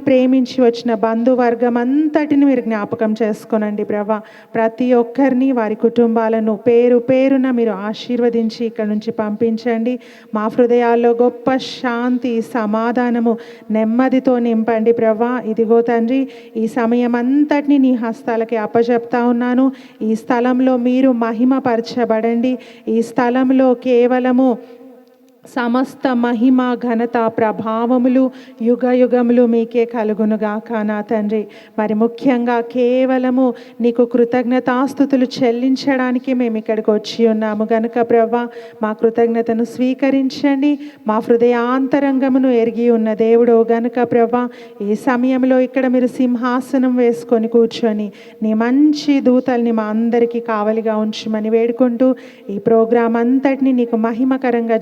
ప్రేమించి వచ్చిన బంధువర్గం అంతటిని మీరు జ్ఞాపకం చేసుకోనండి ప్రభా. ప్రతి ఒక్కరిని వారి కుటుంబాలను పేరు పేరున మీరు ఆశీర్వదించి ఇక్కడ నుంచి పంపించండి. మా హృదయాల్లో గొప్ప శాంతి, సమాధానము, నెమ్మదితో నింపండి ప్రభా. ఇదిగో తండ్రి, ఈ సమయం అంతటిని నీ హస్తాలకి అప్పచెప్తా ఉన్నాను. ఈ స్థలంలో మీరు మహిమపరచబడండి. ఈ స్థలంలో కేవలము సమస్త మహిమ, ఘనత, ప్రభావములు యుగ యుగములు మీకే కలుగునుగాక నా తండ్రి. మరి ముఖ్యంగా కేవలము నీకు కృతజ్ఞతాస్తుతులు చెల్లించడానికి మేము ఇక్కడికి వచ్చి ఉన్నాము గనుక ప్రభా, మా కృతజ్ఞతను స్వీకరించండి. మా హృదయాంతరంగమును ఎరిగి ఉన్న దేవుడు గనుక ప్రభా, ఈ సమయంలో ఇక్కడ మీరు సింహాసనం వేసుకొని కూర్చొని నీ మంచి దూతల్ని మా అందరికీ కావలిగా ఉంచమని వేడుకుంటూ ఈ ప్రోగ్రాం అంతటిని నీకు మహిమకరంగా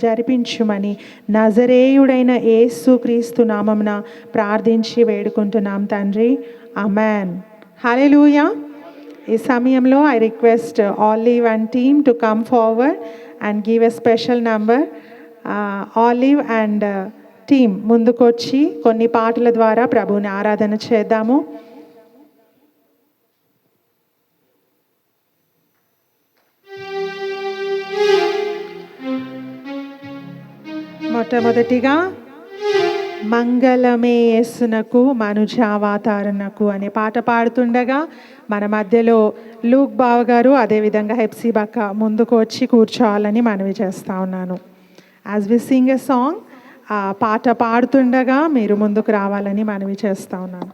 జరిపించుమని నజరేయుడైన యేసు క్రీస్తు నామమున ప్రార్థించి వేడుకుంటున్నాం తండ్రి. ఆమేన్. హల్లెలూయా. ఈ సమయంలో I request olive and team to come forward and give a special number. Olive and team ముందుకొచ్చి కొన్ని పాటల ద్వారా ప్రభువుని ఆరాధన చేద్దాము. మొట్టమొదటిగా మంగళమే యేసునకు మనుజావతారణకు అనే పాట పాడుతుండగా మన మధ్యలో లూక్ బావ గారు, అదేవిధంగా హెప్సిబక్క ముందుకు వచ్చి కూర్చోవాలని మనవి చేస్తూ ఉన్నాను. As we sing a song, ఆ పాట పాడుతుండగా మీరు ముందుకు రావాలని మనవి చేస్తూ ఉన్నాను.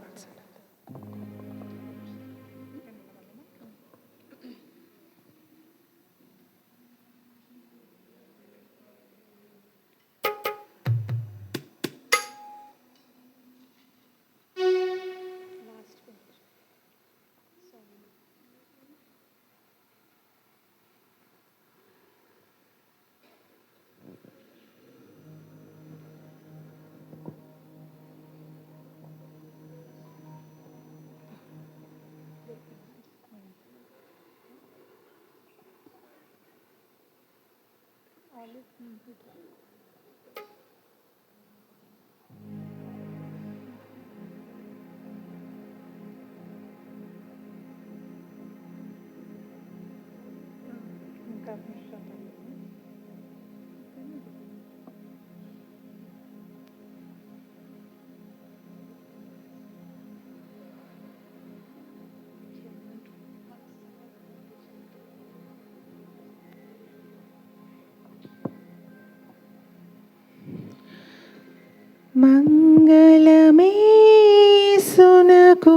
మంగళమే యేసునకు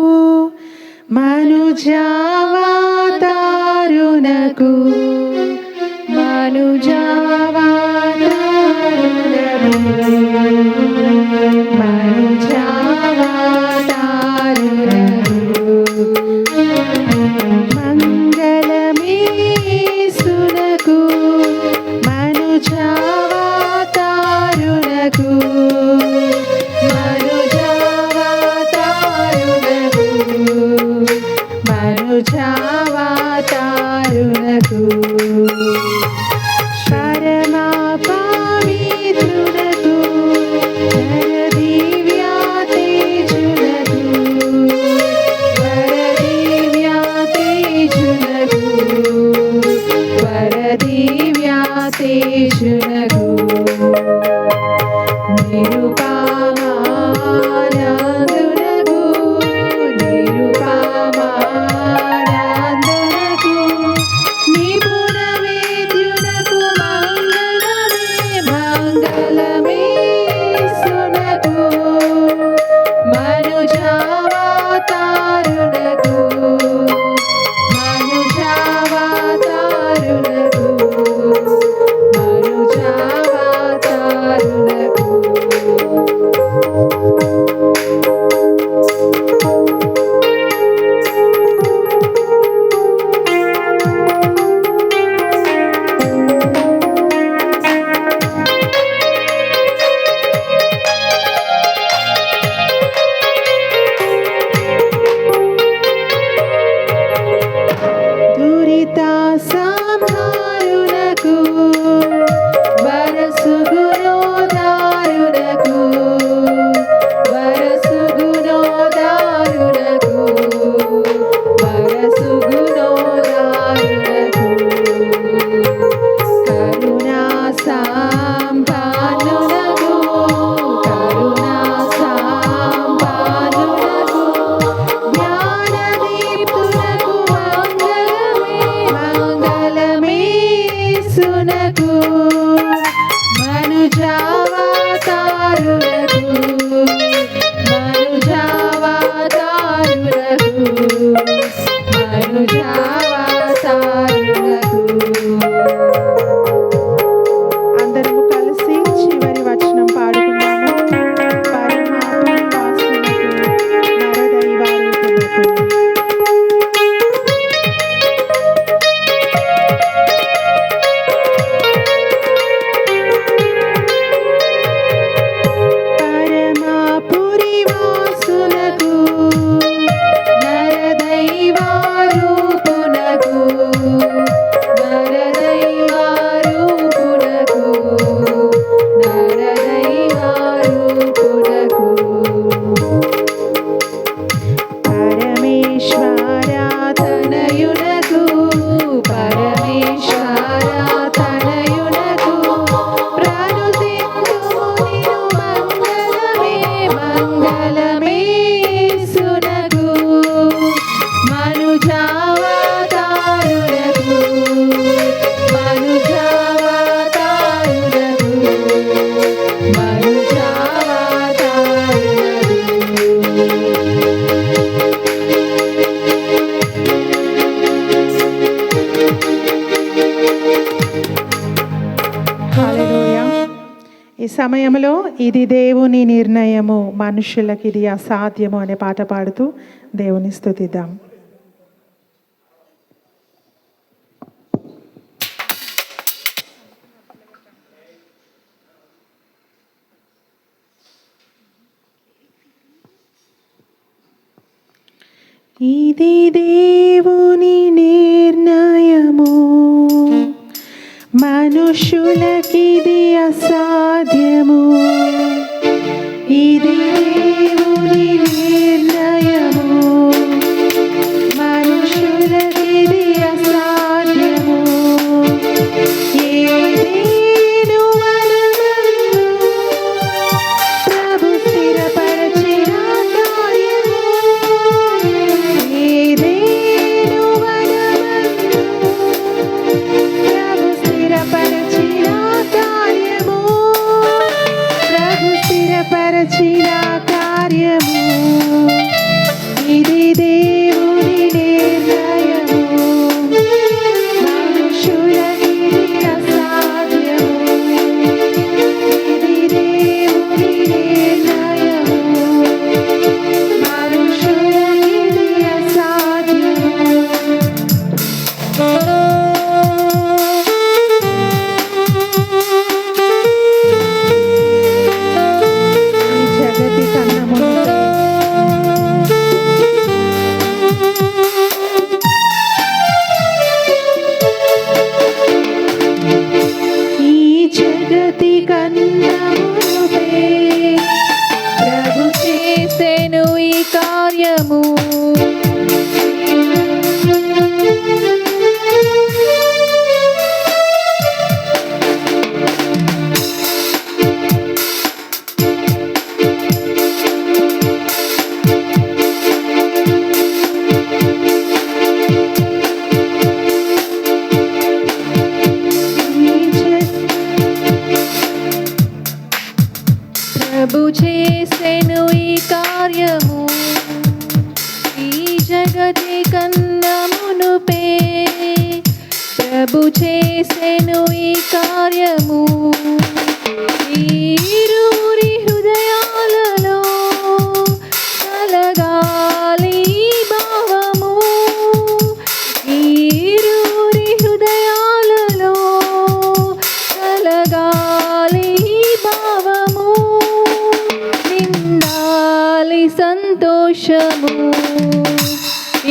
మనుజావతారునకు మంగళమే యేసునకు మనుజావతారునకు మనుజావతారునకు సమయంలో ఇది దేవుని నిర్ణయము, మనుషులకి ఇది అసాధ్యము అనే పాట పాడుతూ దేవుని స్తుతిద్దాం. ఇది దేవుని నిర్ణయము, మనుషులకిది అసాధ్యము. ఇది దేవుని నిర్ణయము, మనుషులకిది అసాధ్యము. ఏదేను వలనను ప్రభు స్థిరపరచిన కార్యము. ఏదేను వలనను ప్రభు స్థిరపరచిన కార్యము. ప్రభు స్థిరపరచిన కార్యము. ఇది దేవుని నిర్ణయము, మనుషులకిది అసాధ్యము. ఇది దేవుని నిర్ణయము, మనుషులకిది అసాధ్యము. ఈ జగతి కన్నా ముందు ఈ జగతి కన్నా మునుపే ప్రభు చేసెను ఈ కార్యము. ప్రభు చేసెను ఈ కార్యము. ఈ జగతి కన్నా మునుపే ప్రభు చేసెను ఈ కార్యము. ఈరురి హృదయాలలో కలగాలి ఈ భావము. ఈరురి హృదయాలలో కలగాలి ఈ భావము. నిండాలి సంతోషము.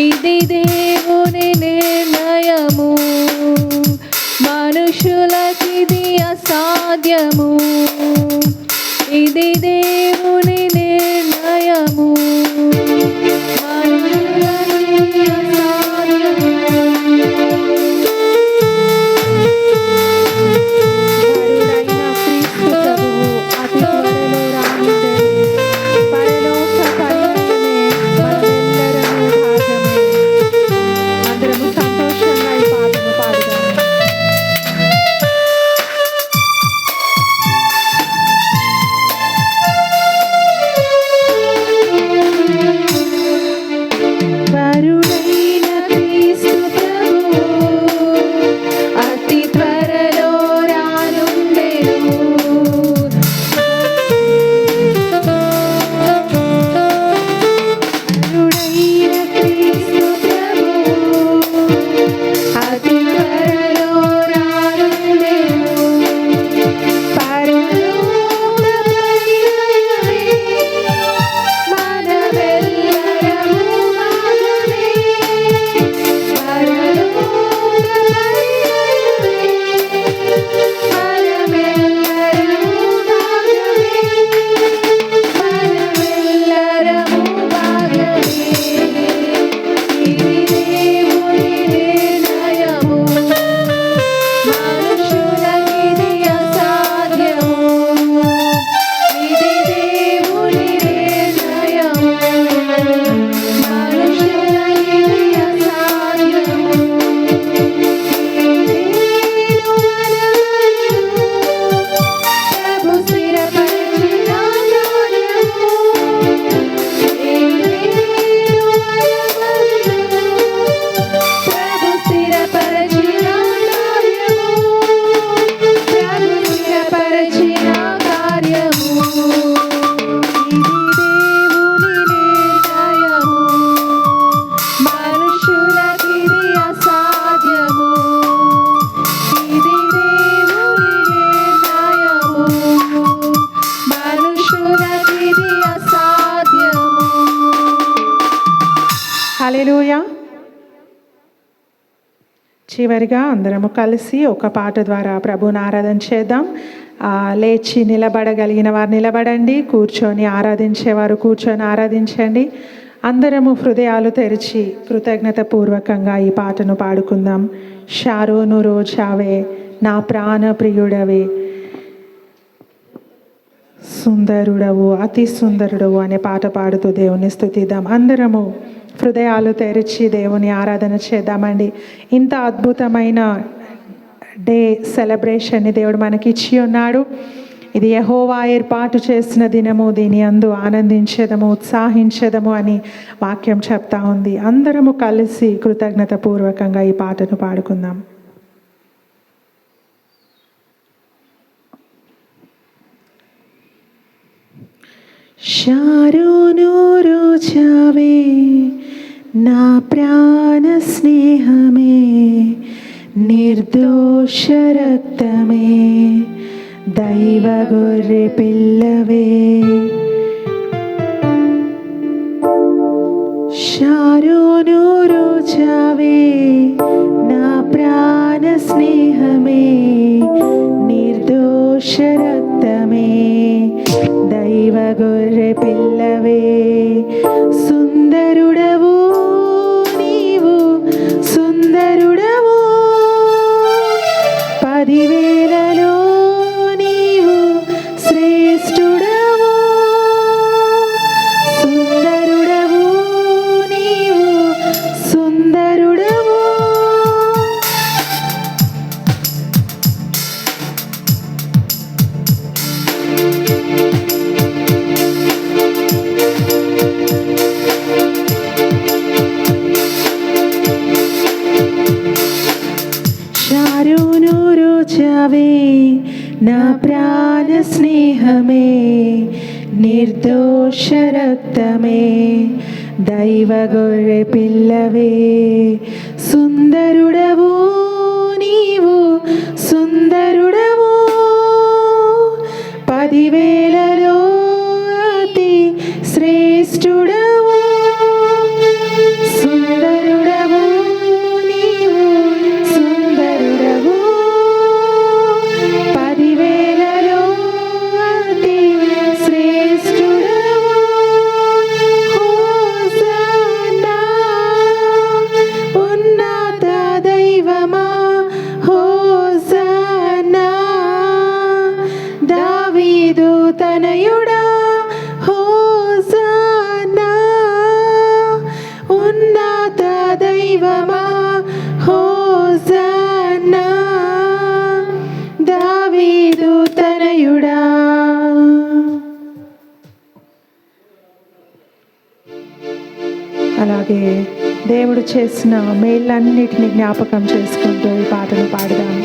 ఇది దేవుని నిర్ణయము, మనుషులకిది అసాధ్యము. ఇది దేవుని నిర్ణయము, మనుషులకిది అసాధ్యము. వరుడైన క్రీస్తు ప్రభువు అతి త్వరలో రానుండెను. పరలోక కళ్యాణమే మనమెల్లరము భాగమే. అందరము సంతోషంగా ఈ పాటను పాడుదాం. హల్లెలూయా. చివరిగా అందరము కలిసి ఒక పాట ద్వారా ప్రభువుని ఆరాధన చేద్దాం. లేచి నిలబడగలిగిన వారు నిలబడండి, కూర్చొని ఆరాధించేవారు కూర్చొని ఆరాధించండి. అందరము హృదయాలు తెరిచి కృతజ్ఞత పూర్వకంగా ఈ పాటను పాడుకుందాం. షారోను రోజావే నా ప్రాణ ప్రియుడవే, సుందరుడవు అతి సుందరుడవు అనే పాట పాడుతూ దేవుని స్తుతిద్దాం. అందరము హృదయాలు తెరిచి దేవుని ఆరాధన చేద్దామండి. ఇంత అద్భుతమైన డే సెలబ్రేషన్ని దేవుడు మనకి ఇచ్చి ఉన్నాడు. ఇది యెహోవా ఏర్పాటు చేసిన దినము, దీని అందు ఆనందించేదము ఉత్సాహించేదము అని వాక్యం చెప్తా ఉంది. అందరము కలిసి కృతజ్ఞత పూర్వకంగా ఈ పాటను పాడుకుందాం. షారోను రోజావే నా ప్రాణ స్నేహమే, నిర్దోష రక్తమే, దైవ గొర్రె పిల్లవే. షారోను రోజావే నా ప్రాణ స్నేహమే, నిర్దోష రక్తమే, దైవ గొర్రె పిల్లవే. సుందరుడవు నీవు సుందరుడవు, 10,000లో నీవు శ్రేష్ఠుడవు. సుందరుడవు నీవు సుందరుడవు, షారోను రోజావే నా ప్రాణ స్నేహమే, నిర్దోష రక్తమే, దైవ గొర్రె పిల్లవే. సుందరుడవు నీవు సుందరుడవు, 10,000లో అతి శ్రేష్ఠుడవు. సుందరుడవు నీవు సుందరుడవు, 10,000లో అతి శ్రేష్ఠుడవు. హోసన్నా ఉన్నత దైవమా, హోసన్నా దావీదు తనయుడా, హోసన్నా ఉన్నత దైవమా, హోసన్నా దావీదు తనయుడా. అలాగే దేవుడు చేసిన మేళ్ళన్నిటిని జ్ఞాపకం చేసుకుంటూ ఈ పాటను పాడదాం.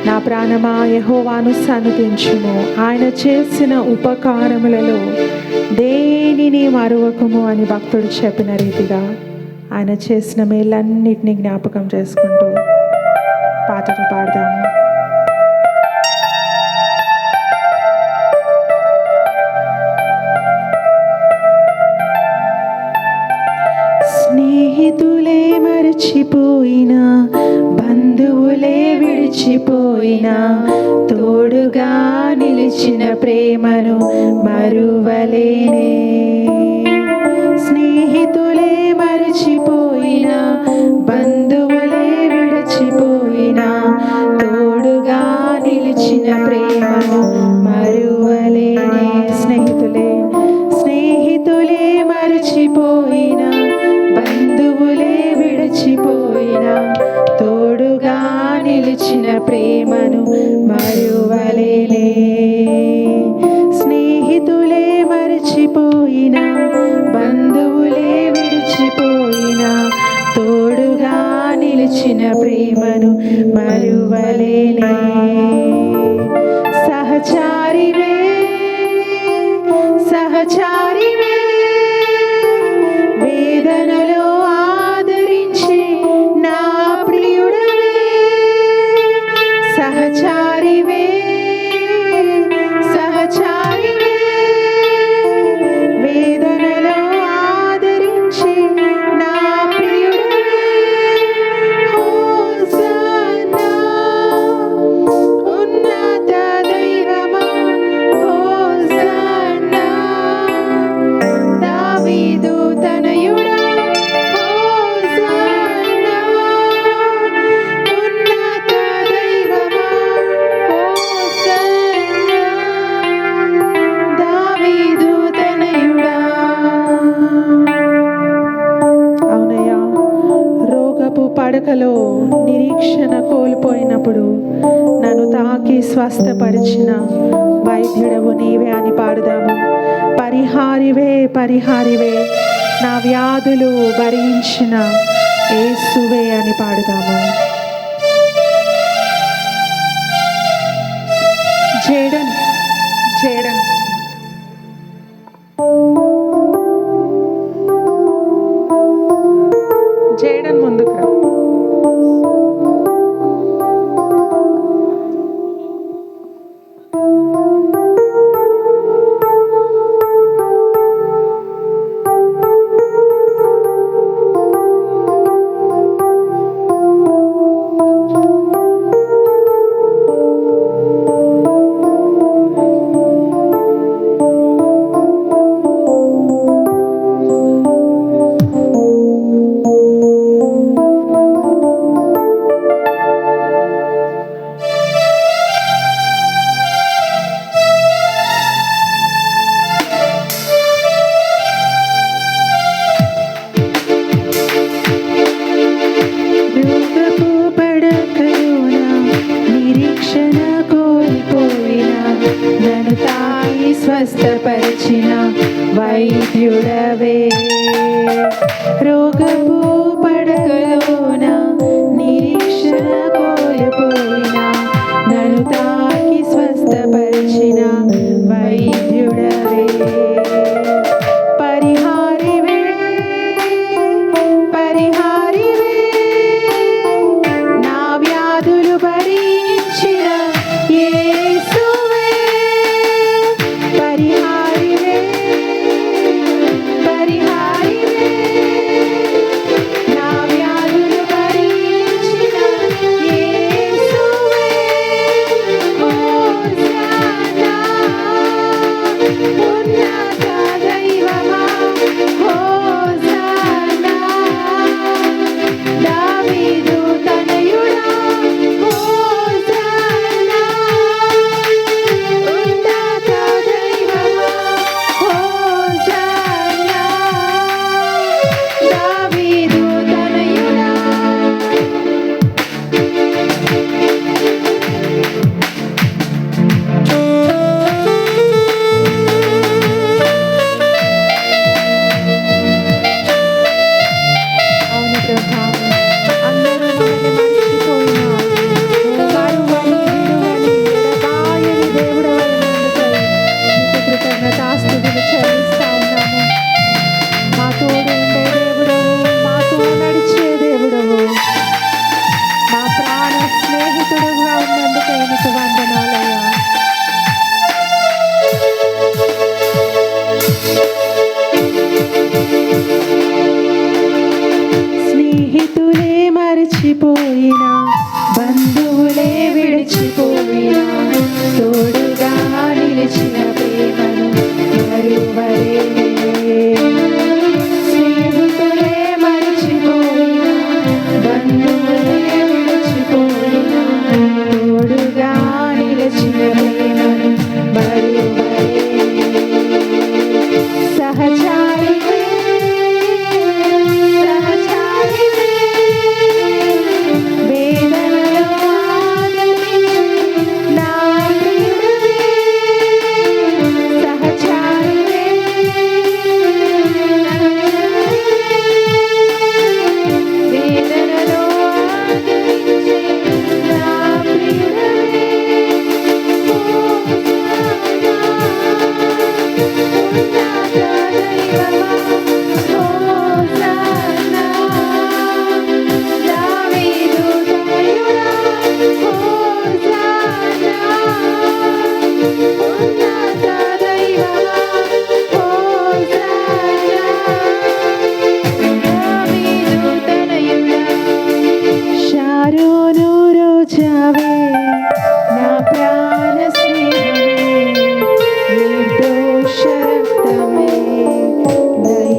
నా ప్రాణమా యెహోవాను సన్నుతించుము, ఆయన చేసిన ఉపకారములలో దేనిని మరువకము అని భక్తుడు చెప్పిన రీతిగా ఆయన చేసిన మేళ్ళన్నిటిని జ్ఞాపకం చేసుకుంటూ పాటను పాడదాము. స్నేహితులే మరచిపోయినా, బంధువులే విడిచిపోయినా, తోడుగా నిలిచిన ప్రేమను మరువలేనే. స్నేహితులే మరచిపోయినా, బంధువులే విడిచిపోయినా, తోడుగా నిలిచిన ప్రేమను మరువలేనే. స్నేహితులే మరచిపోయినా, బంధువులే విడిచిపోయినా, తోడుగా నిలిచిన ప్రేమను మరువలేనే. స్నేహితులే మరచిపోయినా, బంధువులే విడిచిపోయినా, తోడుగా నిలిచిన ప్రేమను మరువలేనే. సహచారివే సహచారివే, వేదనలో ఆదరించి నా ప్రియుడవే. సహచారివే సహచారివే, వేదనలో ఆదరించి పడకలో నిరీక్షణ కోల్పోయినప్పుడు నన్ను తాకి స్వస్థపరిచిన వైద్యుడవు నీవే అని పాడుదాము. పరిహారివే పరిహారివే, నా వ్యాధులు భరించిన యేసువే అని పాడుదాము. జేడన్ జేడన్ జేడన్ ముందుకు రా. స్వస్థపరిచిన వైద్యుడవే, రోగపు పడకలోన నిరీక్షణ కోల్పోయిన నన్ను తాకి స్వస్థపరిచిన వైద్యుడవే. పరిహారివే పరిహారివే, నా వ్యాధులు భరించిన యేసువే. పరిహారివే పరిహారివే, నా వ్యాధులు భరించిన యేసువే. హోసన్నా ఉన్నత దైవమా, హోసన్నా దావీదు తనయుడా, హోసన్నా ఉన్నత దైవమా, హోసన్నా దావీదు తనయుడా. అవును ప్రభా, అందరూ మనల్ని మర్చిపోయినా మరువని విడువని ఎడబాయని దేవుడవైనందుకై నీకు కృతజ్ఞతాస్తుతులు చెల్లిస్తా ఉన్నాము. మా తోడు ఉండే దేవుడవు, మాతో నడిచే దేవుడవు, మా ప్రాణ స్నేహితుడుగా ఉన్నందుకై నీకు వందనాలయ్యా. స్నేహితులే మరచిపోయినా, బంధువులే విడిచిపోయినా, తోడుగా నిలిచిన ప్రేమను మరువలేనే. స్నేహితులే మరచిపోయినా, బంధువులే విడిచిపోయినా, తోడుగా నిలిచిన ప్రేమను మరువలేనే. సహచారివే సహచారివే, వేదనలో ఆదరించి నా ప్రియుడివే. సహచారివే వేదనలో ఆదరించి నా ప్రియుడివే. శారోను రోజావే, నా ప్రాణ స్నేహమే, నిర్దోష రక్తమే, దయ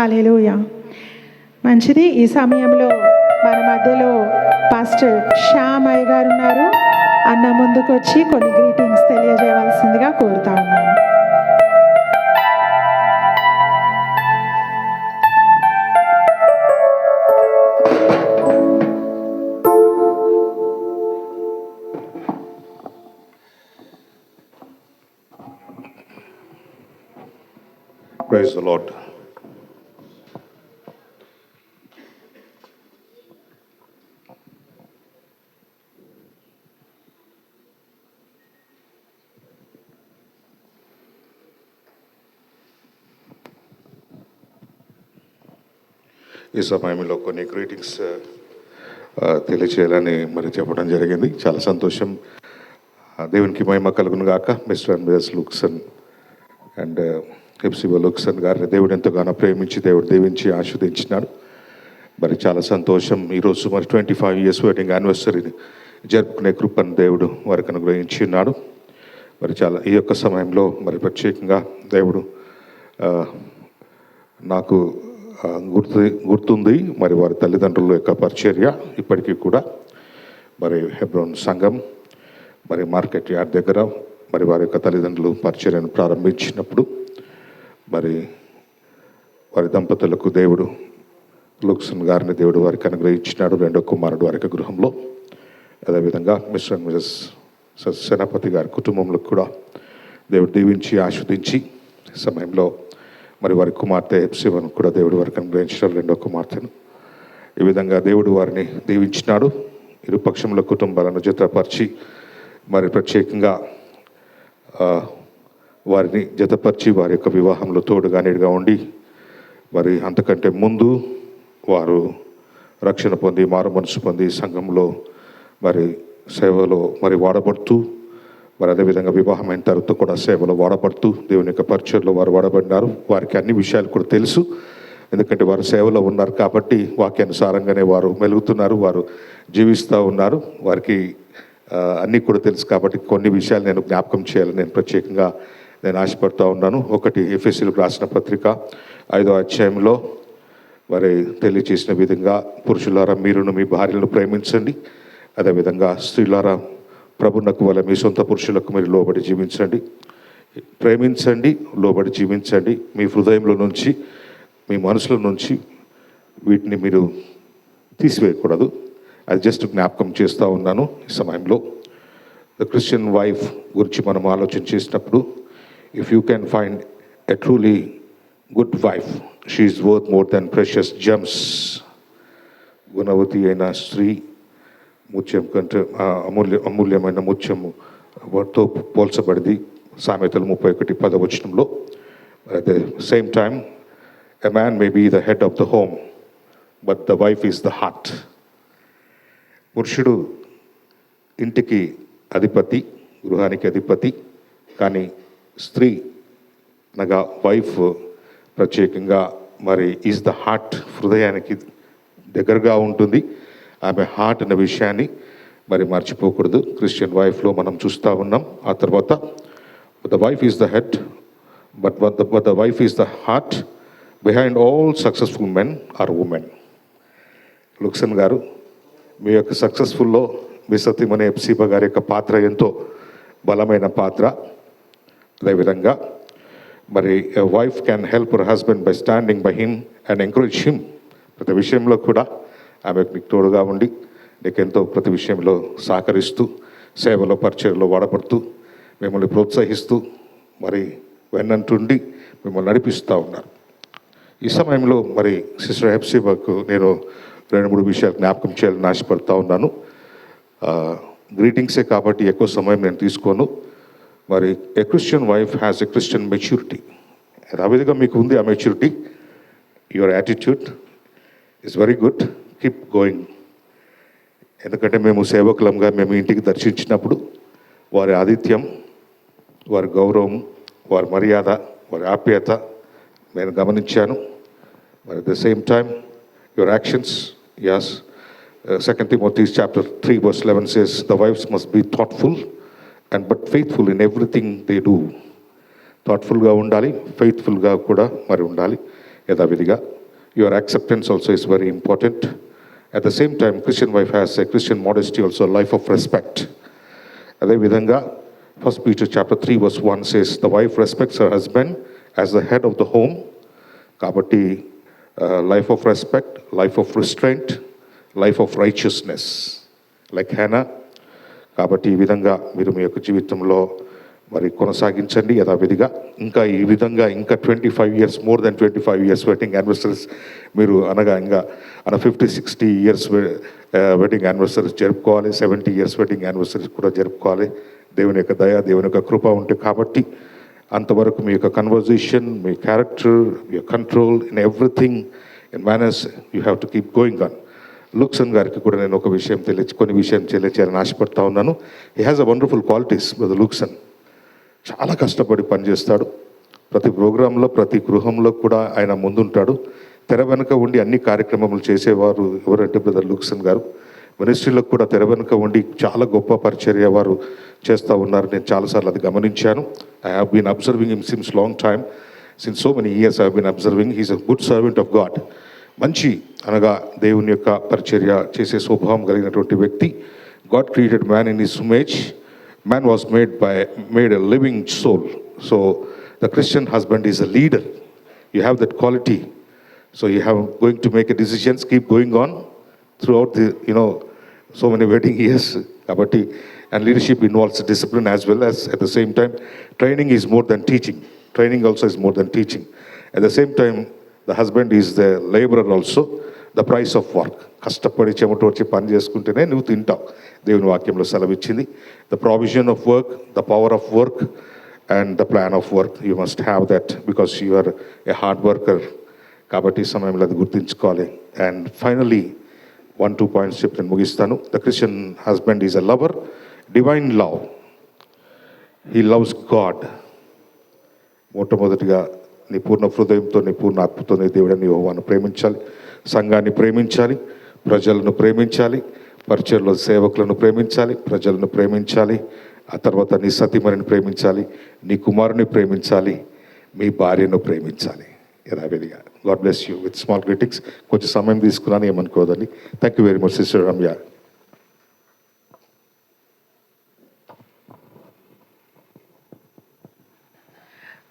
హల్లెలూయా. మంచిది. ఈ సమయంలో మన మధ్యలో పాస్టర్ శ్యామయ్య గారు ఉన్నారు. అన్న ముందుకు వచ్చి కొన్ని గ్రీటింగ్స్ తెలియజేయవలసిందిగా కోరుతా ఉన్నాను. Praise the Lord. ఈ సమయంలో కొన్ని గ్రీటింగ్స్ తెలియచేయాలని మరి చెప్పడం జరిగింది. చాలా సంతోషం. దేవునికి మహిమ కలుగును గాక. Mister and missus Luxon and Hephzibah Luxon గారిని దేవుడు ఎంతగానో ప్రేమించి దేవుడు దీవించి ఆస్వాదించినాడు. మరి చాలా సంతోషం. ఈరోజు మరి 25 years వెడ్డింగ్ యానివర్సరీని జరుపుకునే కృపను దేవుడు వారికి అనుగ్రహించి ఉన్నాడు. మరి చాలా ఈ యొక్క సమయంలో మరి ప్రత్యేకంగా దేవుడు నాకు గుర్తుంది మరి వారి తల్లిదండ్రుల యొక్క పరిచర్య ఇప్పటికీ కూడా మరి హెబ్రోన్ సంఘం మరి మార్కెట్ యార్డ్ దగ్గర మరి వారి యొక్క తల్లిదండ్రులు పరిచర్యను ప్రారంభించినప్పుడు మరి వారి దంపతులకు దేవుడు లుక్సన్ గారిని దేవుడు వారికి అనుగ్రహించినాడు. రెండో కుమారుడు వారికి గృహంలో. అదేవిధంగా మిస్టర్ అండ్ మిసెస్ సేనాపతి గారి కుటుంబంలో కూడా దేవుడు దీవించి ఆస్వాదించి సమయంలో మరి వారి కుమార్తె హెప్సిబాను కూడా దేవుడు వారికి అనుగ్రహించినాడు, రెండో కుమార్తెను. ఈ విధంగా దేవుడు వారిని దీవించినాడు. ఇరు పక్షముల కుటుంబాలను జతపరిచి మరి ప్రత్యేకంగా వారిని జతపరిచి వారి యొక్క వివాహంలో తోడుగా నీడుగా ఉండి మరి అంతకంటే ముందు వారు రక్షణ పొంది మారు మనసు పొంది సంఘంలో మరి సేవలో మరి వాడబడుతూ మరి అదేవిధంగా వివాహమైన తర్వాత కూడా సేవలో వాడబడుతూ దేవుని యొక్క పరిచయంలో వారు వాడబడినారు. వారికి అన్ని విషయాలు కూడా తెలుసు, ఎందుకంటే వారు సేవలో ఉన్నారు కాబట్టి వాక్యానుసారంగానే వారు మెలుగుతున్నారు, వారు జీవిస్తూ ఉన్నారు. వారికి అన్నీ కూడా తెలుసు కాబట్టి కొన్ని విషయాలు నేను జ్ఞాపకం చేయాలని నేను నేను ఆశపడుతూ ఉన్నాను. ఒకటి ఎఫెసీయులకు రాసిన పత్రిక 5వ అధ్యాయంలో మరి తెలియచేసిన విధంగా పురుషులారా మీరును మీ భార్యలను ప్రేమించండి, అదేవిధంగా స్త్రీలారా ప్రభునకు వల్ల మీ సొంత పురుషులకు మీరు లోబడి జీవించండి. ప్రేమించండి, లోబడి జీవించండి. మీ హృదయంలో నుంచి మీ మనసులో నుంచి వీటిని మీరు తీసివేయకూడదు. అది జస్ట్ జ్ఞాపకం చేస్తూ ఉన్నాను. ఈ సమయంలో ద క్రిస్టియన్ వైఫ్ గురించి మనం ఆలోచన చేసినప్పుడు if you can find a truly good wife she is worth more than precious gems. గుణవతి అయిన స్త్రీ ముత్యం కంటే అమూల్యమైన ముత్యముతో పోల్చబడింది సామెతలు 31:10 at the same time a man may be the head of the home but the wife is the heart. పురుషుడు ఇంటికి అధిపతి, గృహానికి అధిపతి, కానీ స్త్రీ అనగా వైఫ్ ప్రత్యేకంగా మరి ఈజ్ ద హార్ట్, హృదయానికి దగ్గరగా ఉంటుంది. ఆమె హార్ట్ అనే విషయాన్ని మరి మర్చిపోకూడదు. క్రిస్టియన్ వైఫ్లో మనం చూస్తూ ఉన్నాం. ఆ తర్వాత the wife is the head but the wife is the heart. Behind all successful men are women. Luxon గారు మీ యొక్క సక్సెస్ఫుల్లో మీ సతీమణి హెప్సిబా గారి యొక్క పాత్ర ఎంతో బలమైన పాత్ర. అదేవిధంగా మరి wife can help her husband by standing by him and encourage him. ప్రతి విషయంలో కూడా ఆమెకు నీకు తోడుగా ఉండి నీకెంతో ప్రతి విషయంలో సహకరిస్తూ సేవలో పరిచయంలో వాడబడుతూ మిమ్మల్ని ప్రోత్సహిస్తూ మరి వెన్నంటుండి మిమ్మల్ని నడిపిస్తూ ఉన్నారు. ఈ సమయంలో మరి సిస్టర్ హెప్సిబాకు నేను 2-3 విషయాలు జ్ఞాపకం చేయాలని ఆశపడుతూ ఉన్నాను. గ్రీటింగ్సే కాబట్టి ఎక్కువ సమయం నేను తీసుకోను. మరి a Christian wife has a Christian maturity. ఆ విధంగా మీకు ఉంది ఆ maturity. Your attitude is very good. Keep going. ఎందుకంటే మేము సేవకులంగా మేము ఇంటికి దర్శించినప్పుడు వారి ఆతిథ్యం, వారి గౌరవం, వారి మర్యాద, వారి ఆప్యాయత నేను గమనించాను. మరి at the same time your actions, yes, 2 Timothy chapter 3:11 says the wives must be thoughtful but faithful in everything they do. థాట్ఫుల్గా ఉండాలి, ఫెయిత్ఫుల్గా కూడా మరి ఉండాలి యథావిధిగా. your acceptance also is very important. At the same time, Christian wife has a Christian modesty, also a life of respect. అదే విధంగా 1 Peter chapter 3 verse 1 says, the wife respects her husband as the head of the home. కాబట్టి life of respect, life of restraint, life of righteousness like హ్యానా. కాబట్టి ఈ విధంగా మీరు మీ యొక్క జీవితంలో మరి కొనసాగించండి యథావిధిగా. ఇంకా ఈ విధంగా ఇంకా 25 years, more than 25 years wedding anniversaries మీరు అనగా ఇంకా 50-60 years వెడ్డింగ్ యానివర్సరీస్ జరుపుకోవాలి, 70 years వెడ్డింగ్ యానివర్సరీస్ కూడా జరుపుకోవాలి. దేవుని యొక్క దయ, దేవుని యొక్క కృప ఉంటే కాబట్టి అంతవరకు మీ యొక్క కన్వర్జేషన్, మీ క్యారెక్టర్, మీ control in everything in manners you have to keep going on. Luxon గారికి కూడా నేను ఒక విషయం కొన్ని విషయం తెలియచేయాలని ఆశపడతా ఉన్నాను. He has a wonderful qualities brother Luxon. చాలా కష్టపడి పనిచేస్తాడు. ప్రతి ప్రోగ్రాంలో, ప్రతి గృహంలో కూడా ఆయన ముందుంటాడు. తెర వెనుక ఉండి అన్ని కార్యక్రమాలు చేసేవారు ఎవరంటే బ్రదర్ లూక్సన్ గారు. మినిస్ట్రీలో కూడా తెర వెనుక ఉండి చాలా గొప్ప పరిచర్య వారు చేస్తూ ఉన్నారు. నేను చాలాసార్లు అది గమనించాను. I have been observing him since long time, since so many years I have been observing. He's a good servant of God. మంచి అనగా దేవుని యొక్క పరిచర్య చేసే స్వభావం కలిగినటువంటి వ్యక్తి. God created man in his image. Man was made a living soul. So the Christian husband is a leader. You have that quality. So you have going to make a decisions, keep going on throughout the, so many wedding years. And leadership involves discipline as well as at the same time, training is more than teaching. Training also is more than teaching. At the same time, the husband is the laborer also. The price of work. కష్టపడి చెమట వచ్చి పని చేసుకుంటేనే నువ్వు తింటావు. దేవుని వాక్యంలో సెలవిచ్చింది. The provision of work, the power of work and the plan of work. You must have that because you are a hard worker. కాబట్టి ఈ సమయంలో అది గుర్తుంచుకోవాలి. అండ్ ఫైనలీ 1-2 పాయింట్స్ చెప్పి నేను ముగిస్తాను. The Christian husband is a lover, divine love. He loves God. మొట్టమొదటిగా నీ పూర్ణ హృదయంతో, నీ పూర్ణ ఆత్మతో నీ దేవుడిని యెహోవాను ప్రేమించాలి, సంఘాన్ని ప్రేమించాలి, ప్రజలను ప్రేమించాలి, పరిచర్లో సేవకులను ప్రేమించాలి, ప్రజలను ప్రేమించాలి. ఆ తర్వాత నీ సతీమణిని ప్రేమించాలి, నీ కుమారుని ప్రేమించాలి, మీ భార్యను ప్రేమించాలి యథావిధిగా. God bless you. With small greetings. కొంచెం సమయం తీసుకున్నాను, ఏమనుకోదండి. Thank you very much sister Ramya.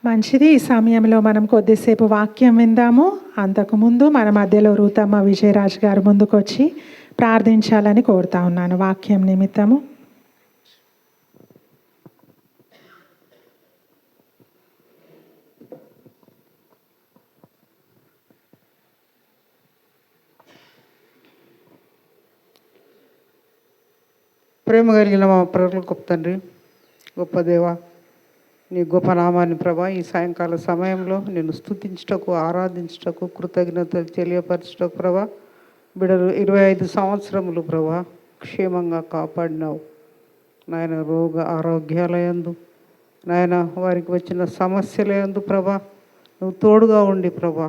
మంచిది. ఈ సమయంలో మనం కొద్దిసేపు వాక్యం విందాము. అంతకుముందు మన మధ్యలో రూతమ్మ విజయరాజ్ గారు ముందుకొచ్చి ప్రార్థించాలని కోరుతా ఉన్నాను వాక్యం నిమిత్తము. ప్రేమ కలిగిన మా ప్రభువుల గొప్ప తండ్రి, గొప్ప దేవ, నీ గొప్ప నామాన్ని ప్రభా ఈ సాయంకాల సమయంలో నేను స్తుతించుటకు, ఆరాధించుటకు, కృతజ్ఞతలు తెలియపరచుటకు ప్రభా బిడ్డలు 25 సంవత్సరములు ప్రభా క్షేమంగా కాపాడినావు నాయన. రోగ ఆరోగ్యాలయందు నాయన వారికి వచ్చిన సమస్యలయందు ప్రభా నువ్వు తోడుగా ఉండి ప్రభా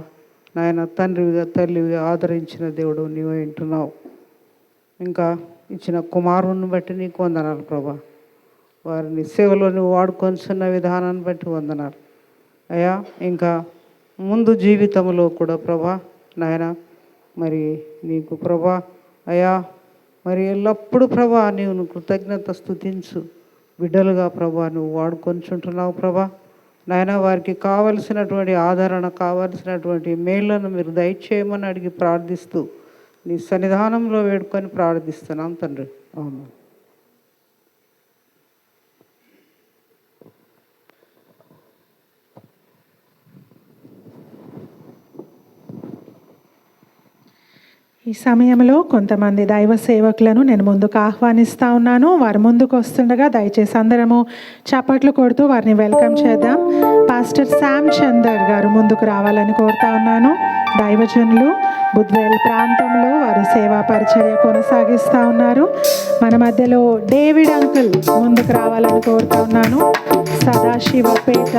నాయన తండ్రివిగా తల్లివిగా ఆదరించిన దేవుడు నీవే వింటున్నావు. ఇంకా ఇచ్చిన కుమారుని బట్టి నీకు వందనాలు ప్రభా. వారిని సేవలో నువ్వు వాడుకొంచున్న విధానాన్ని బట్టి వందనాలు అయ్యా. ఇంకా ముందు జీవితంలో కూడా ప్రభా నాయన మరి నీకు ప్రభా అయ్యా మరి ఎల్లప్పుడూ ప్రభా నీవు కృతజ్ఞత స్తుతించు బిడ్డలుగా ప్రభా నువ్వు వాడుకొంచుంటున్నావు ప్రభా నాయన. వారికి కావలసినటువంటి ఆదరణ, కావలసినటువంటి మేళ్లను మీరు దయచేయమని అడిగి ప్రార్థిస్తూ నీ సన్నిధానంలో వేడుకొని ప్రార్థిస్తున్నాం తండ్రి. ఆమేన్. ఈ సమయంలో కొంతమంది దైవ సేవకులను నేను ముందుకు ఆహ్వానిస్తూ ఉన్నాను. వారు ముందుకు వస్తుండగా దయచేసి అందరము చప్పట్లు కొడుతూ వారిని వెల్కమ్ చేద్దాం. పాస్టర్ శామ్ చందర్ గారు ముందుకు రావాలని కోరుతా ఉన్నాను. దైవజనులు బుద్వేల్ ప్రాంతంలో వారు సేవా పరిచర్య కొనసాగిస్తూ ఉన్నారు. మన మధ్యలో డేవిడ్ అంకుల్ ముందుకు రావాలని కోరుతా ఉన్నాను. సదాశివపేట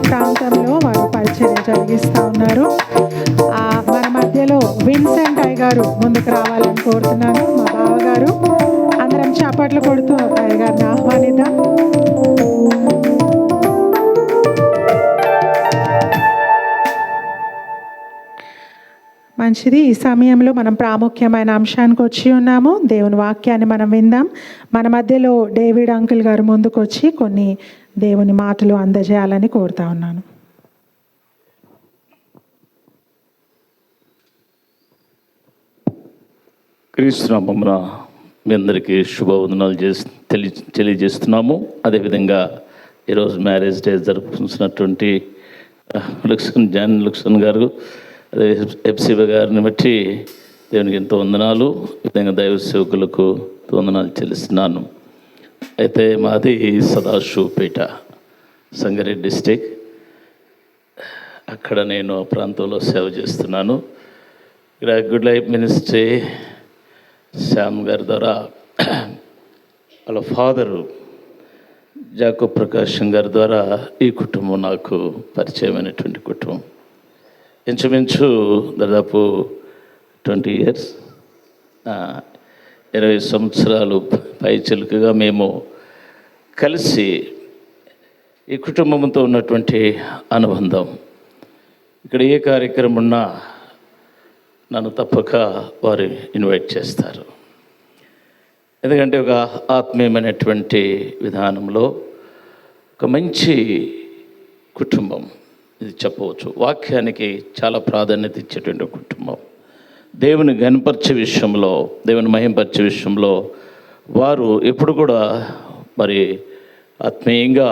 ప్రాంతంలో వారు పరిచర్య జరిగిస్తూ ఉన్నారు. మన మధ్యలో విన్సెంట్ అయ్య గారు ముందుకు రావాలని కోరుతున్నాను. మా బావగారు. అందరం చప్పట్లు కొడుతూ అయ్య గారిని ఆహ్వానిద్దాం. మంచిది. ఈ సమయంలో మనం ప్రాముఖ్యమైన అంశానికి వచ్చి ఉన్నాము. దేవుని వాక్యాన్ని మనం విందాం. మన మధ్యలో డేవిడ్ అంకుల్ గారు ముందుకు వచ్చి కొన్ని దేవుని మాటలు అందజేయాలని కోరుతా ఉన్నాను. క్రీస్తు నామమున మీ అందరికీ శుభవందనాలు తెలియజేస్తున్నాము. అదేవిధంగా ఈరోజు మ్యారేజ్ డే జరుపుకుంటున్నటువంటి జాన్ లుక్సన్ గారు, అదే ఎఫ్సిబ గారిని బట్టి దేవునికి ఎంతో వందనాలు. ఈ విధంగా దైవ సేవకులకు వందనాలు చెల్లిస్తున్నాను. అయితే మాది సదాశివపేట, సంగారెడ్డి డిస్టిక్. అక్కడ నేను ఆ ప్రాంతంలో సేవ చేస్తున్నాను. ఇక్కడ గుడ్ లైఫ్ మినిస్ట్రీ శ్యామ్ గారి ద్వారా వాళ్ళ ఫాదరు జాకబ్ ప్రకాశం గారి ద్వారా ఈ కుటుంబం నాకు పరిచయమైనటువంటి కుటుంబం. ఇంచుమించు దాదాపు 20 years, 20 సంవత్సరాలు పైచిలుకగా మేము కలిసి ఈ కుటుంబంతో ఉన్నటువంటి అనుబంధం. ఇక్కడ ఏ కార్యక్రమం ఉన్నా నన్ను తప్పక వారు ఇన్వైట్ చేస్తారు. ఎందుకంటే ఒక ఆత్మీయమైనటువంటి విధానంలో ఒక మంచి కుటుంబం ఇది చెప్పవచ్చు. వాక్యానికి చాలా ప్రాధాన్యత ఇచ్చేటువంటి కుటుంబం. దేవుని గణపరిచే విషయంలో, దేవుని మహింపరిచే విషయంలో వారు ఎప్పుడు కూడా మరి ఆత్మీయంగా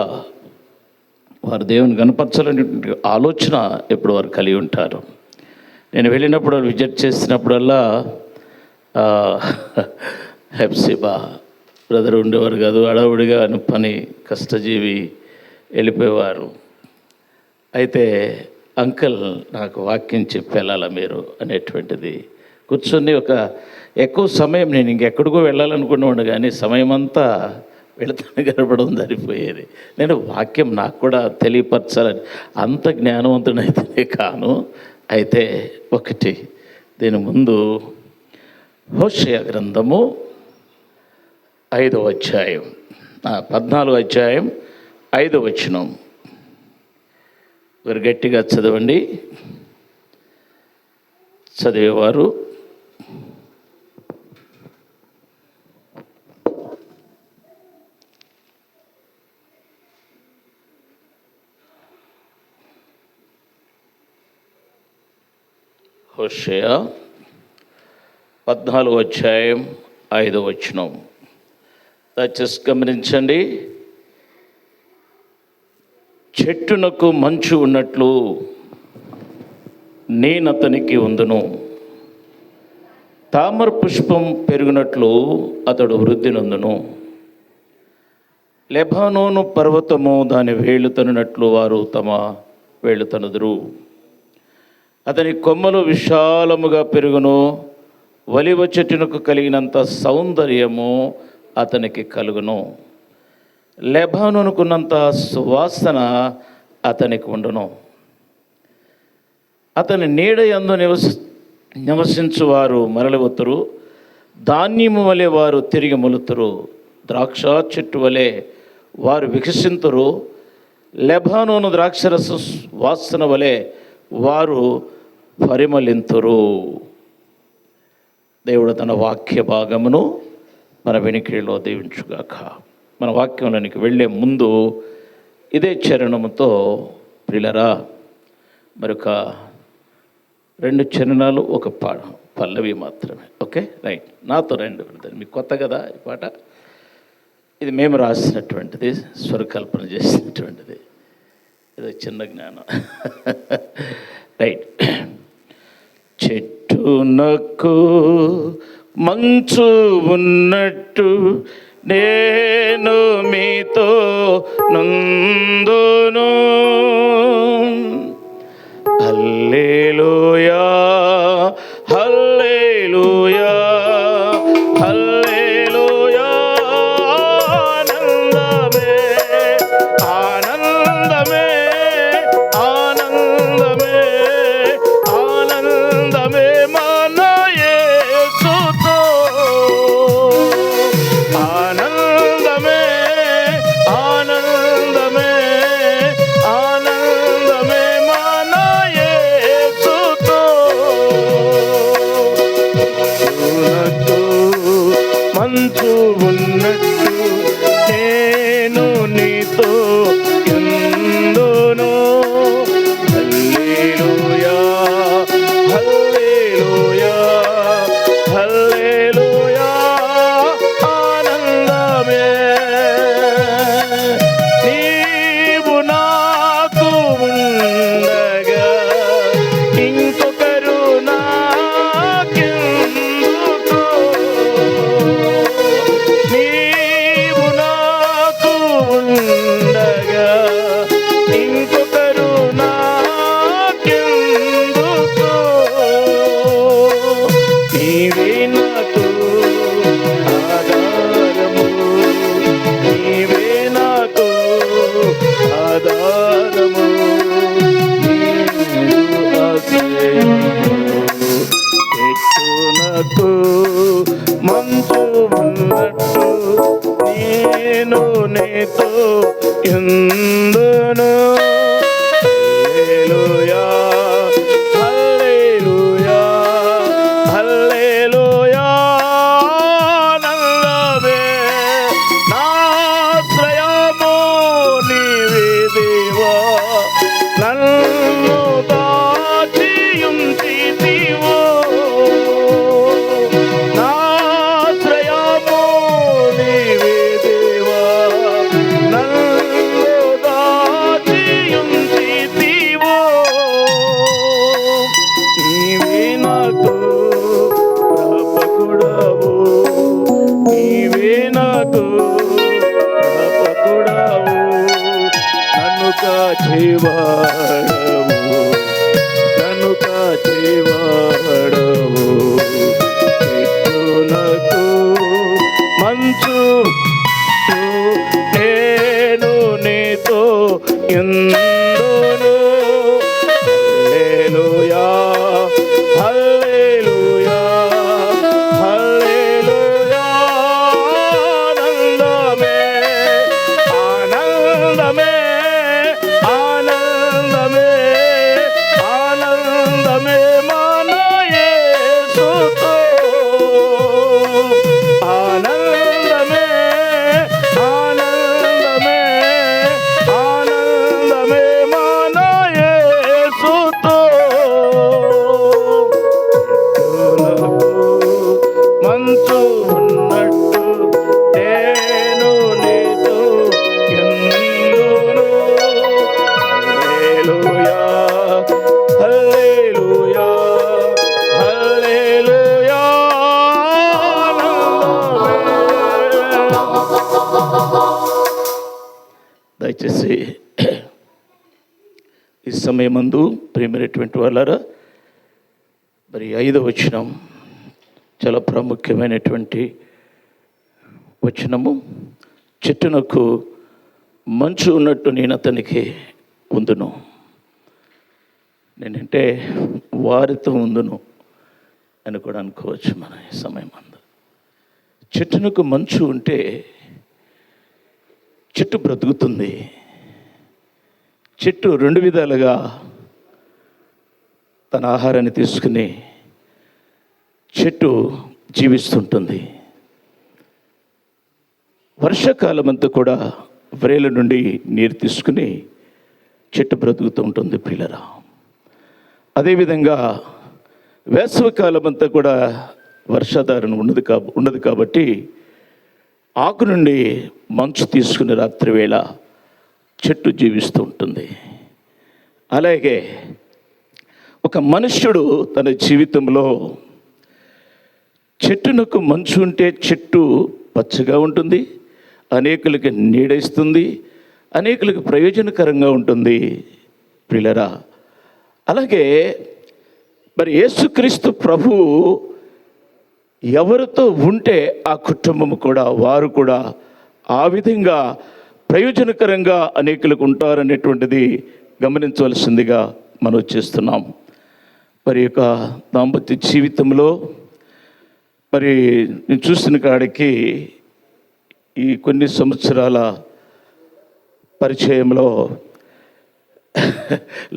వారు దేవుని గణపరచాలనేటువంటి ఆలోచన ఎప్పుడు వారు కలిగి ఉంటారు. నేను వెళ్ళినప్పుడు విజిట్ చేసినప్పుడల్లా హెప్సిబా బ్రదర్ ఉండేవారు కాదు. అడవుడిగా పని కష్టజీవి వెళ్ళిపోయేవారు. అయితే అంకుల్ నాకు వాక్యం చెప్పి వెళ్ళాలా మీరు అనేటువంటిది కూర్చొని ఒక ఎక్కువ సమయం నేను ఇంకెక్కడికో వెళ్ళాలనుకునేవాడు, కానీ సమయం అంతా వెళతాను గడపడం సరిపోయేది. నేను వాక్యం నాకు కూడా తెలియపరచాలని అంత జ్ఞానవంతుడైతే కాను. అయితే ఒకటి దీని ముందు హోషేయ గ్రంథము 5వ అధ్యాయం 14వ అధ్యాయం 5వ వచనం మీరు గట్టిగా చదవండి. చదివేవారు హోషేయ 14వ అధ్యాయం 5వ వచనం దయచేసి గమనించండి. చెట్టునకు మంచు ఉన్నట్లు నేనతనికి ఉందును, తామర పుష్పం పెరిగినట్లు అతడు వృద్ధి నొందును. లెబానోను పర్వతము దాని వేళ్ళు తనునట్లు వారు తమ వేళ్ళు తనుదురు. అతని కొమ్మలు విశాలముగా పెరుగును, ఒలివ చెట్టునకు కలిగినంత సౌందర్యము అతనికి కలుగును. లెబానోనుకున్నంత సువాసన అతనికి ఉండును. అతని నీడ యందు నివసించువారు మరలివతురు, ధాన్యము వలె వారు తిరిగి మొలుతురు, ద్రాక్ష చెట్టు వలె వారు వికసింతురు, లెబానోను ద్రాక్షరస వాసన వలె వారు పరిమళింతురు. దేవుడు తన వాక్య భాగమును మన వెనుకలో దీవించుగాక. మన వాక్యంలోనికి వెళ్ళే ముందు ఇదే చరణముతో ప్రియులరా మరొక 2 చరణాలు, ఒక పల్లవి మాత్రమే. Okay, right. నాతో 2 మీకు కొత్త కదా ఈ పాట. ఇది మేము రాసినటువంటిది, స్వరకల్పన చేసినటువంటిది. ఇది చిన్న జ్ఞానం. రైట్. చెట్టునకు మంచు ఉన్నట్టు నేను మీతో నందును. హల్లెలూయా హల్లెలూయా హల్లెలూయా. ఆనందమే ఆనందమే ఆనందమే ఆనందమే మన యేసుతో. ఆనందమే ఆనందమే ఆనందమే ఉండగా ఇంకొకరు నాకెందుకు? నీవే నాకు ఆధారము, నీవే నాకు ఆధారము, నీవు ఆశ్రయము. చెట్టునకు మంచు ఉన్నట్టు నేను నీతో ఎందును. హల్లెలూయా, హల్లెలూయా, హల్లెలూయా. ఆనందమే నాశ్రయము నీవే దేవా, నన్ను దాచియుంచితివో. నాశ్రయము నీవే దేవా, నన్ను దాచియుంచితివో. నీవే నాకు ప్రాపకుడవు, నీవే నాకు ప్రాపకుడవు, నన్ను కాచేవాడవు, నన్ను కాచేవాడవు. చెట్టునకు మంచు నేను నీతో ఎందును. హల్లెలూయా, హల్లెలూయా, హల్లెలూయా. ఆనందమే, ఆనందమే, ఆనందమే, ఆనందమే మన యేసుతో. ఆనందమే, ఆనందమే, ఆనందమే మన యేసుతో. చెట్టునకు మంచు ఉన్నట్టు నేను నీతో ఎందును. హల్లెలూయా, హల్లెలూయా, హల్లెలూయా. దయచేసి ఈ సమయమందు ప్రియమైనటువంటి వాళ్ళారా, మరి 5వ వచనం చాలా ప్రాముఖ్యమైనటువంటి వచనము. చెట్టునకు మంచు ఉన్నట్టు నేను అతనికి ఉందును. నేనంటే వారితో ఉందును అని కూడా అనుకోవచ్చు మన ఈ సమయం అందు. చెట్టునకు మంచు ఉంటే చెట్టు బ్రతుకుతుంది. చెట్టు 2 విధాలుగా తన ఆహారాన్ని తీసుకుని చెట్టు జీవిస్తుంటుంది. వర్షాకాలం అంతా కూడా వ్రేల నుండి నీరు తీసుకుని చెట్టు బ్రతుకుతూ ఉంటుంది పిల్లరా. అదేవిధంగా వేసవికాలం అంతా కూడా వర్షాధారణ ఉండదు కాబట్టి ఆకు నుండి మంచు తీసుకుని రాత్రివేళ చెట్టు జీవిస్తూ ఉంటుంది. అలాగే ఒక మనుష్యుడు తన జీవితంలో చెట్టునకు మంచు ఉంటే చెట్టు పచ్చగా ఉంటుంది, అనేకులకి నీడైస్తుంది, అనేకులకు ప్రయోజనకరంగా ఉంటుంది ప్రియులరా. అలాగే మరి యేసుక్రీస్తు ప్రభువు ఎవరితో ఉంటే ఆ కుటుంబం కూడా, వారు కూడా ఆ విధంగా ప్రయోజనకరంగా అనేకులకు ఉంటారనేటువంటిది గమనించవలసిందిగా మనం చేస్తున్నాం. మరి యొక్క దాంపత్య జీవితంలో మరి నేను చూసిన కాడికి ఈ కొన్ని సంవత్సరాల పరిచయంలో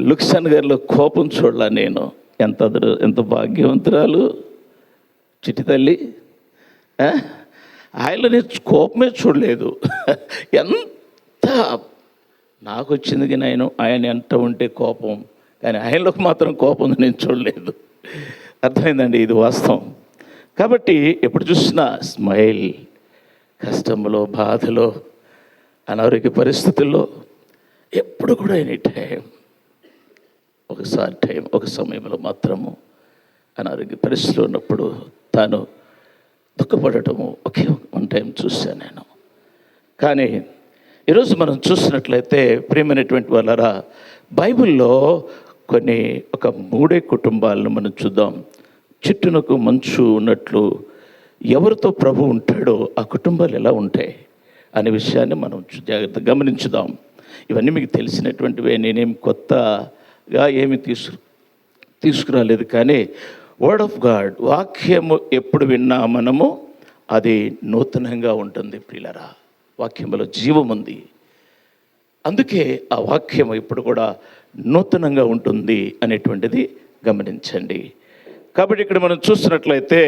లుక్సన్ గారిలో కోపం చూడలా నేను. ఎంత భాగ్యవంతురాలు చిట్టి తల్లి. ఆయనలో నేను కోపమే చూడలేదు. ఎంత నాకు వచ్చింది కానీ ఆయన ఎంత ఉంటే కోపం, కానీ ఆయనలోకి మాత్రం కోపం నేను చూడలేదు. అర్థమైందండి, ఇది వాస్తవం. కాబట్టి ఎప్పుడు చూసినా స్మైల్, కష్టంలో, బాధలో, అనారోగ్య పరిస్థితుల్లో ఎప్పుడు కూడా ఎనీ టైం ఒక సమయంలో మాత్రము అనారోగ్య పరిస్థితిలో ఉన్నప్పుడు తాను దుఃఖపడటము ఒకే 1 టైం చూశాను నేను. కానీ ఈరోజు మనం చూసినట్లయితే ప్రియమైనటువంటి వాళ్ళారా, బైబిల్లో ఒక 3 కుటుంబాలను మనం చూద్దాం. చుట్టూనకు మంచు ఉన్నట్లు ఎవరితో ప్రభు ఉంటాడో ఆ కుటుంబాలు ఎలా ఉంటాయి అనే విషయాన్ని మనం జాగ్రత్తగా గమనించుదాం. ఇవన్నీ మీకు తెలిసినటువంటివే, నేనేం కొత్తగా ఏమి తీసుకురాలేదు. కానీ వర్డ్ ఆఫ్ గాడ్, వాక్యము ఎప్పుడు విన్నా మనము అది నూతనంగా ఉంటుంది ప్రియులరా. వాక్యములో జీవం ఉంది, అందుకే ఆ వాక్యం ఇప్పుడు కూడా నూతనంగా ఉంటుంది అనేటువంటిది గమనించండి. కాబట్టి ఇక్కడ మనం చూసినట్లయితే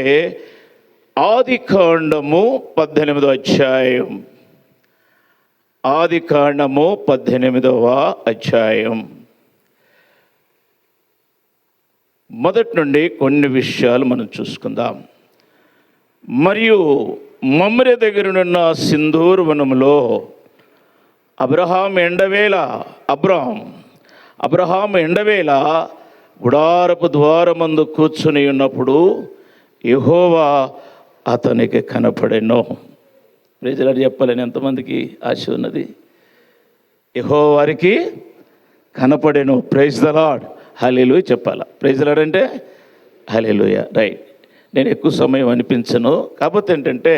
ఆదికాండము 18వ అధ్యాయం, ఆదికాండము 18వ అధ్యాయం మొదటి నుండి కొన్ని విషయాలు మనం చూసుకుందాం. మరియు మమ్రే దగ్గరనున్న సింధూరు వనములో అబ్రహాం ఎండవేళ గుడారపు ద్వారమందు కూర్చుని ఉన్నప్పుడు యెహోవా అతనికి కనపడెను. ప్రైజ్ చెప్పాలని ఎంతమందికి ఆశ ఉన్నది? యెహోవా వారికి కనపడెను. ప్రైజ్ ద లార్డ్, హల్లెలూయా చెప్పాలా. ప్రైజ్ ద లార్డ్ అంటే హల్లెలూయా. రైట్, నేను ఎక్కువ సమయం అనిపించను. కాకపోతే ఏంటంటే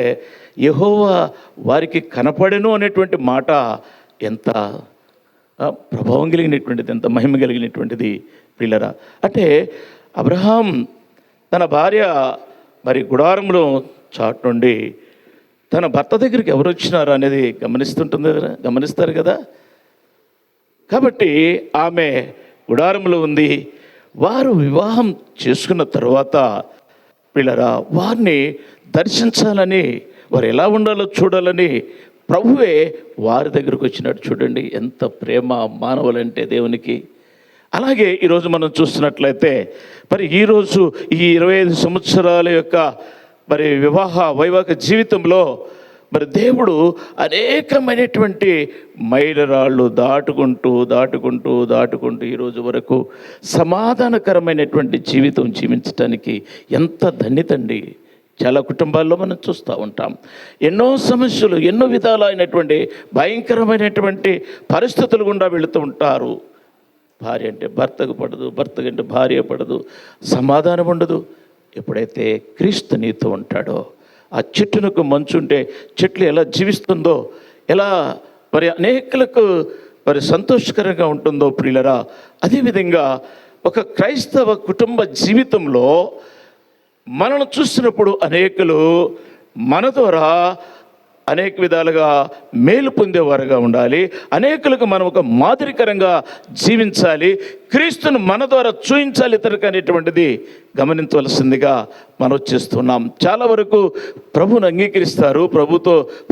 యెహోవా వారికి కనపడెను అనేటువంటి మాట ఎంత ప్రభావం కలిగినటువంటిది, ఎంత మహిమ కలిగినటువంటిది పిల్లరా. అంటే అబ్రహాం తన భార్య గుడారంలో చాటు నుండి తన భర్త దగ్గరికి ఎవరు వచ్చినారు అనేది గమనిస్తారు కదా. కాబట్టి ఆమె గుడారంలో ఉంది. వారు వివాహం చేసుకున్న తర్వాత పిల్లరా వారిని దర్శించాలని, వారు ఎలా ఉండాలో చూడాలని ప్రభువే వారి దగ్గరకు వచ్చినాడు. చూడండి ఎంత ప్రేమ మానవులంటే దేవునికి. అలాగే ఈరోజు మనం చూస్తున్నట్లయితే ఈరోజు ఈ 25 సంవత్సరాల యొక్క వైవాహిక జీవితంలో దేవుడు అనేకమైనటువంటి మైలురాళ్ళు దాటుకుంటూ ఈరోజు వరకు సమాధానకరమైనటువంటి జీవితం జీవించడానికి ఎంత ధన్యతండి. చాలా కుటుంబాల్లో మనం చూస్తూ ఉంటాం. ఎన్నో సమస్యలు, ఎన్నో విధాలైనటువంటి భయంకరమైనటువంటి పరిస్థితులు గుండా వెళుతూ ఉంటారు. భార్య అంటే భర్తకు పడదు, భర్త అంటే భార్య పడదు, సమాధానం ఉండదు. ఎప్పుడైతే క్రీస్తు నీతో ఉంటాడో, ఆ చెట్టునకు మంచుంటే చెట్లు ఎలా జీవిస్తుందో, ఎలా అనేకులకు సంతోషకరంగా ఉంటుందో ప్రియులరా, అదేవిధంగా ఒక క్రైస్తవ కుటుంబ జీవితంలో మనను చూసినప్పుడు అనేకులు మన ద్వారా అనేక విధాలుగా మేలు పొందేవారుగా ఉండాలి. అనేకులకు మనం ఒక మాదిరికరంగా జీవించాలి. క్రీస్తును మన ద్వారా చూయించాలి ఇతరులకు అనేటువంటిది గమనించవలసిందిగా మనం చేస్తున్నాం. చాలా వరకు ప్రభువును అంగీకరిస్తారు,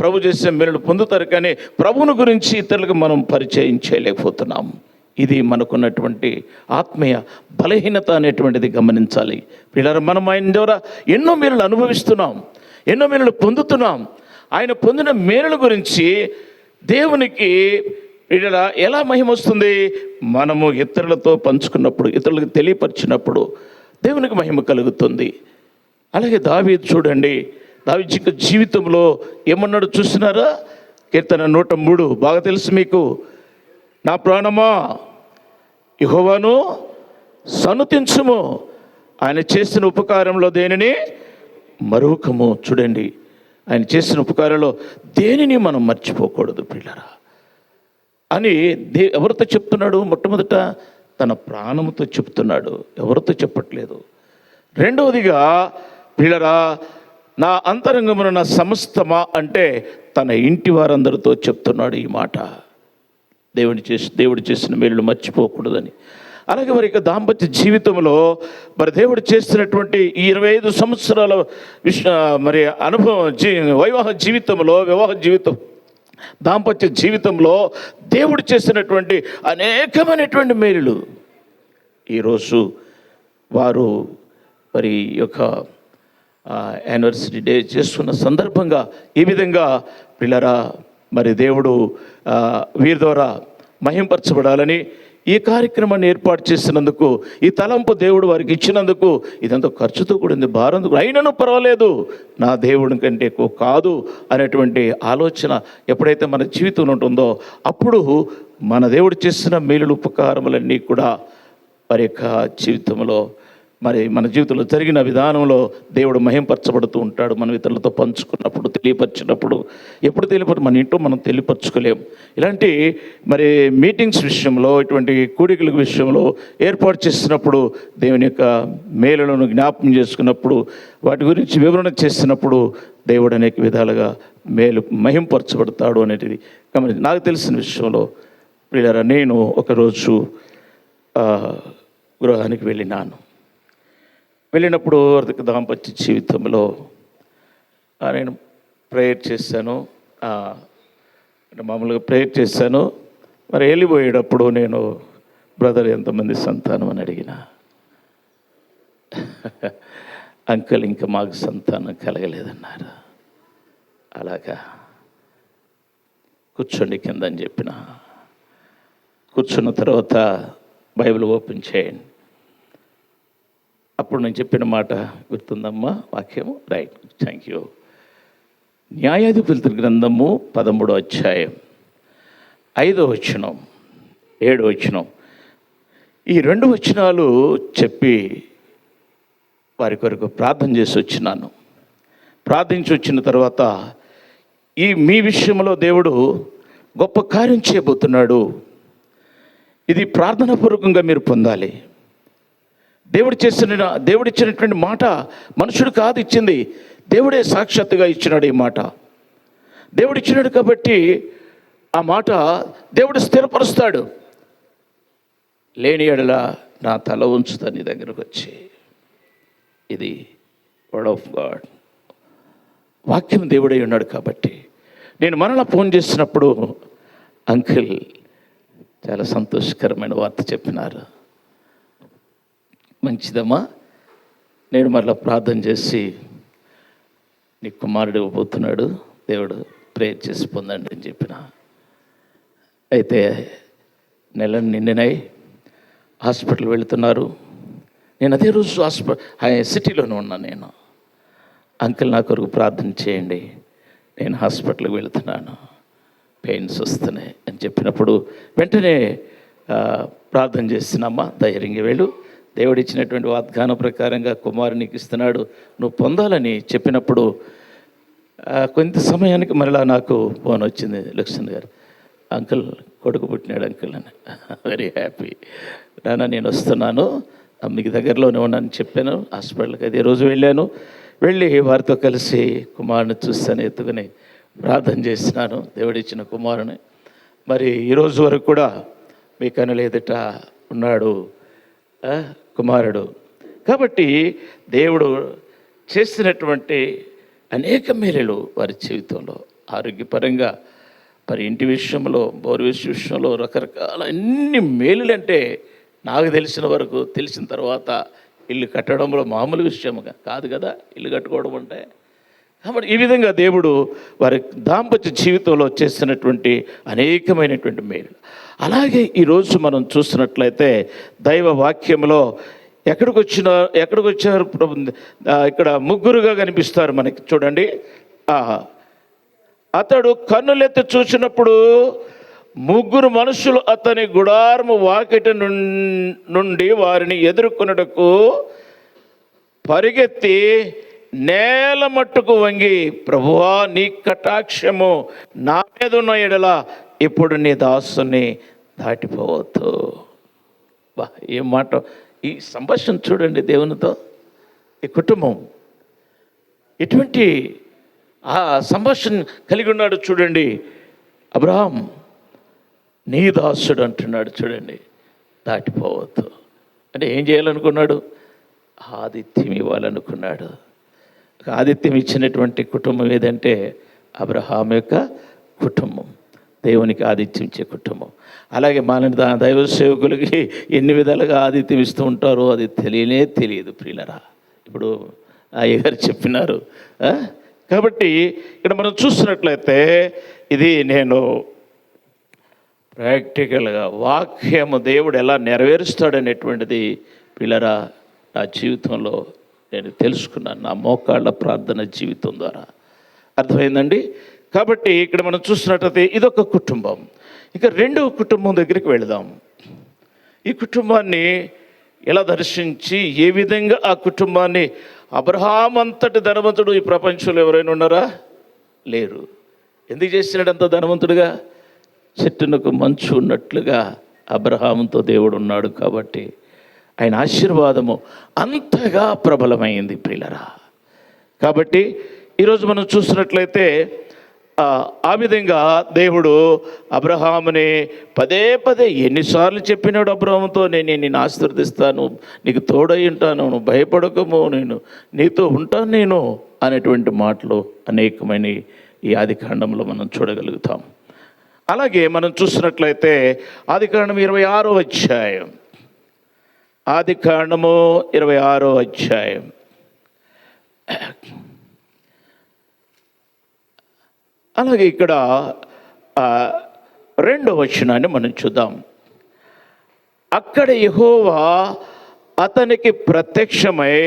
ప్రభు చేసే మేలు పొందుతారు, కానీ ప్రభువును గురించి ఇతరులకు మనం పరిచయం చేయలేకపోతున్నాం. ఇది మనకున్నటువంటి ఆత్మీయ బలహీనత అనేటువంటిది గమనించాలి. పిల్లలు, మనం ఆయన ద్వారా ఎన్నో మేలులు అనుభవిస్తున్నాం, ఎన్నో మేలులు పొందుతున్నాం. ఆయన పొందిన మేలుల గురించి దేవునికి ఎలా మహిమ వస్తుంది? మనము ఇతరులతో పంచుకున్నప్పుడు, ఇతరులకు తెలియపరిచినప్పుడు దేవునికి మహిమ కలుగుతుంది. అలాగే దావీదు చూడండి, దావీదు జీవితంలో ఏమన్నాడు చూసినారా? కీర్తన 103 బాగా తెలుసు మీకు. నా ప్రాణమా యెహోవాను సన్నుతించుము, ఆయన చేసిన ఉపకారంలో దేనిని మరువకము. చూడండి, ఆయన చేసిన ఉపకారంలో దేనిని మనం మర్చిపోకూడదు పిల్లరా అని ఎవరితో చెప్తున్నాడు? మొట్టమొదట తన ప్రాణముతో చెప్తున్నాడు, ఎవరితో చెప్పట్లేదు. రెండవదిగా పిల్లరా, నా అంతరంగమున నా సమస్తమా అంటే తన ఇంటి వారందరితో చెప్తున్నాడు ఈ మాట. దేవుడు చేసిన మేలును మర్చిపోకూడదని. అలాగే దాంపత్య జీవితంలో దేవుడు చేస్తున్నటువంటి ఈ 25 సంవత్సరాల అనుభవం వివాహ జీవితం దాంపత్య జీవితంలో దేవుడు చేసినటువంటి అనేకమైనటువంటి మేలులు ఈరోజు వారు యొక్క యానివర్సరీ డే చేసుకున్న సందర్భంగా ఈ విధంగా పిల్లరా దేవుడు వీరి ద్వారా మహింపరచబడాలని ఈ కార్యక్రమాన్ని ఏర్పాటు చేసినందుకు, ఈ తలంపు దేవుడు వారికి ఇచ్చినందుకు, ఇదంతా ఖర్చుతో కూడింది, భారంతో కూడా అయినను పర్వాలేదు, నా దేవుడి కంటే ఎక్కువ కాదు అనేటువంటి ఆలోచన ఎప్పుడైతే మన జీవితంలో ఉంటుందో, అప్పుడు మన దేవుడు చేసిన మేలులు ఉపకారములన్నీ కూడా వారి యొక్క జీవితంలో, మరి మన జీవితంలో జరిగిన విధానంలో దేవుడు మహింపరచబడుతూ ఉంటాడు. మనం ఇతరులతో పంచుకున్నప్పుడు, తెలియపరిచినప్పుడు, ఎప్పుడు తెలియపరు మన ఇంట్లో మనం తెలియపరచుకోలేము. ఇలాంటి మరి మీటింగ్స్ విషయంలో, ఇటువంటి కూడికల విషయంలో ఏర్పాటు చేసినప్పుడు, దేవుని యొక్క మేలులను జ్ఞాపకం చేసుకున్నప్పుడు, వాటి గురించి వివరణ చేసినప్పుడు దేవుడు అనేక విధాలుగా మహింపరచబడతాడు అనేది నాకు తెలిసిన విషయంలో ప్రియులారా, నేను ఒకరోజు గృహానికి వెళ్ళినప్పుడు దాంపత్య జీవితంలో నేను ప్రేయర్ చేశాను. మామూలుగా ప్రేయర్ చేశాను. మరి వెళ్ళిపోయేటప్పుడు నేను, బ్రదర్ ఎంతమంది సంతానం అని అడిగిన, అంకుల్ ఇంకా మాకు సంతానం కలగలేదన్నారు. అలాగా కూర్చోండి కింద అని చెప్పిన. కూర్చున్న తర్వాత బైబిల్ ఓపెన్ చేయండి. అప్పుడు నేను చెప్పిన మాట గుర్తుందమ్మా, వాక్యము? Right, thank you. న్యాయాధిపతుల గ్రంథము 13వ అధ్యాయం 5వ వచనం 7వ వచనం, ఈ 2 వచనాలు చెప్పి వారి కొరకు ప్రార్థన చేసి వచ్చినాను. ప్రార్థించి వచ్చిన తర్వాత, మీ విషయంలో దేవుడు గొప్ప కార్యం చేయబోతున్నాడు, ఇది ప్రార్థనాపూర్వకంగా మీరు పొందాలి. దేవుడిచ్చినటువంటి మాట మనుషుడు కాదు ఇచ్చింది, దేవుడే సాక్షాత్తుగా ఇచ్చినాడు. ఈ మాట దేవుడు ఇచ్చినాడు కాబట్టి ఆ మాట దేవుడు స్థిరపరుస్తాడు. లేని ఎడల నా తల ఉంచుతా నీ దగ్గరకు వచ్చి. ఇది వర్డ్ ఆఫ్ గాడ్, వాక్యం దేవుడై ఉన్నాడు కాబట్టి. నేను మరలా ఫోన్ చేసినప్పుడు అంకుల్ చాలా సంతోషకరమైన వార్త చెప్పినారు. మంచిదమ్మా, నేను మరలా ప్రార్థన చేసి నీ కుమారుడు ఇవ్వబోతున్నాడు, దేవుడు ప్రేయర్ చేసి పొందండి అని చెప్పిన. అయితే నెలను నిండినాయి, హాస్పిటల్ వెళుతున్నారు. నేను అదే రోజు సిటీలోనే ఉన్నాను. నేను, అంకుల్ నా కొరకు ప్రార్థన చేయండి, నేను హాస్పిటల్కి వెళుతున్నాను, పెయిన్స్ వస్తున్నాయి అని చెప్పినప్పుడు వెంటనే ప్రార్థన చేసినమ్మా, ధైర్యంగా వెళ్ళు, దేవుడు ఇచ్చినటువంటి వాగ్దానం ప్రకారంగా కుమారునికి ఇస్తున్నాడు, నువ్వు పొందాలని చెప్పినప్పుడు కొంత సమయానికి మరలా నాకు ఫోన్ వచ్చింది, లక్ష్మణ్ గారు, అంకుల్ కొడుకు పుట్టినాడు అంకుల్ అని. వెరీ హ్యాపీ నాన్న, నేను వస్తున్నాను, మీకు దగ్గరలోనే ఉన్నానని చెప్పాను. హాస్పిటల్కి అదే రోజు వెళ్ళి వారితో కలిసి కుమారుని చూస్తాను, ఎత్తుకుని ప్రార్థన చేసినాను. దేవుడిచ్చిన కుమారుని మరి ఈరోజు వరకు కూడా మీ కనుల ఎదుట ఉన్నాడు కుమారుడు. కాబట్టి దేవుడు చేసినటువంటి అనేక మేలులు వారి జీవితంలో, ఆరోగ్యపరంగా, మరి ఇంటి విషయంలో, బోర్వేస్ విషయంలో, రకరకాల అన్ని మేలులంటే నాకు తెలిసిన వరకు, తెలిసిన తర్వాత ఇల్లు కట్టడంలో మామూలు విషయం కాదు కదా, ఇల్లు కట్టుకోవడం అంటే. కాబట్టి ఈ విధంగా దేవుడు వారి దాంపత్య జీవితంలో చేస్తున్నటువంటి అనేకమైనటువంటి మేలు. అలాగే ఈరోజు మనం చూస్తున్నట్లయితే దైవ వాక్యంలో ఎక్కడికి వచ్చారు ఇక్కడ ముగ్గురుగా కనిపిస్తారు మనకి. చూడండి, అతడు కన్నులెత్తి చూసినప్పుడు ముగ్గురు మనుషులు అతని గుడారము వాకిట నుండి వారిని ఎదుర్కొనుటకు పరిగెత్తి నేల మట్టుకు వంగి, ప్రభువా నీ కటాక్షము నా మీద ఉన్న ఎడల ఇప్పుడు నీ దాసుని దాటిపోవద్దు. బా, ఏం మాట! ఈ సంభాషణ చూడండి, దేవునితో ఈ కుటుంబం ఎటువంటి ఆ సంభాషణ కలిగి ఉన్నాడు చూడండి. అబ్రహాం నీ దాసుడు అంటున్నాడు చూడండి, దాటిపోవద్దు అంటే ఏం చేయాలనుకున్నాడు? ఆతిథ్యం ఇవ్వాలనుకున్నాడు. ఆతిథ్యం ఇచ్చినటువంటి కుటుంబం ఏదంటే అబ్రహాం యొక్క కుటుంబం, దేవునికి ఆతిథ్యం ఇచ్చే కుటుంబం. అలాగే మన దైవ సేవకులకి ఎన్ని విధాలుగా ఆతిథ్యం ఇస్తూ ఉంటారో అది తెలియదు ప్రియులరా. ఇప్పుడు అయ్యగారు చెప్పినారు. కాబట్టి ఇక్కడ మనం చూస్తున్నట్లయితే ఇది నేను ప్రాక్టికల్గా వాక్యము దేవుడు ఎలా నెరవేరుస్తాడనేటువంటిది పిల్లరా నా జీవితంలో నేను తెలుసుకున్నాను, నా మోకాళ్ళ ప్రార్థన జీవితం ద్వారా. అర్థమైందండి? కాబట్టి ఇక్కడ మనం చూసినట్లయితే ఇదొక కుటుంబం. ఇక రెండవ కుటుంబం దగ్గరికి వెళదాం. ఈ కుటుంబాన్ని ఎలా దర్శించి ఏ విధంగా ఆ కుటుంబాన్ని, అబ్రహాం అంతటి ధనవంతుడు ఈ ప్రపంచంలో ఎవరైనా ఉన్నారా? లేరు. ఎందుకు చేసినాడు అంత ధనవంతుడుగా? చెట్టునకు మంచు ఉన్నట్లుగా అబ్రహాముతో దేవుడు ఉన్నాడు కాబట్టి ఆయన ఆశీర్వాదము అంతగా ప్రబలమైంది ప్రియులరా. కాబట్టి ఈరోజు మనం చూసినట్లయితే ఆ విధంగా దేవుడు అబ్రహాముని పదే పదే ఎన్నిసార్లు చెప్పినాడు అబ్రహాముతో, నేను నిన్ను ఆశీర్వదిస్తాను, నీకు తోడై ఉంటాను, నువ్వు భయపడకము, నేను నీతో ఉంటాను నేను అనేటువంటి మాటలు అనేకమైన ఈ ఆదికాండంలో మనం చూడగలుగుతాం. అలాగే మనం చూసినట్లయితే ఆదికాండం 26వ అధ్యాయం, ఆదికాండము 26వ అధ్యాయం అలాగే ఇక్కడ 2వ వచనాన్ని మనం చూద్దాం. అక్కడ యెహోవా అతనికి ప్రత్యక్షమై,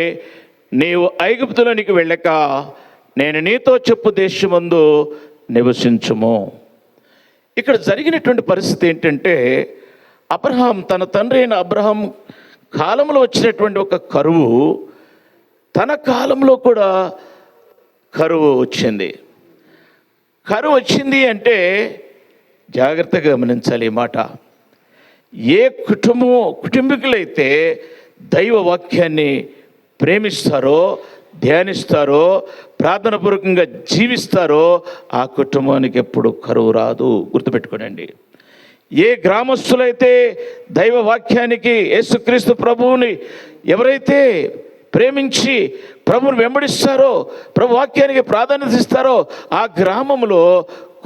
నీవు ఐగుప్తులోనికి వెళ్ళక నేను నీతో చెప్పు దేశమందు నివసించుము. ఇక్కడ జరిగినటువంటి పరిస్థితి ఏంటంటే, అబ్రహాం తన తండ్రి అయిన అబ్రహాం కాలంలో వచ్చినటువంటి ఒక కరువు తన కాలంలో కూడా కరువు వచ్చింది. కరువు వచ్చింది అంటే జాగ్రత్తగా గమనించాలి ఈ మాట. ఏ కుటుంబీకులైతే దైవ వాక్యాన్ని ప్రేమిస్తారో, ధ్యానిస్తారో, ప్రార్థనాపూర్వకంగా జీవిస్తారో ఆ కుటుంబానికి ఎప్పుడు కరువు రాదు. గుర్తుపెట్టుకోనండి. ఏ గ్రామస్తులైతే దైవ వాక్యానికి, యేసుక్రీస్తు ప్రభువుని ఎవరైతే ప్రేమించి ప్రభువుని వెంబడిస్తారో, ప్రభు వాక్యానికి ప్రాధాన్యత ఇస్తారో ఆ గ్రామంలో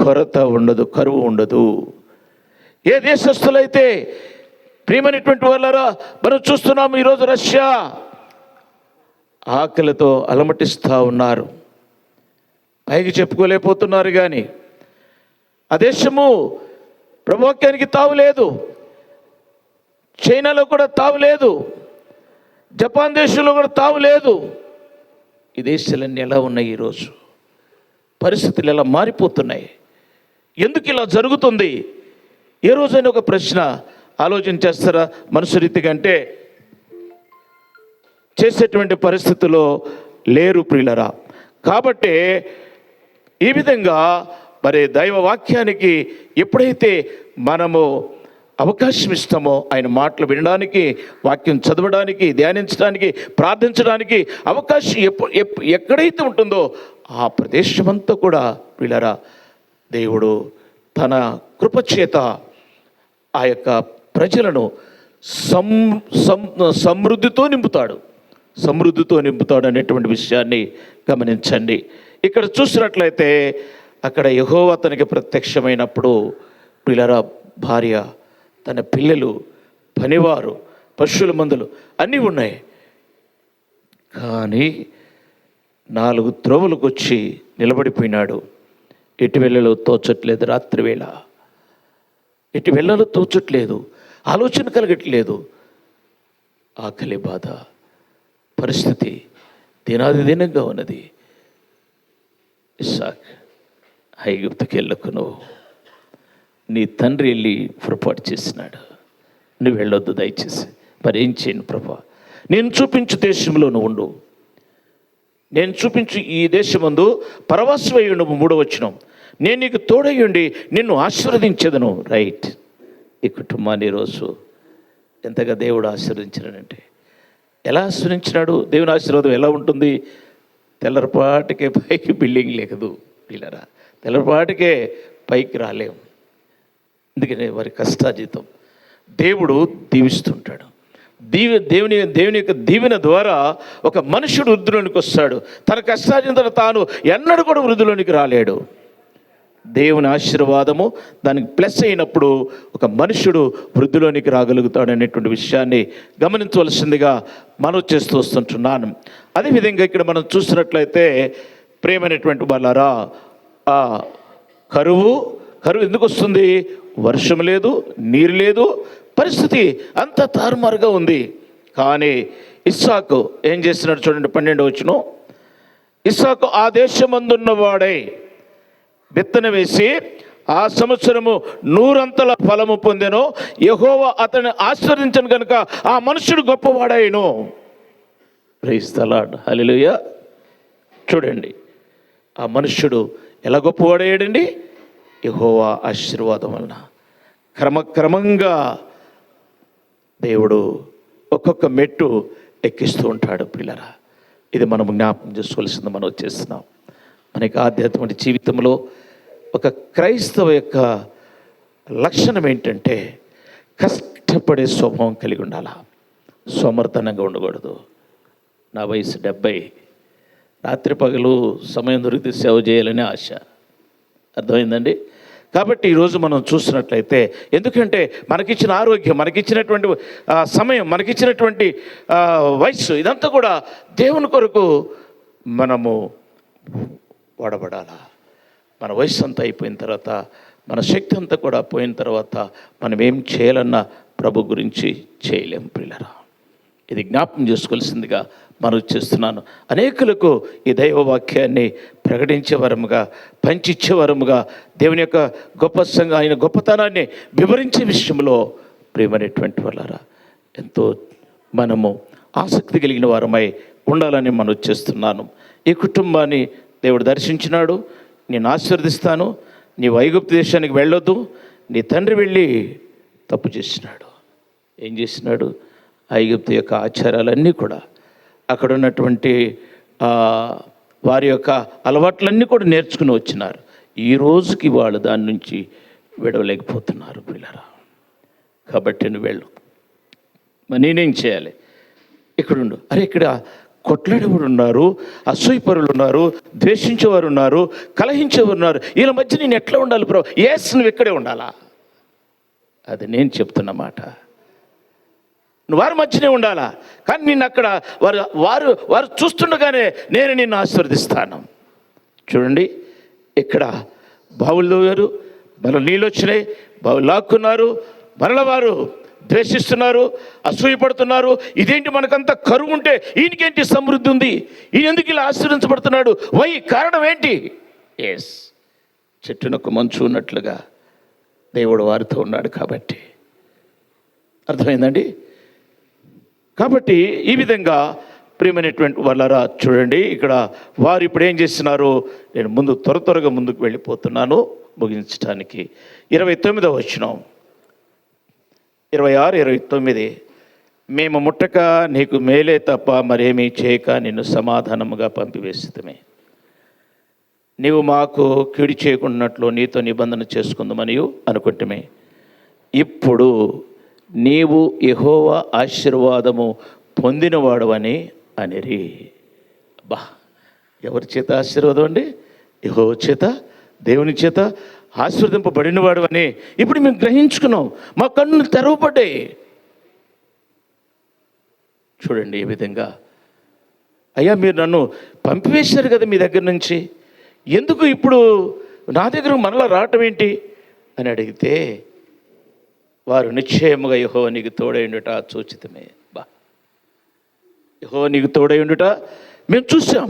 కొరత ఉండదు, కరువు ఉండదు. ఏ దేశస్తులైతే, ప్రియమైనటువంటి వాళ్ళారా, మనం చూస్తున్నాము ఈరోజు రష్యా ఆకలితో అలమటిస్తూ ఉన్నారు, పైకి చెప్పుకోలేకపోతున్నారు. కానీ ఆ దేశము ప్రభువాక్యానికి తావులేదు. చైనాలో కూడా తావులేదు, జపాన్ దేశంలో కూడా తావులేదు. ఈ దేశాలన్నీ ఎలా ఉన్నాయి ఈరోజు? పరిస్థితులు ఎలా మారిపోతున్నాయి? ఎందుకు ఇలా జరుగుతుంది? ఏ రోజైనా ఒక ప్రశ్న ఆలోచన చేస్తారా? మనసు రీతిగా అంటే చేసేటువంటి పరిస్థితుల్లో లేరు ప్రియులరా. కాబట్టి ఈ విధంగా మరి దైవ వాక్యానికి ఎప్పుడైతే మనము అవకాశం ఇస్తామో, ఆయన మాటలు వినడానికి, వాక్యం చదవడానికి, ధ్యానించడానికి, ప్రార్థించడానికి అవకాశం ఎక్కడైతే ఉంటుందో ఆ ప్రదేశమంతా కూడా ప్రియులరా దేవుడు తన కృపచేత ఆ యొక్క ప్రజలను సమృద్ధితో నింపుతాడు అనేటువంటి విషయాన్ని గమనించండి. ఇక్కడ చూసినట్లయితే అక్కడ యెహోవా అతనికి ప్రత్యక్షమైనప్పుడు ప్రియులరా భార్య, తన పిల్లలు, పనివారు, పశువుల మందులు అన్నీ ఉన్నాయి. కానీ 4 త్రోవలకు వచ్చి నిలబడిపోయినాడు. ఎటు వెళ్ళలో తోచట్లేదు, రాత్రివేళ ఎటు వెళ్ళలో తోచట్లేదు, ఆలోచన కలగట్లేదు. ఆకలి బాధ, పరిస్థితి దినాదిదినంగా ఉన్నది. ఇస్సాక్, ఐగుప్తుకి వెళ్ళకు, నువ్వు నీ తండ్రి వెళ్ళి పొరపాటు చేసినాడు, నువ్వు వెళ్ళొద్దు దయచేసి. మరి ఏం చేయను ప్రభా? నేను చూపించు దేశంలో నువ్వు ఉండు, నేను చూపించు ఈ దేశమందు పరవాసమై నువ్వు. 3వ వచనం, నేను నీకు తోడయ్యుండి నిన్ను ఆశీర్వదించేదను. రైట్. ఈ కుటుంబాన్ని ఈరోజు ఎంతగా దేవుడు ఆశీర్వదించినాడంటే, ఎలా ఆశీర్వదించినాడు? దేవుని ఆశీర్వాదం ఎలా ఉంటుంది? తెల్లరపాటికే పైకి బిల్డింగ్ లేకదు పిల్లరా, తెల్లరపాటికే పైకి రాలేము. అందుకనే వారి కష్టాజీతం దేవుడు దీవిస్తుంటాడు. దేవుని యొక్క దీవెన ద్వారా ఒక మనుషుడు వృద్ధిలోనికి వస్తాడు. తన కష్టాజీతం తాను ఎన్నడూ కూడా వృద్ధిలోనికి రాలేడు. దేవుని ఆశీర్వాదము దానికి ప్లస్ అయినప్పుడు ఒక మనుషుడు వృద్ధిలోనికి రాగలుగుతాడు అనేటువంటి విషయాన్ని గమనించవలసిందిగా మనవి చేస్తూ వస్తుంటున్నాను. అదేవిధంగా ఇక్కడ మనం చూసినట్లయితే ప్రేమైనటువంటి వాళ్ళారా, ఆ కరువు, కరువు ఎందుకు వస్తుంది? వర్షం లేదు, నీరు లేదు, పరిస్థితి అంత తారుమారుగా ఉంది. కానీ ఇస్సాకు ఏం చేస్తున్నాడు చూడండి, 12వ వచనం. ఇస్సాకు ఆ దేశమందున్నవాడై విత్తనం వేసి ఆ సంవత్సరము 100 ఫలము పొందెను. యెహోవా అతన్ని ఆశీర్వదించను కనుక ఆ మనుషుడు గొప్పవాడాయను. ప్రైజ్ ది లార్డ్, హల్లెలూయా. చూడండి, ఆ మనుష్యుడు ఎలా గొప్పవాడయ్యాడండి? యెహోవా ఆశీర్వాదం వలన. క్రమక్రమంగా దేవుడు ఒక్కొక్క మెట్టు ఎక్కిస్తూ ఉంటాడు పిల్లరా. ఇది మనం జ్ఞాపకం చేసుకోవాల్సింది. మనం వచ్చేస్తున్నాం. మనకి ఆధ్యాత్మిక జీవితంలో ఒక క్రైస్తవ యొక్క లక్షణం ఏంటంటే కష్టపడే స్వభావం కలిగి ఉండాలా. సోమర్థనంగా ఉండకూడదు. నా వయసు 70, రాత్రి పగలు సమయం దొరికితే సేవ చేయాలని ఆశ. అర్థమైందండి? కాబట్టి ఈరోజు మనం చూసినట్లయితే, ఎందుకంటే మనకిచ్చిన ఆరోగ్యం, మనకిచ్చినటువంటి సమయం, మనకిచ్చినటువంటి వయస్సు, ఇదంతా కూడా దేవుని కొరకు మనము వాడబడాలా. మన వయస్సు అంతా అయిపోయిన తర్వాత, మన శక్తి అంతా కూడా పోయిన తర్వాత మనం ఏం చేయాలన్నా ప్రభు గురించి చేయలేం పిల్లరా. ఇది జ్ఞాపకం చేసుకోవాల్సిందిగా మనం చేస్తున్నాను. అనేకులకు ఈ దైవవాక్యాన్ని ప్రకటించే వరముగా, పంచిచ్చే వరముగా, దేవుని యొక్క గొప్ప సంఘం, ఆయన గొప్పతనాన్ని వివరించే విషయంలో ప్రియమైనటువంటి వాళ్ళారా ఎంతో మనము ఆసక్తి కలిగిన వారమై ఉండాలని మనం చేస్తున్నాను. ఈ కుటుంబాన్ని దేవుడు దర్శించినాడు. నేను ఆశీర్వదిస్తాను, నీ ఐగుప్తు దేశానికి వెళ్ళొద్దు. నీ తండ్రి వెళ్ళి తప్పు చేసినాడు. ఏం చేసినాడు? ఐగుప్తు యొక్క ఆచారాలన్నీ కూడా, అక్కడ ఉన్నటువంటి వారి యొక్క అలవాట్లన్నీ కూడా నేర్చుకుని వచ్చినారు. ఈ రోజుకి వాళ్ళు దాని నుంచి విడవలేకపోతున్నారు పిల్లరా. కాబట్టి నువ్వు వెళ్ళు, మరి నేనేం చేయాలి? ఇక్కడుండు. అరే, ఇక్కడ కొట్లాడేవారు ఉన్నారు, అసూయపరులు ఉన్నారు, ద్వేషించేవారు ఉన్నారు, కలహించేవారు ఉన్నారు. వీళ్ళ మధ్య నేను ఎట్లా ఉండాలి బ్రో? ఎస్, నువ్వు ఇక్కడే ఉండాలా. అది నేను చెప్తున్నమాట. నువ్వు వారి మధ్యనే ఉండాలా. కానీ నిన్ను అక్కడ వారు చూస్తుండగానే నేను నిన్ను ఆశీర్వదిస్తాను. చూడండి, ఇక్కడ బావులు తవ్వారు, మరల నీళ్ళు వచ్చినాయి, బావులు లాక్కున్నారు, మరల వారు ద్వేషిస్తున్నారు, అసూయపడుతున్నారు. ఇదేంటి, మనకంత కరువు ఉంటే ఈయనకేంటి సమృద్ధి ఉంది, ఈయన ఎందుకు ఇలా ఆశీర్వదించబడుతున్నాడు? కారణం ఏంటి? ఎస్, చెట్టునొక్క మంచు ఉన్నట్లుగా దేవుడు వారితో ఉన్నాడు కాబట్టి. అర్థమైందండి? కాబట్టి ఈ విధంగా ప్రియమైనటువంటి వాళ్ళరా చూడండి, ఇక్కడ వారు ఇప్పుడు ఏం చేస్తున్నారు? నేను త్వరగా ముందుకు వెళ్ళిపోతున్నాను ముగించడానికి. 29వ వచనం, 26, 29. మేము ముట్టక నీకు మేలే తప్ప మరేమీ చేయక నిన్ను సమాధానముగా పంపివేసితమే. నీవు మాకు కీడు చేయకున్నట్లు నీతో నిబంధన చేసుకుందామని అనుకుంటమే. ఇప్పుడు నీవు యెహోవా ఆశీర్వాదము పొందినవాడవని అనిరి. బా, ఎవరి చేత ఆశీర్వాదం అండి? యెహోవా చేత, దేవుని చేత ఆశీర్వదింపబడినవాడు అని ఇప్పుడు మేము గ్రహించుకున్నాం. మా కన్నులు తెరవబడ్డాయి. చూడండి ఏ విధంగా. అయ్యా, మీరు నన్ను పంపివేశారు కదా మీ దగ్గర నుంచి, ఎందుకు ఇప్పుడు నా దగ్గర మరలా రావటం ఏంటి అని అడిగితే, వారు నిశ్చయముగా యెహోవా నీకు తోడైండుట చూచితమే. బా, యెహోవా నీకు తోడైండుట మేము చూసాం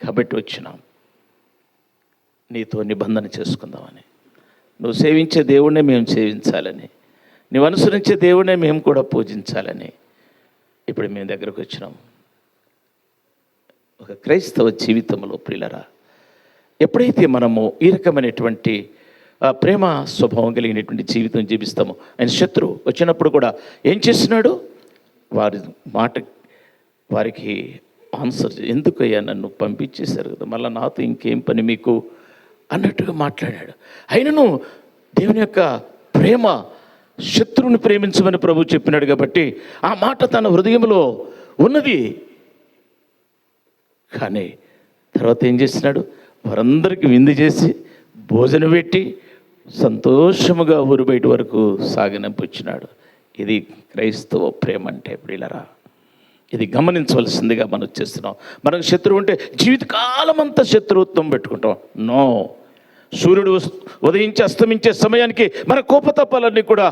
కాబట్టి వచ్చినాం, నీతో నిబంధన చేసుకుందామని. నువ్వు సేవించే దేవుణ్ణే మేము సేవించాలని, నువ్వు అనుసరించే దేవుణ్ణే మేము కూడా పూజించాలని ఇప్పుడు మేము దగ్గరకు వచ్చినాం. ఒక క్రైస్తవ జీవితంలో ప్రియులరా, ఎప్పుడైతే మనము ఈ రకమైనటువంటి ప్రేమ స్వభావం కలిగినటువంటి జీవితం జీవిస్తామో, ఆయన శత్రువు వచ్చినప్పుడు కూడా ఏం చేస్తున్నాడు? వారి మాట, వారికి ఆన్సర్, ఎందుకయ్యా నన్ను పంపించేశారు కదా, మళ్ళీ నాతో ఇంకేం పని మీకు అన్నట్టుగా మాట్లాడాడు. అయినను దేవుని యొక్క ప్రేమ, శత్రువుని ప్రేమించమని ప్రభు చెప్పినాడు కాబట్టి ఆ మాట తన హృదయంలో ఉన్నది. కానీ తర్వాత ఏం చేసినాడు? వారందరికీ విందు చేసి భోజనం పెట్టి సంతోషముగా ఊరు బయట వరకు సాగనంపించినాడు. ఇది క్రైస్తవ ప్రేమ అంటే ప్రియులరా. ఇది గమనించవలసిందిగా మనం చేస్తున్నాం. మనకు శత్రువు ఉంటే జీవితకాలం అంతా శత్రుత్వం పెట్టుకుంటాం. నో, సూర్యుడు ఉదయించి అస్తమించే సమయానికి మన కోపతాపాలన్నీ కూడా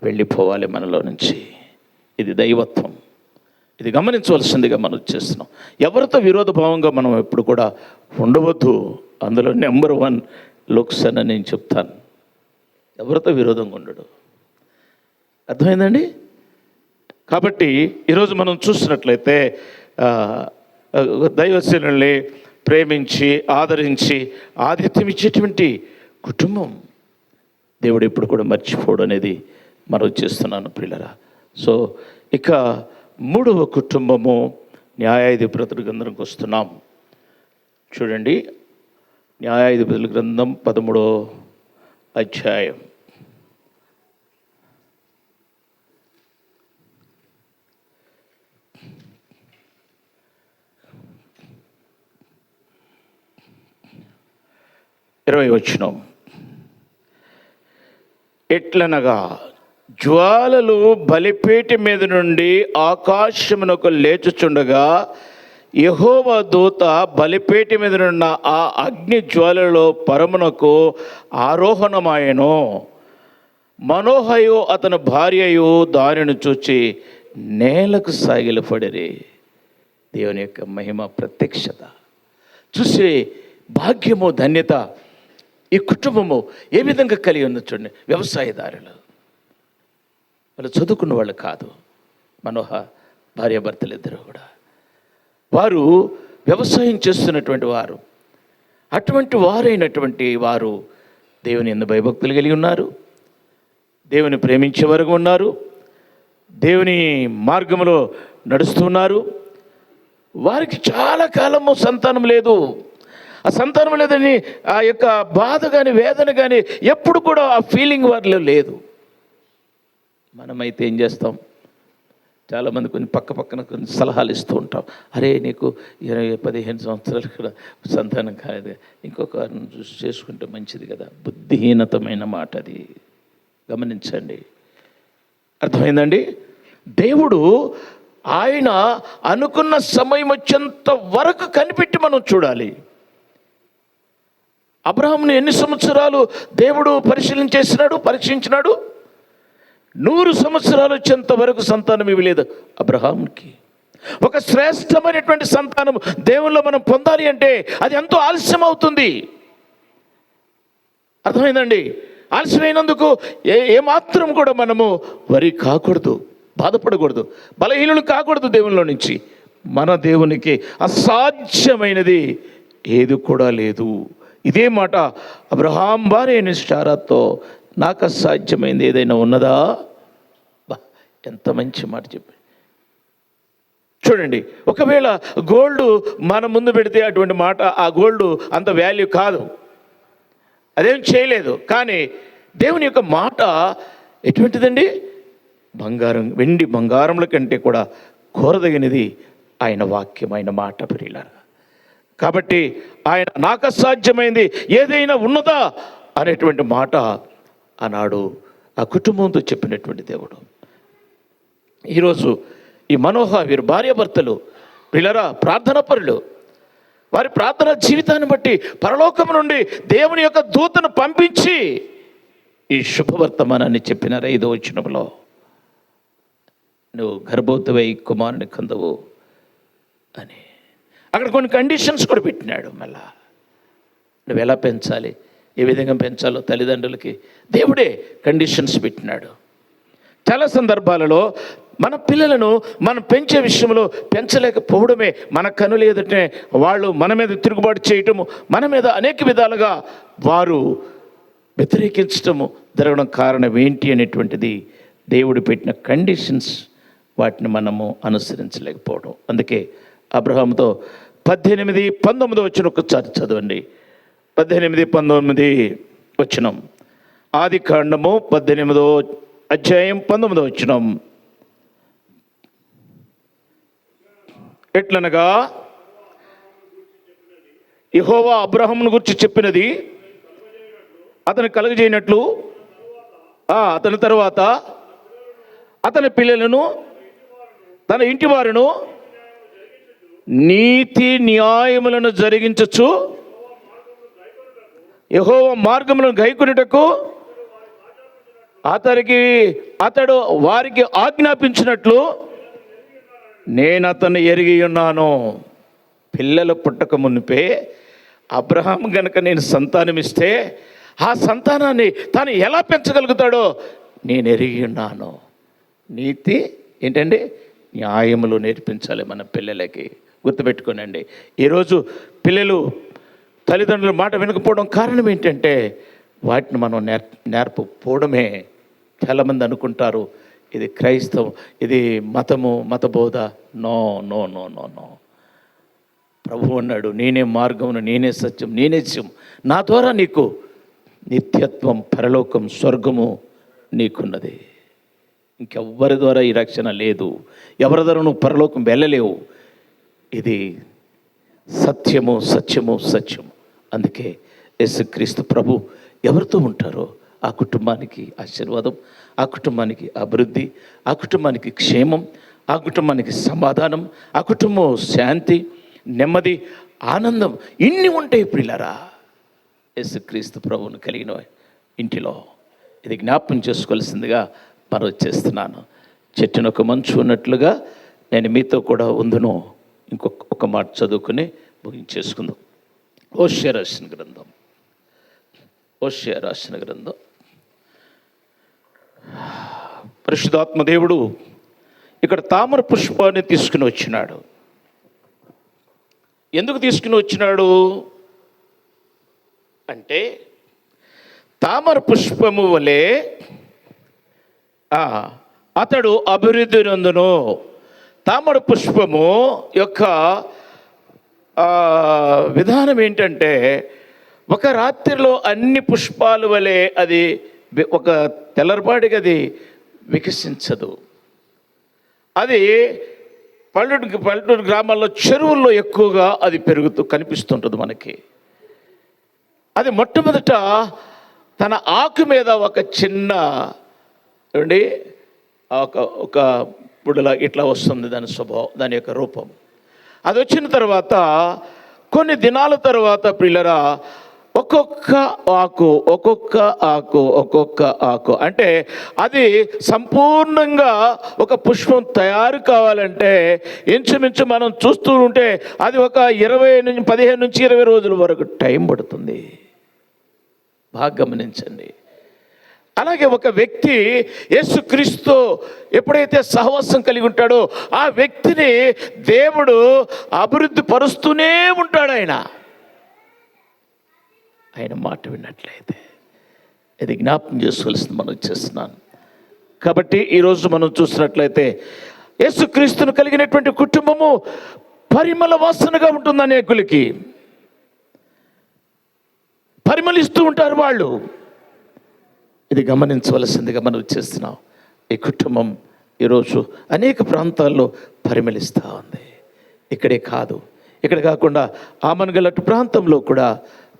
వెళ్ళిపోవాలి మనలో నుంచి. ఇది దైవత్వం. ఇది గమనించవలసిందిగా మనం చేస్తున్నాం. ఎవరితో విరోధభావంగా మనం ఎప్పుడు కూడా ఉండవద్దు. అందులో నెంబర్ 1 లుక్స్ అని నేను చెప్తాను. ఎవరితో విరోధంగా ఉండడు. అర్థమైందండి? కాబట్టి ఈరోజు మనం చూసినట్లయితే దైవసేనుల్ని ప్రేమించి ఆదరించి ఆతిథ్యం ఇచ్చేటువంటి కుటుంబం దేవుడు ఎప్పుడు కూడా మర్చిపోవడం అనేది మనం చేస్తున్నాను ప్రియులరా. సో ఇక 3వ కుటుంబము న్యాయాధిపతుల గ్రంథంకి వస్తున్నాం. చూడండి, న్యాయాధిపతుల గ్రంథం 13వ అధ్యాయం. వచనం. ఎట్లనగా జ్వాలలు బలిపీఠ మీద నుండి ఆకాశమునకు లేచుచుండగా యెహోవా దూత బలిపీఠ మీద నున్న ఆ అగ్ని జ్వాలలో పరమునకు ఆరోహణమాయెను. మనోహయు అతని భార్యయు దానిని చూచి నేలకు సాగిలపడిరి. దేవుని యొక్క మహిమ ప్రత్యక్షత చూసి భాగ్యము, ధన్యత ఈ కుటుంబము ఏ విధంగా కలిగి ఉంది చూడండి. వ్యవసాయదారులు, వాళ్ళు చదువుకున్న వాళ్ళు కాదు. మనోహ భార్యాభర్తలు ఇద్దరు కూడా వారు వ్యవసాయం చేస్తున్నటువంటి వారు. అటువంటి వారైనటువంటి వారు దేవుని యందు భయభక్తులు కలిగి ఉన్నారు, దేవుని ప్రేమించే వరకు ఉన్నారు, దేవుని మార్గంలో నడుస్తున్నారు. వారికి చాలా కాలము సంతానం లేదు. ఆ సంతానం లేదని ఆ యొక్క బాధ కానీ వేదన కానీ ఎప్పుడు కూడా ఆ ఫీలింగ్ వారిలో లేదు. మనమైతే ఏం చేస్తాం? చాలామంది కొన్ని పక్కన కొన్ని సలహాలు ఇస్తూ ఉంటాం. అరే నీకు 20-15 సంవత్సరాలు కూడా సంతానం కాలేదు, ఇంకొక చూసి చేసుకుంటే మంచిది కదా. బుద్ధిహీనతమైన మాట అది. గమనించండి. అర్థమైందండి? దేవుడు ఆయన అనుకున్న సమయం వచ్చేంత వరకు కనిపెట్టి మనం చూడాలి. అబ్రహాముని ఎన్ని సంవత్సరాలు దేవుడు పరీక్షించినాడు? 100 సంవత్సరాలు వచ్చేంత వరకు సంతానం ఇవ్వలేదు అబ్రహాముకి. ఒక శ్రేష్టమైనటువంటి సంతానం దేవుల్లో మనం పొందాలి అంటే అది ఎంతో ఆలస్యం అవుతుంది. అర్థమైందండి? ఆలస్యమైనందుకు ఏమాత్రం కూడా మనము వరి కాకూడదు, బాధపడకూడదు, బలహీనులు కాకూడదు. దేవునిలో నుంచి మన దేవునికి అసాధ్యమైనది ఏది కూడా లేదు. ఇదే మాట అబ్రహాం భార్య అయిన శారాతో, నాకు అసాధ్యమైంది ఏదైనా ఉన్నదా? ఎంత మంచి మాట చెప్పి చూడండి. ఒకవేళ గోల్డ్ మన ముందు పెడితే అటువంటి మాట, ఆ గోల్డ్ అంత వాల్యూ కాదు, అదేం చేయలేదు. కానీ దేవుని యొక్క మాట ఎటువంటిదండి? బంగారం, వెండి బంగారముల కంటే కూడా కోరదగినది ఆయన వాక్యం, ఆయన మాట ప్రియులారా. కాబట్టి ఆయన నాకు అసాధ్యమైంది ఏదైనా ఉన్నదా అనేటువంటి మాట ఆనాడు ఆ కుటుంబంతో చెప్పినటువంటి దేవుడు. ఈరోజు ఈ మనోహ వీరు భార్యాభర్తలు పిల్లరా ప్రార్థన పరులు. వారి ప్రార్థన జీవితాన్ని బట్టి పరలోకం నుండి దేవుని యొక్క దూతను పంపించి ఈ శుభవర్తమానాన్ని చెప్పినారు. 5వ వచనంలో, నువ్వు గర్భవతివై కుమారుని కందువు అని. అక్కడ కొన్ని కండిషన్స్ కూడా పెట్టినాడు. మళ్ళా నువ్వు ఎలా పెంచాలి, ఏ విధంగా పెంచాలో తల్లిదండ్రులకి దేవుడే కండిషన్స్ పెట్టినాడు. చాలా సందర్భాలలో మన పిల్లలను మనం పెంచే విషయంలో పెంచలేకపోవడమే, మన కనులు ఎదుటే వాళ్ళు మన మీద తిరుగుబాటు చేయటము, మన మీద అనేక విధాలుగా వారు వ్యతిరేకించటము జరగడం కారణం ఏంటి అనేటువంటిది దేవుడు పెట్టిన కండిషన్స్. వాటిని మనము అనుసరించలేకపోవడం. అందుకే అబ్రహాముతో 18-19 వచనం ఒకసారి చదవండి. 18-19 వచనం. ఆది కాండము 18వ అధ్యాయం 19వ వచనం. ఎట్లనగా యెహోవా అబ్రహామును గురించి చెప్పినది అతను కలుగజేయనట్లు అతని తరువాత అతని పిల్లలను తన ఇంటి వారును నీతి న్యాయములను జరిగించచ్చు యెహోవా మార్గములను గైకొనుటకు అతడు వారికి ఆజ్ఞాపించినట్లు నేను అతన్ని ఎరిగి ఉన్నాను. పిల్లలు పుట్టక మునిపే అబ్రహాం గనక నేను సంతానం ఇస్తే ఆ సంతానాన్ని తాను ఎలా పెంచగలుగుతాడో నేను ఎరిగి ఉన్నాను. నీతి ఏంటండి? న్యాయములు నేర్పించాలి మన పిల్లలకి. గుర్తుపెట్టుకోనండి, ఈరోజు పిల్లలు తల్లిదండ్రుల మాట వినకపోవడం కారణం ఏంటంటే వాటిని మనం నేర్పకపోవడమే. చాలామంది అనుకుంటారు ఇది క్రైస్తవం, ఇది మతము, మత బోధ. No no no no no. ప్రభు అన్నాడు, నేనే మార్గమును, నేనే సత్యం, నేనే జీవం. నా ద్వారా నీకు నిత్యత్వం, పరలోకం, స్వర్గము నీకున్నది. ఇంకెవ్వరి ద్వారా ఈ రక్షణ లేదు. ఎవరి ద్వారా నువ్వు పరలోకం వెళ్ళలేవు. ఇది సత్యము, సత్యము, సత్యము. అందుకే యేసుక్రీస్తు ప్రభు ఎవరితో ఉంటారో ఆ కుటుంబానికి ఆశీర్వాదం, ఆ కుటుంబానికి అభివృద్ధి, ఆ కుటుంబానికి క్షేమం, ఆ కుటుంబానికి సమాధానం, ఆ కుటుంబం శాంతి, నెమ్మది, ఆనందం ఇన్ని ఉంటాయి ప్రియులారా యేసుక్రీస్తు ప్రభువును కలిగిన ఇంటిలో. ఇది జ్ఞాపకం చేసుకోవాల్సిందిగా మనం చేస్తున్నాను. చెట్టునొక మంచు ఉన్నట్లుగా నేను మీతో కూడా ఉందును. ఇంకొక మాట చదువుకుని ముగించేసుకుందాం. ఓషియా రాసిన గ్రంథం, ఓషియా రాసిన గ్రంథం. పరిశుద్ధాత్మ దేవుడు ఇక్కడ తామర పుష్పాన్ని తీసుకుని వచ్చినాడు. ఎందుకు తీసుకుని వచ్చినాడు అంటే తామర పుష్పము వలె అతడు అభివృద్ధి నందును. తామర పుష్పము యొక్క విధానం ఏంటంటే ఒక రాత్రిలో అన్ని పుష్పాల వలె అది ఒక తెల్లరిపాటికి అది వికసించదు. అది పల్లెటూరు గ్రామాల్లో చెరువుల్లో ఎక్కువగా అది కనిపిస్తుంటుంది మనకి. అది మొట్టమొదట తన ఆకు మీద ఒక చిన్న ఒక బుడల ఇట్లా వస్తుంది దాని స్వభావం, దాని యొక్క రూపం. అది వచ్చిన తర్వాత కొన్ని దినాల తర్వాత పిల్లరా ఒక్కొక్క ఆకు ఒక్కొక్క ఆకు ఒక్కొక్క ఆకు అంటే అది సంపూర్ణంగా ఒక పుష్పం తయారు కావాలంటే ఇంచుమించు మనం చూస్తూ ఉంటే అది ఒక 15 నుంచి 20 రోజుల వరకు టైం పడుతుంది. బాగా గమనించండి. అలాగే ఒక వ్యక్తి యేసుక్రీస్తు ఎప్పుడైతే సహవాసం కలిగి ఉంటాడో ఆ వ్యక్తిని దేవుడు అభివృద్ధి పరుస్తూనే ఉంటాడు. ఆయన మాట విన్నట్లయితే ఇది జ్ఞాపకం చేసుకోవాల్సింది మనం చేస్తున్నాను. కాబట్టి ఈరోజు మనం చూసినట్లయితే యేసుక్రీస్తును కలిగినటువంటి కుటుంబము పరిమళ వాసనగా ఉంటుంది. అనేకులకి పరిమళిస్తూ ఉంటారు వాళ్ళు. ఇది గమనించవలసిందిగా మనం చేస్తున్నాం. ఈ కుటుంబం ఈరోజు అనేక ప్రాంతాల్లో పరిమళిస్తూ ఉంది. ఇక్కడే కాదు, ఇక్కడ కాకుండా ఆమన్గల్ ప్రాంతంలో కూడా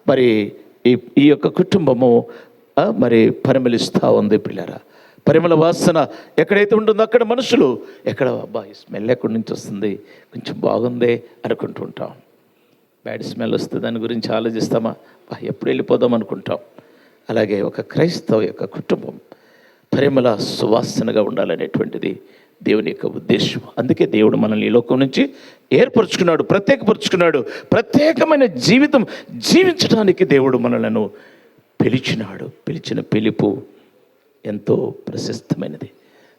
మరి ఈ యొక్క కుటుంబము మరి పరిమళిస్తూ ఉంది పిల్లరా. పరిమళ వాసన ఎక్కడైతే ఉంటుందో అక్కడ మనుషులు ఎక్కడ అబ్బా ఈ స్మెల్ ఎక్కడి నుంచి వస్తుంది, కొంచెం బాగుందే అనుకుంటూ ఉంటాం. బ్యాడ్ స్మెల్ వస్తే దాని గురించి ఆలోచిస్తామా, ఎప్పుడు వెళ్ళిపోదాం అనుకుంటాం. అలాగే ఒక క్రైస్తవ యొక్క కుటుంబం పరిమళ సువాసనగా ఉండాలనేటువంటిది దేవుని యొక్క ఉద్దేశం. అందుకే దేవుడు మనల్ని ఈ లోకం నుంచి ఏర్పరచుకున్నాడు, ప్రత్యేకపరుచుకున్నాడు. ప్రత్యేకమైన జీవితం జీవించడానికి దేవుడు మనలను పిలిచినాడు. పిలిచిన పిలుపు ఎంతో ప్రశస్తమైనది.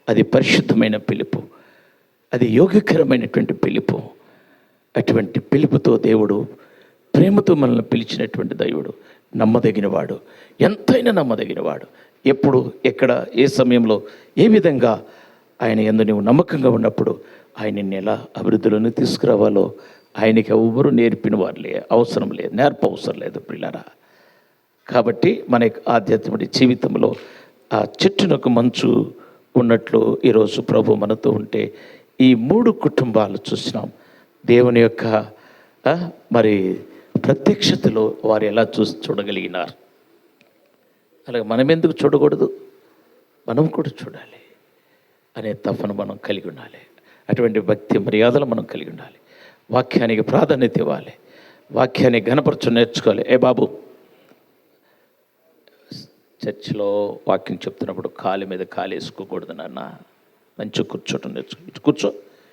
అది పరిశుద్ధమైన పిలుపు, అది యోగ్యకరమైనటువంటి పిలుపు. అటువంటి పిలుపుతో దేవుడు ప్రేమతో మనల్ని పిలిచినటువంటి దైవుడు నమ్మదగినవాడు, ఎంతైనా నమ్మదగినవాడు. ఎప్పుడు ఎక్కడ ఏ సమయంలో ఏ విధంగా ఆయన యందు నువ్వు నమ్మకంగా ఉన్నప్పుడు ఆయనని ఎలా అభివృద్ధిలోనే తీసుకురావాలో ఆయనకి ఎవ్వరూ నేర్పిన వారు అవసరం లేదు, నేర్ప అవసరం లేదు పిల్లరా. కాబట్టి మన ఆధ్యాత్మిక జీవితంలో ఆ చెట్టునకు మంచు ఉన్నట్లు ఈరోజు ప్రభు మనతో ఉంటే ఈ 3 కుటుంబాలు చూసినాం. దేవుని యొక్క మరి ప్రత్యక్షతలో వారు ఎలా చూడగలిగినారు. అలాగే మనం ఎందుకు చూడకూడదు, మనం కూడా చూడాలి అనే తపన మనం కలిగి ఉండాలి. అటువంటి భక్తి మర్యాదలు మనం కలిగి ఉండాలి. వాక్యానికి ప్రాధాన్యత ఇవ్వాలి, వాక్యాన్ని ఘనపరచు నేర్చుకోవాలి. బాబు చర్చిలో వాక్యం చెప్తున్నప్పుడు కాలు మీద కాలు వేసుకోకూడదు నాన్న, మంచిగా కూర్చోటం నేర్చుకో. ఇటు కూర్చో,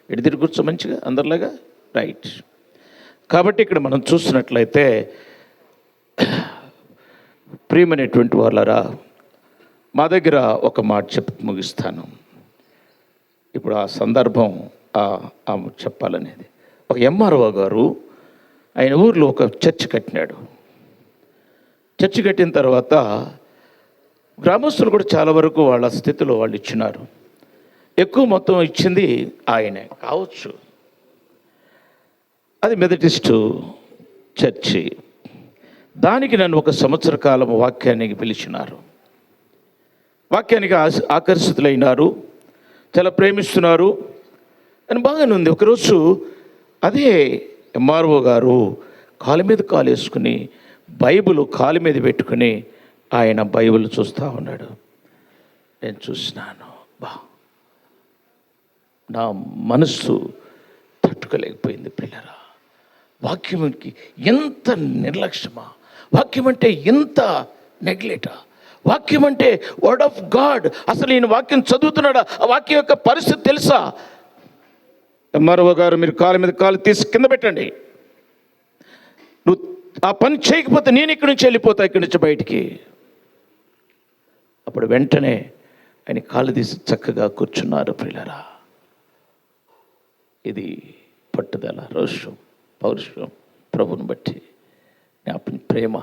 ఇటు తిరిగి కూర్చో మంచిగా అందరిలాగా, రైట్. కాబట్టి ఇక్కడ మనం చూసినట్లయితే ప్రియమైనటువంటి వాళ్ళరా, మా దగ్గర ఒక మాట చెప్పి ముగిస్తాను. ఇప్పుడు ఆ సందర్భం చెప్పాలనేది, ఒక ఎంఆర్ఓ గారు ఆయన ఊర్లో ఒక చర్చ్ కట్టినాడు. చర్చ్ కట్టిన తర్వాత గ్రామస్తులు కూడా చాలా వరకు వాళ్ళ స్థితిలో వాళ్ళు ఇచ్చినారు. ఎక్కువ మొత్తం ఇచ్చింది ఆయనే కావచ్చు. అది మెథడిస్ట్ చర్చి. దానికి నన్ను 1 సంవత్సర కాలం వాక్యానికి పిలిచినారు. వాక్యానికి ఆకర్షితులైనారు, చాలా ప్రేమిస్తున్నారు అని బాగానే ఉంది. ఒకరోజు అదే ఎంఆర్ఓ గారు కాలు మీద కాలు వేసుకుని బైబిల్ కాలు మీద పెట్టుకుని ఆయన బైబిల్ చూస్తూ ఉన్నాడు. నేను చూసినాను, నా మనస్సు తట్టుకోలేకపోయింది. పిల్లరా, వాక్యంకి ఎంత నిర్లక్ష్యమా, వాక్యం అంటే ఎంత నెగ్లెక్టా, వాక్యం అంటే వర్డ్ ఆఫ్ గాడ్. అసలు ఈయన వాక్యం చదువుతున్నాడా? ఆ వాక్యం యొక్క పరిస్థితి తెలుసా? ఎంఆర్ఓ గారు, మీరు కాలు మీద కాలు తీసి కింద పెట్టండి, నువ్వు ఆ పని చేయకపోతే నేను ఇక్కడి నుంచి వెళ్ళిపోతా, ఇక్కడి నుంచి బయటికి. అప్పుడు వెంటనే ఆయన కాలు తీసి చక్కగా కూర్చున్నారు. ప్రియులారా, ఇది పట్టుదల, రోషం, పౌరుషం, ప్రభుని బట్టి ప్రేమ,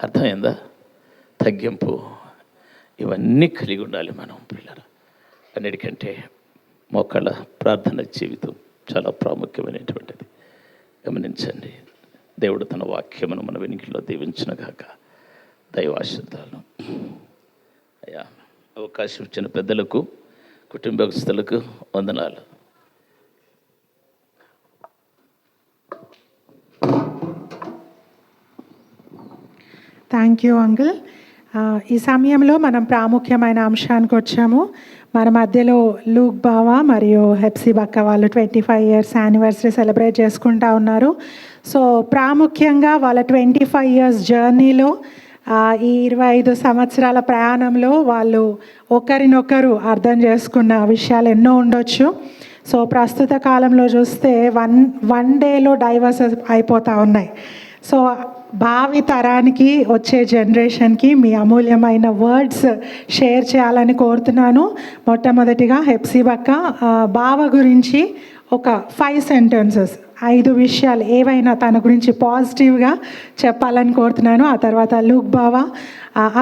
అర్థమైందా? తగ్గింపు, ఇవన్నీ కలిగి ఉండాలి మనం. ప్రియులారా, అన్నిటికంటే మోకాళ్ళ ప్రార్థన జీవితం చాలా ప్రాముఖ్యమైనటువంటిది. గమనించండి. దేవుడు తన వాక్యమును మన వెనుకలో దీవించిన గాక. దైవాశీర్వాదాలు. అయ్యా, అవకాశం ఇచ్చిన పెద్దలకు, కుటుంబస్తులకు వందనాలు. Thank you uncle. ఈ సమయంలో మనం ప్రాముఖ్యమైన అంశానికి వచ్చాము. మన మధ్యలో లూక్ బావ మరియు హెప్సీ బక్క వాళ్ళు 25 years యానివర్సరీ సెలబ్రేట్ చేసుకుంటా ఉన్నారు. సో ప్రాముఖ్యంగా వాళ్ళ 25 years జర్నీలో, ఈ 25 సంవత్సరాల ప్రయాణంలో వాళ్ళు ఒకరినొకరు అర్థం చేసుకున్న విషయాలు ఎన్నో ఉండొచ్చు. సో ప్రస్తుత కాలంలో చూస్తే వన్ డేలో డైవర్స్ అయిపోతూ ఉన్నాయి. సో భావి తరానికి, వచ్చే జనరేషన్కి మీ అమూల్యమైన వర్డ్స్ షేర్ చేయాలని కోరుతున్నాను. మొట్టమొదటిగా హెప్సీ బక్క బావ గురించి ఒక 5 sentences, 5 విషయాలు ఏవైనా తన గురించి పాజిటివ్గా చెప్పాలని కోరుతున్నాను. ఆ తర్వాత లూక్ బావ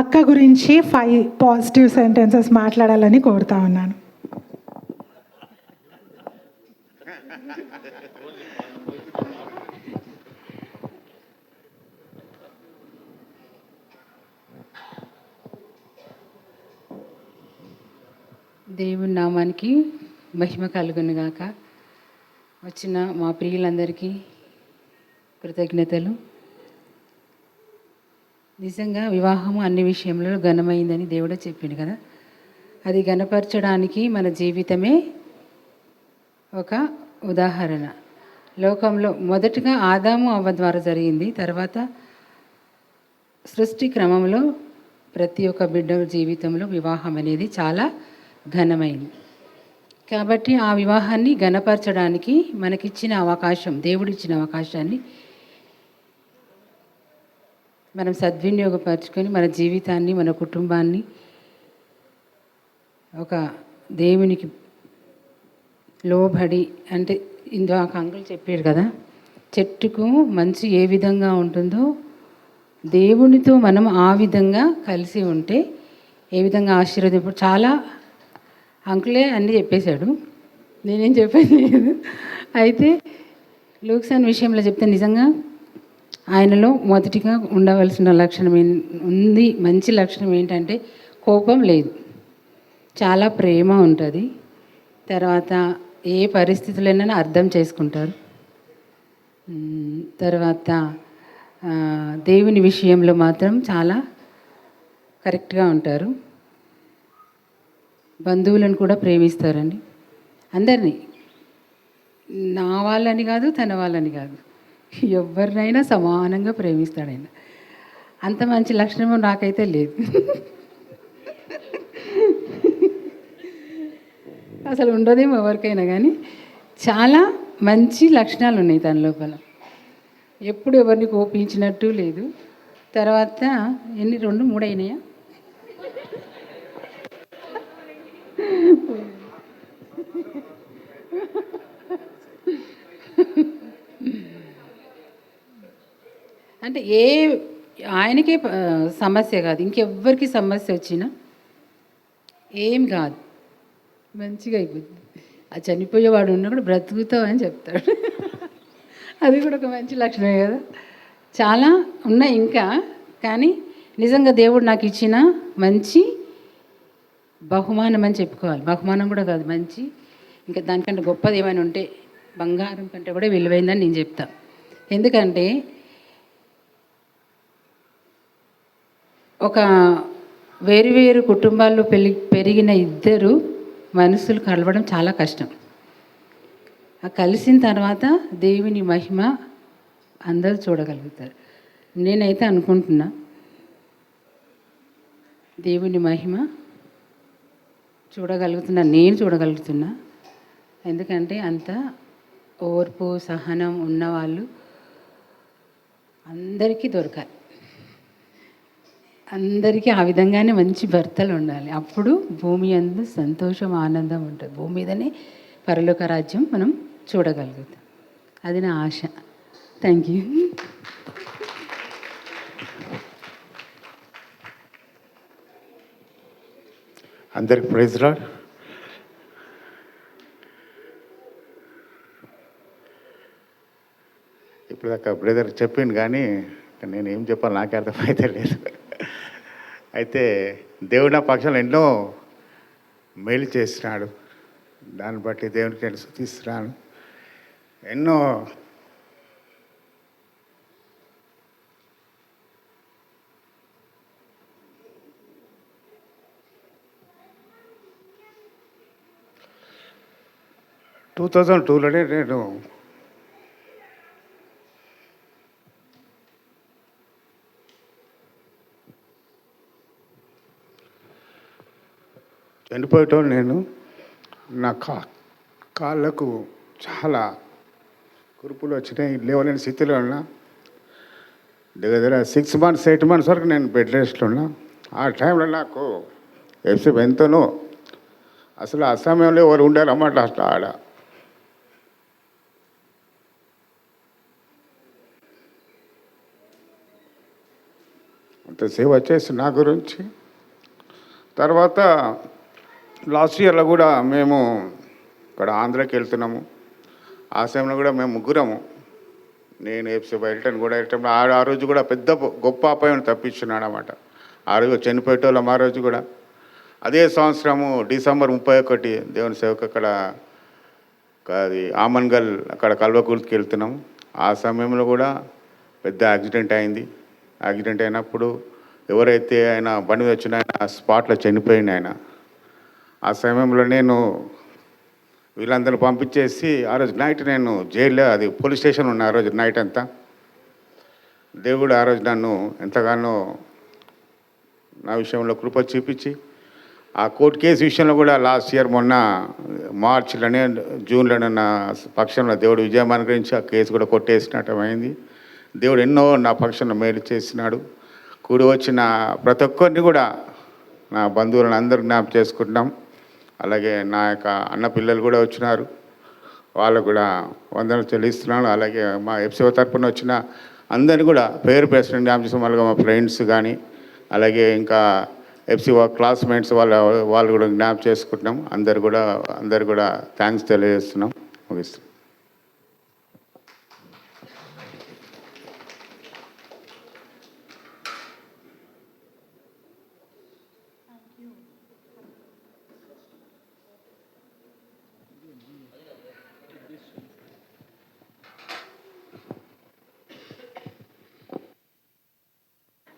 అక్క గురించి 5 positive sentences మాట్లాడాలని కోరుతా ఉన్నాను. దేవుని నామానికి మహిమ కలుగును గాక. వచ్చిన మా ప్రియులందరికీ కృతజ్ఞతలు. నిజంగా వివాహము అన్ని విషయంలో ఘనమైందని దేవుడే చెప్పిండు కదా. అది ఘనపరచడానికి మన జీవితమే ఒక ఉదాహరణ. లోకంలో మొదటగా ఆదాము అవ్వ ద్వారా జరిగింది. తర్వాత సృష్టి క్రమంలో ప్రతి ఒక్క బిడ్డ జీవితంలో వివాహం అనేది చాలా ఘనమైంది. కాబట్టి ఆ వివాహాన్ని ఘనపరచడానికి మనకిచ్చిన అవకాశం, దేవుడిచ్చిన అవకాశాన్ని మనం సద్వినియోగపరచుకొని మన జీవితాన్ని, మన కుటుంబాన్ని ఒక దేవునికి లోబడి, అంటే ఇందాక అంకుల్ చెప్పారు కదా, చెట్టుకు మంచు ఏ విధంగా ఉంటుందో దేవునితో మనం ఆ విధంగా కలిసి ఉంటే ఏ విధంగా ఆశీర్వదింపు. చాలా అంకులే అన్నీ చెప్పేశాడు, నేనేం చెప్పేది లేదు. అయితే లూక్సాన్ విషయంలో చెప్తే నిజంగా ఆయనలో మొదటిగా ఉండవలసిన లక్షణం ఉంది. మంచి లక్షణం ఏంటంటే కోపం లేదు, చాలా ప్రేమ ఉంటుంది. తర్వాత ఏ పరిస్థితులైనా అర్థం చేసుకుంటారు. తర్వాత దేవుని విషయంలో మాత్రం చాలా కరెక్ట్గా ఉంటారు. బంధువులను కూడా ప్రేమిస్తారండి, అందరినీ. నా వాళ్ళని కాదు, తన వాళ్ళని కాదు, ఎవరినైనా సమానంగా ప్రేమిస్తాడు ఆయన. అంత మంచి లక్షణము నాకైతే లేదు. అసలు ఉండదేమో ఎవరికైనా, కానీ చాలా మంచి లక్షణాలు ఉన్నాయి తన లోపల. ఎప్పుడు ఎవరిని కోపించినట్టు లేదు. తర్వాత ఎన్ని 2, 3 అయినాయా? అంటే ఆయనకే సమస్య కాదు, ఇంకెవ్వరికి సమస్య వచ్చినా ఏం కాదు, మంచిగా అయిపోతుంది. ఆ చనిపోయేవాడు ఉన్నా కూడా బ్రతుకుతావు అని చెప్తాడు. అది కూడా ఒక మంచి లక్షణమే కదా. చాలా ఉన్నాయి ఇంకా, కానీ నిజంగా దేవుడు నాకు ఇచ్చిన మంచి బహుమానం అని చెప్పుకోవాలి. బహుమానం కూడా కాదు, మంచి, ఇంకా దానికంటే గొప్పది ఏమైనా ఉంటే బంగారం కంటే కూడా విలువైందని నేను చెప్తాను. ఎందుకంటే ఒక వేరు కుటుంబాల్లో పెరిగిన ఇద్దరు మనుషులు కలవడం చాలా కష్టం. ఆ కలిసిన తర్వాత దేవుని మహిమ అందరూ చూడగలుగుతారు. నేనైతే అనుకుంటున్నా దేవుని మహిమ నేను చూడగలుగుతున్నా. ఎందుకంటే అంత ఓర్పు సహనం ఉన్నవాళ్ళు అందరికీ దొరకాలి. అందరికీ ఆ విధంగానే మంచి భర్తలు ఉండాలి. అప్పుడు భూమి అందు సంతోషం ఆనందం ఉంటుంది. భూమి మీదనే పరలోక రాజ్యం మనం చూడగలుగుతాం. అది నా ఆశ. Thank you. అందరికి ప్రైజ్ లార్డ్. ఇప్పుడు దాకా బ్రదర్ చెప్పింది, కానీ నేను ఏం చెప్పాలి నాకే అర్థమైతే లేదు. అయితే దేవుడు నా పక్షాలు ఎన్నో మేలు చేస్తున్నాడు. దాన్ని బట్టి దేవునికి నేను స్తుతిస్తున్నాను. ఎన్నో టూ 2002లోనే నేను చనిపోయేటోళ్ళు. నేను నా కాళ్ళకు చాలా కురుపులు వచ్చినాయి, లేవలేని స్థితిలో ఉన్నా. దగ్గర 6 months 8 months వరకు నేను బెడ్ రెస్ట్లో ఉన్నా. ఆ టైంలో నాకు ఎఫ్సీ ఎంతనో అసలు ఆ సమయంలో ఎవరు ఉండారన్నమాట. అట్లా ఆడ అంత సేవ చేసి నా గురించి. తర్వాత లాస్ట్ ఇయర్లో కూడా మేము ఇక్కడ ఆంధ్రాకి వెళ్తున్నాము. ఆ సమయంలో కూడా మేము ముగ్గురము, నేను ఎఫ్సీ వెళ్ళటం కూడా వెళ్ళటం. ఆ రోజు కూడా పెద్ద గొప్ప అపాయం తప్పించున్నాడు అన్నమాట. ఆ రోజు చనిపోయేటోళ్ళం. ఆ రోజు కూడా అదే సంవత్సరము December 31 దేవుని సేవకు అక్కడ అది ఆమన్గల్ అక్కడ కల్వకుర్తికి వెళ్తున్నాము. ఆ సమయంలో కూడా పెద్ద యాక్సిడెంట్ అయింది. యాక్సిడెంట్ అయినప్పుడు ఎవరైతే ఆయన బండి మీద వచ్చిన ఆయన స్పాట్లో చనిపోయింది ఆయన. ఆ సమయంలో నేను వీళ్ళందరూ పంపించేసి ఆ రోజు నైట్ నేను జైల్లో, అది పోలీస్ స్టేషన్ ఉన్నా ఆ రోజు నైట్ అంతా. దేవుడు ఆ రోజు నన్ను ఎంతగానో నా విషయంలో కృప చూపించి, ఆ కోర్టు కేసు విషయంలో కూడా లాస్ట్ ఇయర్ మొన్న మార్చిలోనే జూన్లోనే నా పక్షంలో దేవుడు విజయం అనుగ్రహించి ఆ కేసు కూడా కొట్టేసినట్టు అయింది. దేవుడు ఎన్నో నా పక్షంలో మేలు చేసినాడు. కూడి వచ్చిన ప్రతి ఒక్కరిని కూడా నా బంధువులను అందరూ జ్ఞాపకం చేసుకుంటున్నాం. అలాగే నా యొక్క అన్న పిల్లలు కూడా వచ్చినారు, వాళ్ళకు కూడా వందనలు చెల్లిస్తున్నాను. అలాగే మా ఎఫ్సీ తరపున వచ్చిన అందరినీ కూడా పేరు ప్రెసిడెంట్ జ్ఞాపకం చేస్తాం. అలాగే మా ఫ్రెండ్స్ కానీ, అలాగే ఇంకా ఎఫ్సీ క్లాస్మేట్స్ వాళ్ళు కూడా జ్ఞాపకం చేసుకుంటున్నాం. అందరు కూడా థ్యాంక్స్ తెలియజేస్తున్నాం. ముగిస్తున్నాం.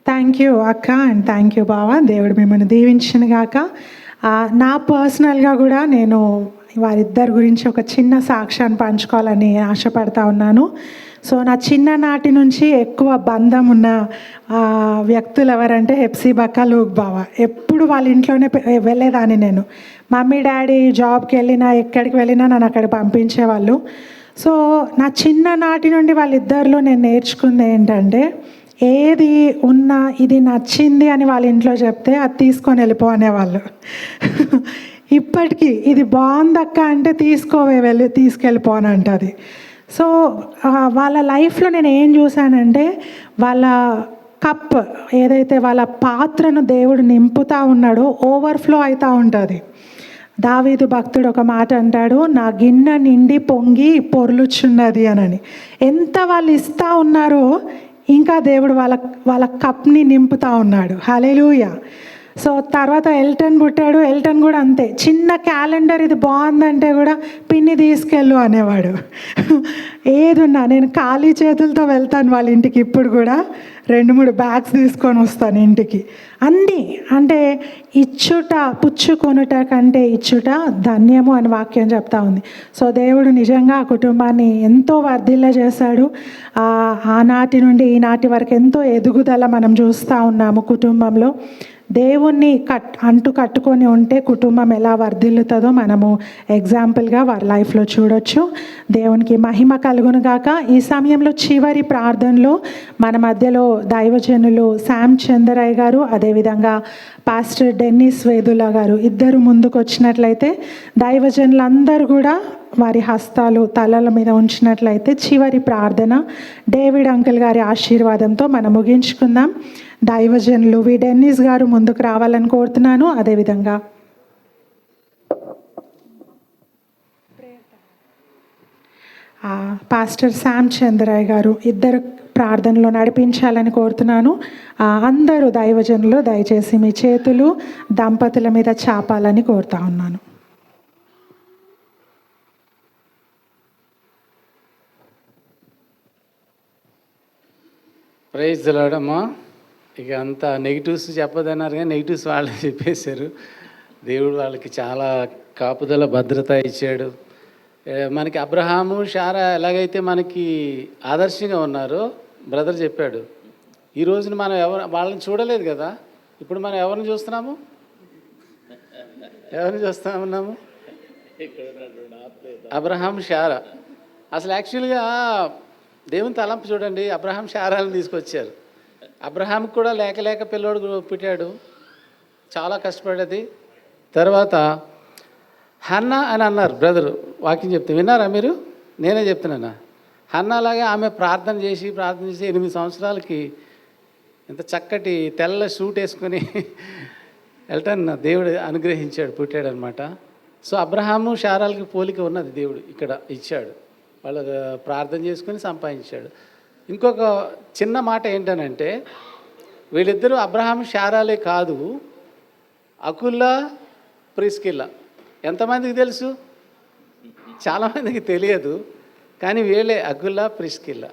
థ్యాంక్ యూ అక్క అండ్ థ్యాంక్ యూ బావ. దేవుడు మిమ్మల్ని దీవించిన గాక. నా పర్సనల్గా కూడా నేను వారిద్దరి గురించి ఒక చిన్న సాక్ష్యాన్ని పంచుకోవాలని ఆశపడతా ఉన్నాను. సో నా చిన్ననాటి నుంచి ఎక్కువ బంధం ఉన్న వ్యక్తులు ఎవరంటే హెప్సిబా, లూక్ బావ. ఎప్పుడు వాళ్ళ ఇంట్లోనే వెళ్ళేదాన్ని నేను. మమ్మీ డాడీ జాబ్కి వెళ్ళినా ఎక్కడికి వెళ్ళినా నన్ను అక్కడ పంపించేవాళ్ళు. సో నా చిన్ననాటి నుండి వాళ్ళిద్దరిలో నేను నేర్చుకుంది ఏంటంటే, ఏది ఉన్నా ఇది నచ్చింది అని వాళ్ళ ఇంట్లో చెప్తే అది తీసుకొని వెళ్ళిపో అనేవాళ్ళు. ఇప్పటికీ ఇది బాగుందక్క అంటే తీసుకోవే తీసుకెళ్ళిపోను అంటది. సో వాళ్ళ లైఫ్లో నేను ఏం చూశానంటే, వాళ్ళ కప్ ఏదైతే వాళ్ళ పాత్రను దేవుడు నింపుతూ ఉన్నాడో ఓవర్ఫ్లో అవుతూ ఉంటుంది. దావీదు భక్తుడు ఒక మాట అంటాడు, నా గిన్నె నిండి పొంగి పొర్లుచున్నది అని. ఎంత వాళ్ళు ఇస్తూ ఉన్నారో ఇంకా దేవుడు వాళ్ళ కప్ని నింపుతూ ఉన్నాడు. హల్లెలూయా. సో తర్వాత ఎల్టన్ పుట్టాడు. ఎల్టన్ కూడా అంతే, చిన్న క్యాలెండర్ ఇది బాగుందంటే కూడా పిన్ని తీసుకెళ్ళు అనేవాడు. ఏదున్నా నేను ఖాళీ చేతులతో వెళ్తాను వాళ్ళ ఇంటికి. ఇప్పుడు కూడా 2-3 బ్యాగ్స్ తీసుకొని వస్తాను ఇంటికి. అన్నీ అంటే ఇచ్చుట పుచ్చుకొనుట కంటే ఇచ్చుట ధన్యము అని వాక్యం చెప్తా ఉంది. సో దేవుడు నిజంగా ఆ కుటుంబాన్ని ఎంతో వర్ధిల్ల చేశాడు. ఆనాటి నుండి ఈనాటి వరకు ఎంతో ఎదుగుదల మనం చూస్తూ ఉన్నాము కుటుంబంలో. దేవుణ్ణి కట్టుకొని ఉంటే కుటుంబం ఎలా వర్ధిల్లుతుందో మనము ఎగ్జాంపుల్గా వారి లైఫ్లో చూడొచ్చు. దేవునికి మహిమ కలుగును గాక. ఈ సమయంలో చివరి ప్రార్థనలో మన మధ్యలో దైవజనులు శామ్ చంద్రయ్య గారు, అదేవిధంగా పాస్టర్ డెన్నిస్ వేదుల గారు ఇద్దరు ముందుకు వచ్చినట్లయితే, దైవజనులందరూ కూడా వారి హస్తాలు తలల మీద ఉంచినట్లయితే చివరి ప్రార్థన డేవిడ్ అంకుల్ గారి ఆశీర్వాదంతో మనం ముగించుకుందాం. దైవజనులు వి డెన్నిస్ గారు ముందుకు రావాలని కోరుతున్నాను. అదేవిధంగా పాస్టర్ శామ్ చంద్రయ్య గారు ఇద్దరు ప్రార్థనలో నడిపించాలని కోరుతున్నాను. అందరూ దైవజనులు దయచేసి మీ చేతులు దంపతుల మీద చాపాలని కోరుతా ఉన్నాను. ప్రైజ్ ది లార్డ్ అమ్మా. ఇక అంతా నెగిటివ్స్ చెప్పదన్నారు కానీ నెగిటివ్స్ వాళ్ళు చెప్పేశారు. దేవుడు వాళ్ళకి చాలా కాపుదల భద్రత ఇచ్చాడు. మనకి అబ్రహాము శారా ఎలాగైతే మనకి ఆదర్శంగా ఉన్నారో బ్రదర్ చెప్పాడు. ఈ రోజున మనం వాళ్ళని చూడలేదు కదా, ఇప్పుడు మనం ఎవరిని చూస్తున్నాము? ఎవరిని చూస్తా ఉన్నాము? అబ్రహాం శారా. అసలు యాక్చువల్గా దేవుని తలంపు చూడండి, అబ్రహాం శారాలను తీసుకొచ్చారు. అబ్రహాంకి కూడా లేక పిల్లోడు పుట్టాడు, చాలా కష్టపడేది. తర్వాత హన్నా అని అన్నారు బ్రదరు, వాక్యం చెప్తే విన్నారా మీరు? నేనే చెప్తున్నానా? హన్నా లాగే ఆమె ప్రార్థన చేసి 8 సంవత్సరాలకి ఎంత చక్కటి తెల్ల సూట్ వేసుకొని ఎల్టన్ దేవుడు అనుగ్రహించాడు, పుట్టాడనమాట. సో అబ్రహాము శారాలకి పోలిక ఉన్నది, దేవుడు ఇక్కడ ఇచ్చాడు. వాళ్ళు ప్రార్థన చేసుకొని సంపాదించాడు. ఇంకొక చిన్న మాట ఏంటనంటే, వీళ్ళిద్దరూ అబ్రహాం శారాలే కాదు, అకుల్లా ప్రిస్కిల్లా. ఎంతమందికి తెలుసు? చాలామందికి తెలియదు, కానీ వీళ్ళే అకుల్లా ప్రిస్కిల్లా.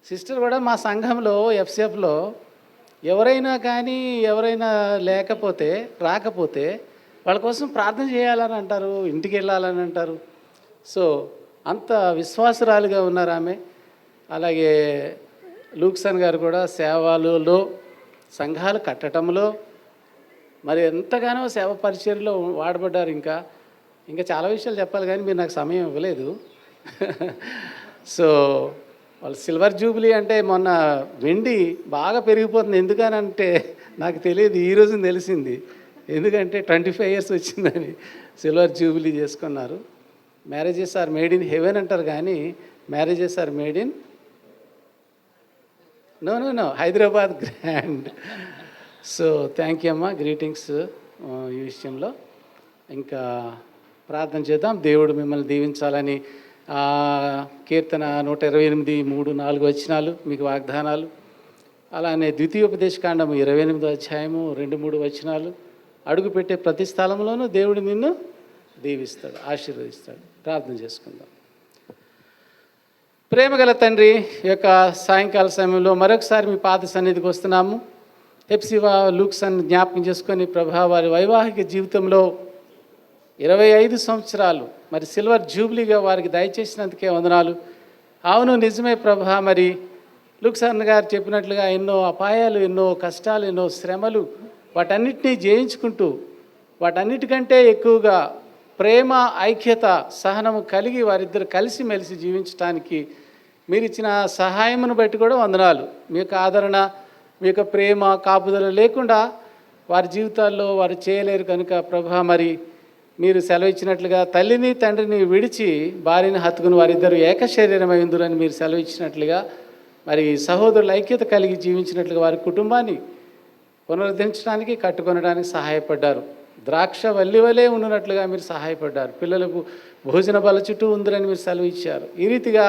సిస్టర్ కూడా మా సంఘంలో ఎఫ్సిఎఫ్లో ఎవరైనా రాకపోతే వాళ్ళ కోసం ప్రార్థన చేయాలని అంటారు, ఇంటికి వెళ్ళాలని అంటారు. సో అంత విశ్వాసరాలుగా ఉన్నారు ఆమె. అలాగే లూక్సన్ గారు కూడా సేవలలో, సంఘాలు కట్టడంలో మరి ఎంతగానో సేవ పరిచర్యలో వాడబడ్డారు. ఇంకా చాలా విషయాలు చెప్పాలి కానీ మీరు నాకు సమయం ఇవ్వలేదు. సో వాళ్ళు సిల్వర్ జూబిలీ అంటే మొన్న వెండి బాగా పెరిగిపోతుంది. ఎందుకనంటే నాకు తెలియదు, ఈరోజు తెలిసింది. ఎందుకంటే 25 years వచ్చిందని సిల్వర్ జూబిలీ చేసుకున్నారు. Marriages are made in heaven అంటారు, కానీ marriages are made in no Hyderabad grand. So thank you అమ్మా, గ్రీటింగ్స్ ఈ విషయంలో. ఇంకా ప్రార్థన చేద్దాం. దేవుడు మిమ్మల్ని దీవించాలని కీర్తన 128 3, 4 వచనాలు మీకు వాగ్దానాలు. అలానే ద్వితీయోపదేశకాండము 28వ అధ్యాయము 2, 3 వచనాలు. అడుగు పెట్టే ప్రతి స్థలంలోనూ దేవుడు నిన్ను దీవిస్తాడు, ఆశీర్వదిస్తాడు. ప్రార్థన చేసుకుందాం. ప్రేమగల తండ్రి, ఈ యొక్క సాయంకాల సమయంలో మరొకసారి మీ పాద సన్నిధికి వస్తున్నాము. హెప్సిబా లూక్సన్ జ్ఞాపకం చేసుకొని ప్రభా, వారి వైవాహిక జీవితంలో 25 సంవత్సరాలు మరి సిల్వర్ జూబ్లీగా వారికి దయచేసినందుకే వందనాలు. అవును, నిజమే ప్రభా. మరి లుక్సన్ గారు చెప్పినట్లుగా ఎన్నో అపాయాలు, ఎన్నో కష్టాలు, ఎన్నో శ్రమలు, వాటన్నిటినీ జయించుకుంటూ వాటన్నిటికంటే ఎక్కువగా ప్రేమ, ఐక్యత, సహనము కలిగి వారిద్దరు కలిసిమెలిసి జీవించడానికి మీరు ఇచ్చిన సహాయమును బట్టి కూడా వందనాలు. మీ యొక్క ఆదరణ, మీ యొక్క ప్రేమ, కాపుదల లేకుండా వారి జీవితాల్లో వారు చేయలేరు కనుక ప్రభా, మరి మీరు సెలవిచ్చినట్లుగా తల్లిని తండ్రిని విడిచి భార్యని హత్తుకుని వారిద్దరూ ఏక శరీరమై ఉందురని మీరు సెలవిచ్చినట్లుగా మరి సహోదరుల ఐక్యత కలిగి జీవించినట్లుగా వారి కుటుంబాన్ని పునరుద్ధరించడానికి, కట్టుకొనడానికి సహాయపడ్డారు. ద్రాక్ష వల్లి వలె ఉన్నట్లుగా మీరు సహాయపడ్డారు. పిల్లలకు భోజన బల చుట్టూ ఉందని మీరు సెలవిచ్చారు. ఈ రీతిగా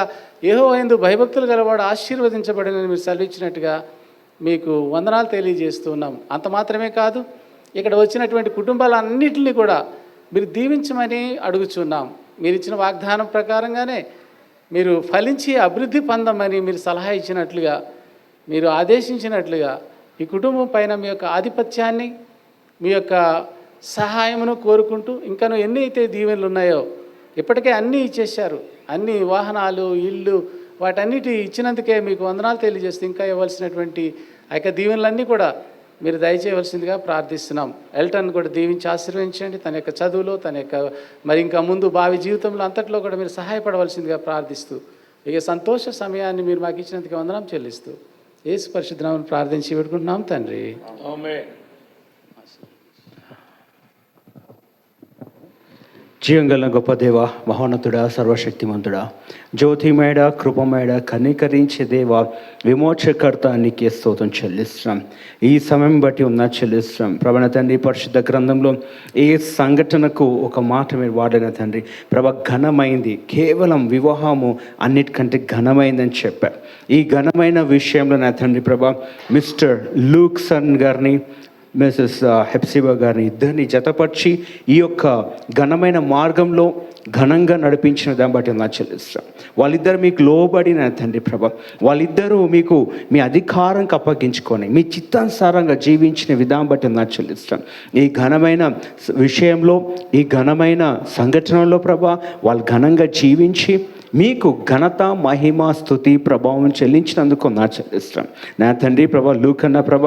యెహోవాయందు భయభక్తులు గలవాడు ఆశీర్వదించబడినని మీరు సెలవిచ్చినట్టుగా మీకు వందనాలు తెలియజేస్తున్నాం. అంత మాత్రమే కాదు, ఇక్కడ వచ్చినటువంటి కుటుంబాలన్నింటినీ కూడా మీరు దీవించమని అడుగుచున్నాం. మీరు ఇచ్చిన వాగ్దానం ప్రకారంగానే మీరు ఫలించి అభివృద్ధి పొందమని మీరు సలహా ఇచ్చినట్లుగా, మీరు ఆదేశించినట్లుగా ఈ కుటుంబం పైన మీ యొక్క ఆధిపత్యాన్ని, మీ యొక్క సహాయమును కోరుకుంటూ ఇంకను ఎన్ని అయితే దీవెనలు ఉన్నాయో ఇప్పటికే అన్నీ ఇచ్చేశారు. అన్ని వాహనాలు, ఇల్లు, వాటన్నిటి ఇచ్చినందుకే మీకు వందనాలు తెలియజేస్తూ ఇంకా ఇవ్వాల్సినటువంటి ఆ యొక్క దీవెనలన్నీ కూడా మీరు దయచేయవలసిందిగా ప్రార్థిస్తున్నాం. ఎల్టన్ కూడా దీవించి ఆశీర్వదించండి. తన యొక్క చదువులో, తన యొక్క మరి ఇంకా ముందు భావి జీవితంలో అంతట్లో కూడా మీరు సహాయపడవలసిందిగా ప్రార్థిస్తూ ఇక సంతోష సమయాన్ని మీరు మాకు ఇచ్చినందుకు వందనం చెల్లిస్తూ యేసు పరిశుద్ధ నామమున ప్రార్థించి పెట్టుకుంటున్నాం తండ్రి. ఆమేన్. జీవంగల గొప్ప దేవ, మహోన్నతుడా, సర్వశక్తిమంతుడా, జ్యోతిమేడ, కృపమేడ, కనికరించే దేవ, విమోచకర్త నీకే స్తోత్రం చెల్లిస్తున్నాం. ఈ సమయం బట్టి ఉన్న చెల్లిస్తున్నాం. ప్రభన తండ్రి, పరిశుద్ధ గ్రంథంలో ఏ సంఘటనకు ఒక మాట మీరు వాడిన తండ్రి ప్రభ ఘనమైంది, కేవలం వివాహము అన్నిటికంటే ఘనమైందని చెప్పారు. ఈ ఘనమైన విషయంలో నా తండ్రి ప్రభ మిస్టర్ లూక్సన్ గారిని, మిసెస్ హెప్సిబా గారిని ఇద్దరిని జతపరిచి ఈ యొక్క ఘనమైన మార్గంలో ఘనంగా నడిపించిన దాన్ని బట్టి నా చెల్లిస్తాం. వాళ్ళిద్దరు మీకు లోబడిన తండ్రి ప్రభ, వాళ్ళిద్దరూ మీకు మీ అధికారంకి అప్పగించుకొని మీ చిత్తానుసారంగా జీవించిన విధానం బట్టి నా చెల్లిస్తాం. ఈ ఘనమైన విషయంలో, ఈ ఘనమైన సంఘటనలో ప్రభ వాళ్ళు ఘనంగా జీవించి మీకు ఘనత, మహిమ, స్తుతి, ప్రభావం చెల్లించినందుకు నా చెల్లిస్తాం. నా తండ్రి ప్రభ లూకన్న ప్రభ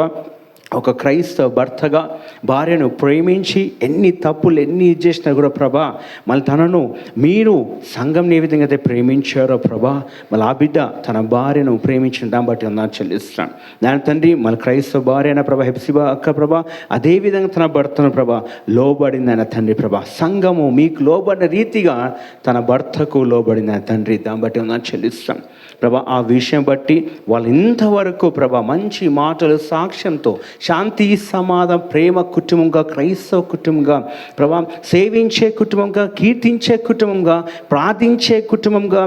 ఒక క్రైస్తవ భర్తగా భార్యను ప్రేమించి ఎన్ని తప్పులు ఎన్ని చేసినా కూడా ప్రభా మళ్ళీ తనను మీరు సంఘం ఏ విధంగా అయితే ప్రేమించారో ప్రభా మళ్ళీ ఆ బిడ్డ తన భార్యను ప్రేమించిన దాన్ని బట్టి నా చెల్లిస్తాను. నా తండ్రి మళ్ళీ క్రైస్తవ భార్య అయిన ప్రభా హెప్సిబా అక్క ప్రభా అదేవిధంగా తన భర్తను ప్రభా లోబడిందైన తండ్రి ప్రభా సంఘము మీకు లోబడిన రీతిగా తన భర్తకు లోబడిన తండ్రి దాన్ని బట్టి నా చెల్లిస్తాను ప్రభా. ఆ విషయం బట్టి వాళ్ళు ఇంతవరకు ప్రభా మంచి మాటలు సాక్ష్యంతో శాంతి, సమాధానం, ప్రేమ కుటుంబంగా, క్రైస్తవ కుటుంబంగా ప్రభా సేవించే కుటుంబంగా, కీర్తించే కుటుంబంగా, ప్రార్థించే కుటుంబంగా,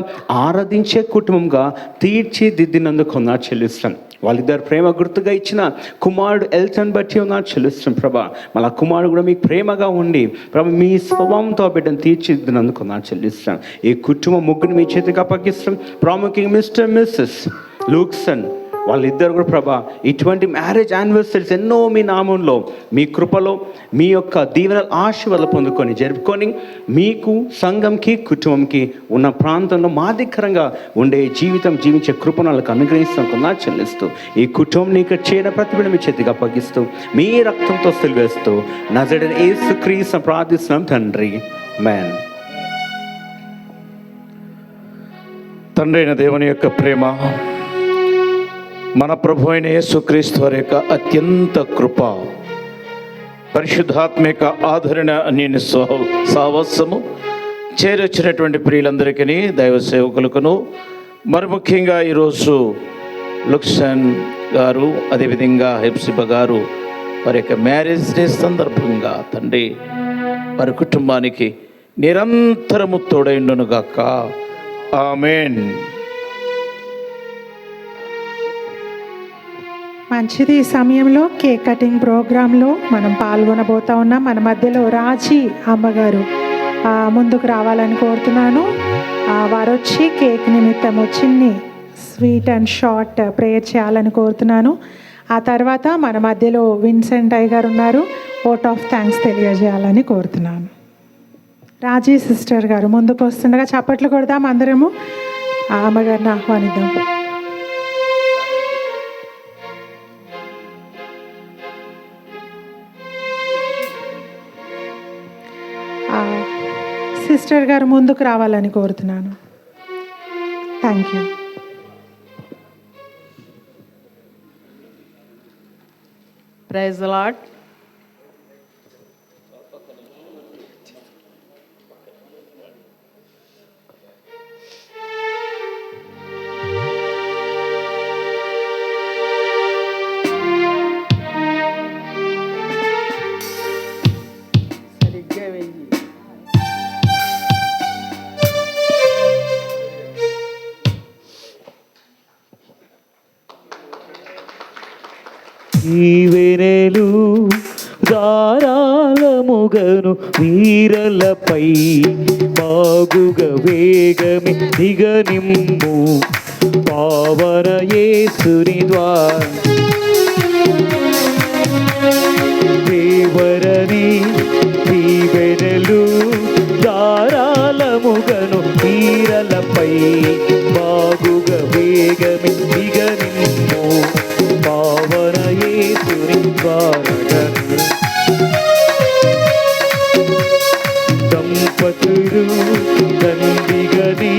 ఆరాధించే కుటుంబంగా తీర్చిదిద్దినందుకు నా చెల్లిస్తాను. వాళ్ళిద్దరు ప్రేమ గుర్తుగా ఇచ్చిన కుమారుడు ఎల్టన్ బట్టి నా చెల్లిస్తాం ప్రభా. మళ్ళీ కుమారుడు కూడా మీకు ప్రేమగా ఉండి ప్రభా మీ స్వభావంతో బిడ్డను తీర్చిదిద్దినందుకు నా చెల్లిస్తాను. ఈ కుటుంబం ముగ్గురు మీ చేతికి అప్పగిస్తాం. ప్రాముఖ్యంగా మిస్టర్ మిస్సెస్ లూక్సన్ వాళ్ళిద్దరు కూడా ప్రభా ఇటువంటి మ్యారేజ్ యానివర్సరీస్ ఎన్నో మీ నామంలో, మీ కృపలో, మీ యొక్క దీవెన ఆశీర్వాదాలు పొందుకొని జరుపుకొని మీకు సంఘంకి కుటుంబంకి ఉన్న ప్రాంతంలో మాదికరంగా ఉండే జీవితం జీవించే కృపను వాళ్ళకి అనుగ్రహిస్తాం నా చెల్లిస్తూ ఈ కుటుంబం నీకు చేరిన ప్రతిభను మీ చేతికి అప్పగిస్తూ మీ రక్తంతో సిలువేస్తూ నజరేయుడైన యేసుక్రీస్తును ప్రార్థిస్తున్నాం తండ్రి. ఆమేన్. తండ్రి అయిన దేవుని యొక్క ప్రేమ, మన ప్రభు అయిన యేసుక్రీస్తు వారి యొక్క అత్యంత కృప, పరిశుద్ధాత్మిక ఆదరణ, నేను సావస్సము చేరొచ్చినటువంటి ప్రియులందరికీ, దైవ సేవకులకును, మరి ముఖ్యంగా ఈరోజు లుక్సన్ గారు అదేవిధంగా హెప్సిబా గారు వారి యొక్క మ్యారేజ్ డే సందర్భంగా తండ్రి వారి కుటుంబానికి నిరంతరము తోడైండునుగాక. ఆమేన్. మంచిది. ఈ సమయంలో కేక్ కటింగ్ ప్రోగ్రాంలో మనం పాల్గొనబోతా ఉన్నాం. మన మధ్యలో రాజీ అమ్మగారు ముందుకు రావాలని కోరుతున్నాను. వారు వచ్చి కేక్ నిమిత్తము చిన్ని స్వీట్ అండ్ షార్ట్ ప్రేయర్ చేయాలని కోరుతున్నాను. ఆ తర్వాత మన మధ్యలో విన్సెంట్ అయ్య గారు ఉన్నారు, ఓట్ ఆఫ్ థ్యాంక్స్ తెలియజేయాలని కోరుతున్నాను. రాజీ సిస్టర్ గారు ముందుకు వస్తుండగా చప్పట్లు కొడదాం అందరము. ఆ అమ్మగారిని ఆహ్వానిద్దాం. సిస్టర్ గారు ముందుకు రావాలని కోరుతున్నాను. Thank you. Praise the Lord. సరిగ్గా వెయ్యి. ఈవెనెలు ధారాళముగను వీరలపై బాగుగ వేగమి దిగనిమ్ము పావన యేసుని ద్వారా దేవరని ఈవెనెలు ధారాళముగను వీరలపై బాగుగ వేగమి దిగనిమ్ము పావన యేసుని ద్వారగను దంపతులు దండిగని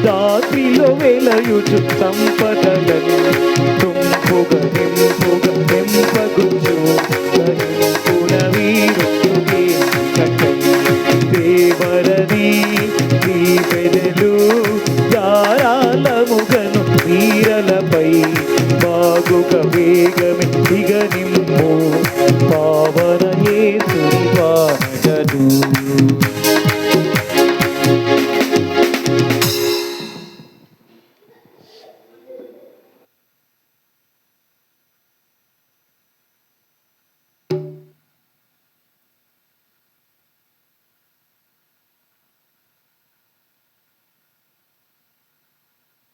దాత్రిలో వెలయుచు సంపదలని తుంపుగ నింపుగ నింపగుచు నింపున వీరుచుగే కట్టై దేవరని ఈ వెదలు ధారాళముగను వీరలపై బాగుగ వేగమి దిగనిమ్ము పావన యేసుని వానగను.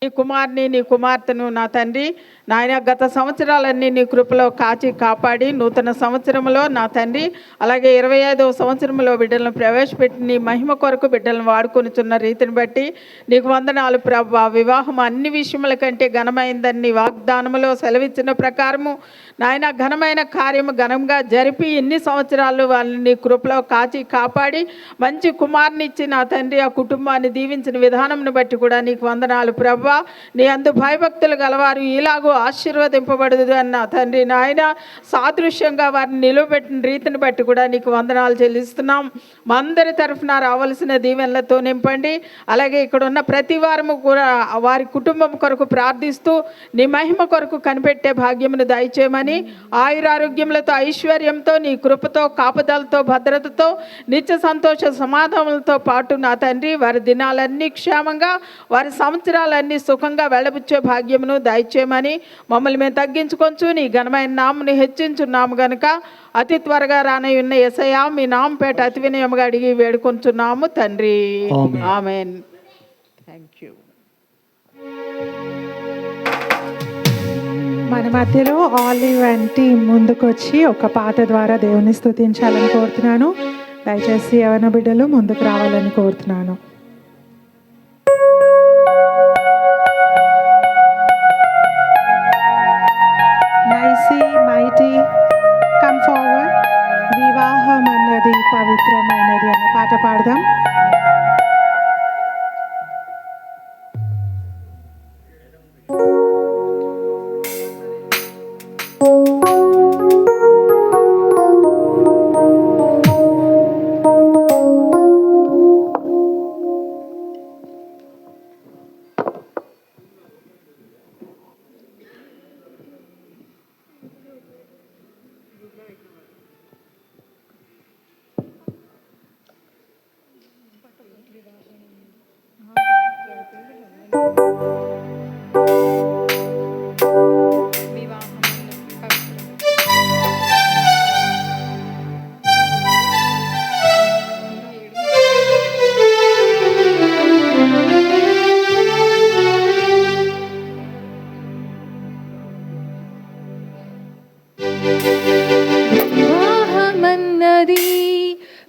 నీ కుమార్ని నీ కుమార్తెను నా తండ్రి నాయన గత సంవత్సరాలన్నీ నీ కృపలో కాచి కాపాడి నూతన సంవత్సరంలో నా తండ్రి అలాగే 25వ సంవత్సరంలో బిడ్డలను ప్రవేశపెట్టి నీ మహిమ కొరకు బిడ్డలను వాడుకొనిచున్న రీతిని బట్టి నీకు వందనాలు ప్రభువా. వివాహం అన్ని విషయముల కంటే ఘనమైందని నీ వాగ్దానములో సెలవిచ్చిన ప్రకారము నాయన ఘనమైన కార్యము ఘనంగా జరిపి ఎన్ని సంవత్సరాలు వాళ్ళని నీ కృపలో కాచి కాపాడి మంచి కుమార్ని ఇచ్చి నా తండ్రి ఆ కుటుంబాన్ని దీవించిన విధానంను బట్టి కూడా నీకు వందనాలు ప్రభువా. నీ అందు భయభక్తులు గలవారు ఇలాగూ ఆశీర్వదింపబడదు అన్న తండ్రి నాయన సాదృశ్యంగా వారిని నిలువబెట్టిన రీతిని బట్టి కూడా నీకు వందనాలు చెల్లిస్తున్నాం. మా అందరి తరఫున రావాల్సిన దీవెనలతో నింపండి. అలాగే ఇక్కడ ఉన్న ప్రతి వారము కూడా వారి కుటుంబం కొరకు ప్రార్థిస్తూ నీ మహిమ కొరకు కనిపెట్టే భాగ్యమును దయచేయమని ఆయురారోగ్యములతో ఐశ్వర్యంతో నీ కృపతో కాపుదలతో భద్రతతో నిత్య సంతోష సమాధానాలతో పాటు నా తండ్రి వారి దినాలన్నీ క్షేమంగా వారి సంవత్సరాలన్నీ సుఖంగా వెళ్ళబుచ్చే భాగ్యమును దయచేయమని మమ్మల్ని మేము తగ్గించుకొంచు నీ ఘనమైన నాముని హెచ్చించున్నాము గనుక అతి త్వరగా రానయ్యున్న యేసయ్యా మీ నామపేట అతి వినయముగా అడిగి వేడుకొంచున్నాము తండ్రి. ఆమేన్. Thank you. మన మధ్యలో ఆలివ్ అండ్ టీమ్ ముందుకొచ్చి ఒక పాట ద్వారా దేవుని స్తుతించాలని కోరుతున్నాను. దయచేసి యవన బిడ్డలు ముందుకు రావాలని కోరుతున్నాను. నైసీ మైటీ కమ్ ఫార్వర్డ్. వివాహం అన్నది పవిత్రమైనది అనే పాట పాడదాం.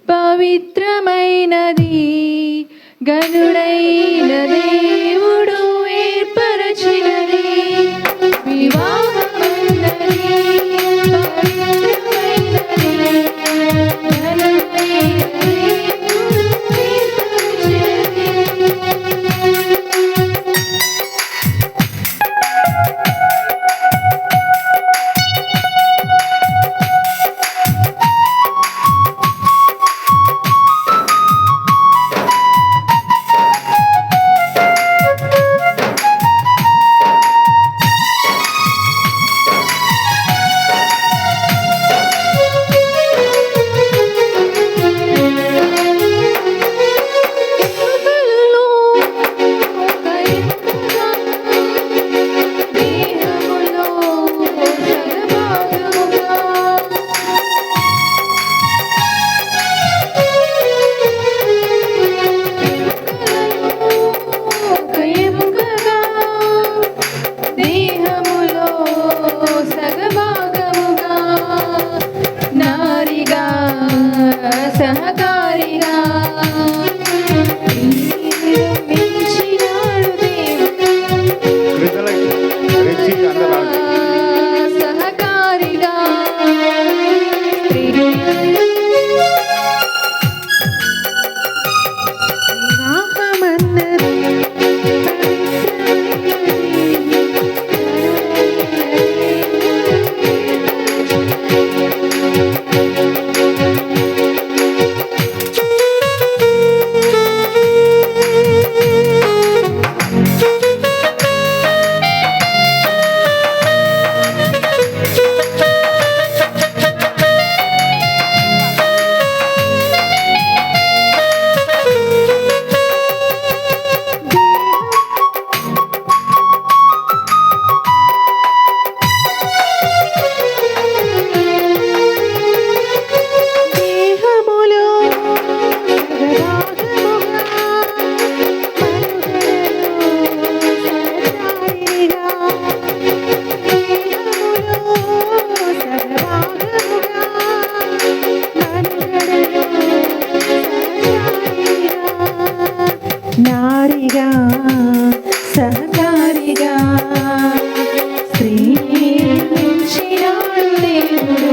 పవిత్రమైనది గనుడైన దేవుడు ఏర్పరచినది వివాహమన్నది పవిత్రమైనది గనుడైన దేవుడు ఏర్పరచినది. సహకారిగా మించినాడు దేవుడు సహకారిగా వివాహమన్నది దేహములో సగభాగముగా మనుగడలో సహచారిగా నారిగా సహకారిగా స్త్రీని మించినాడు దేవుడు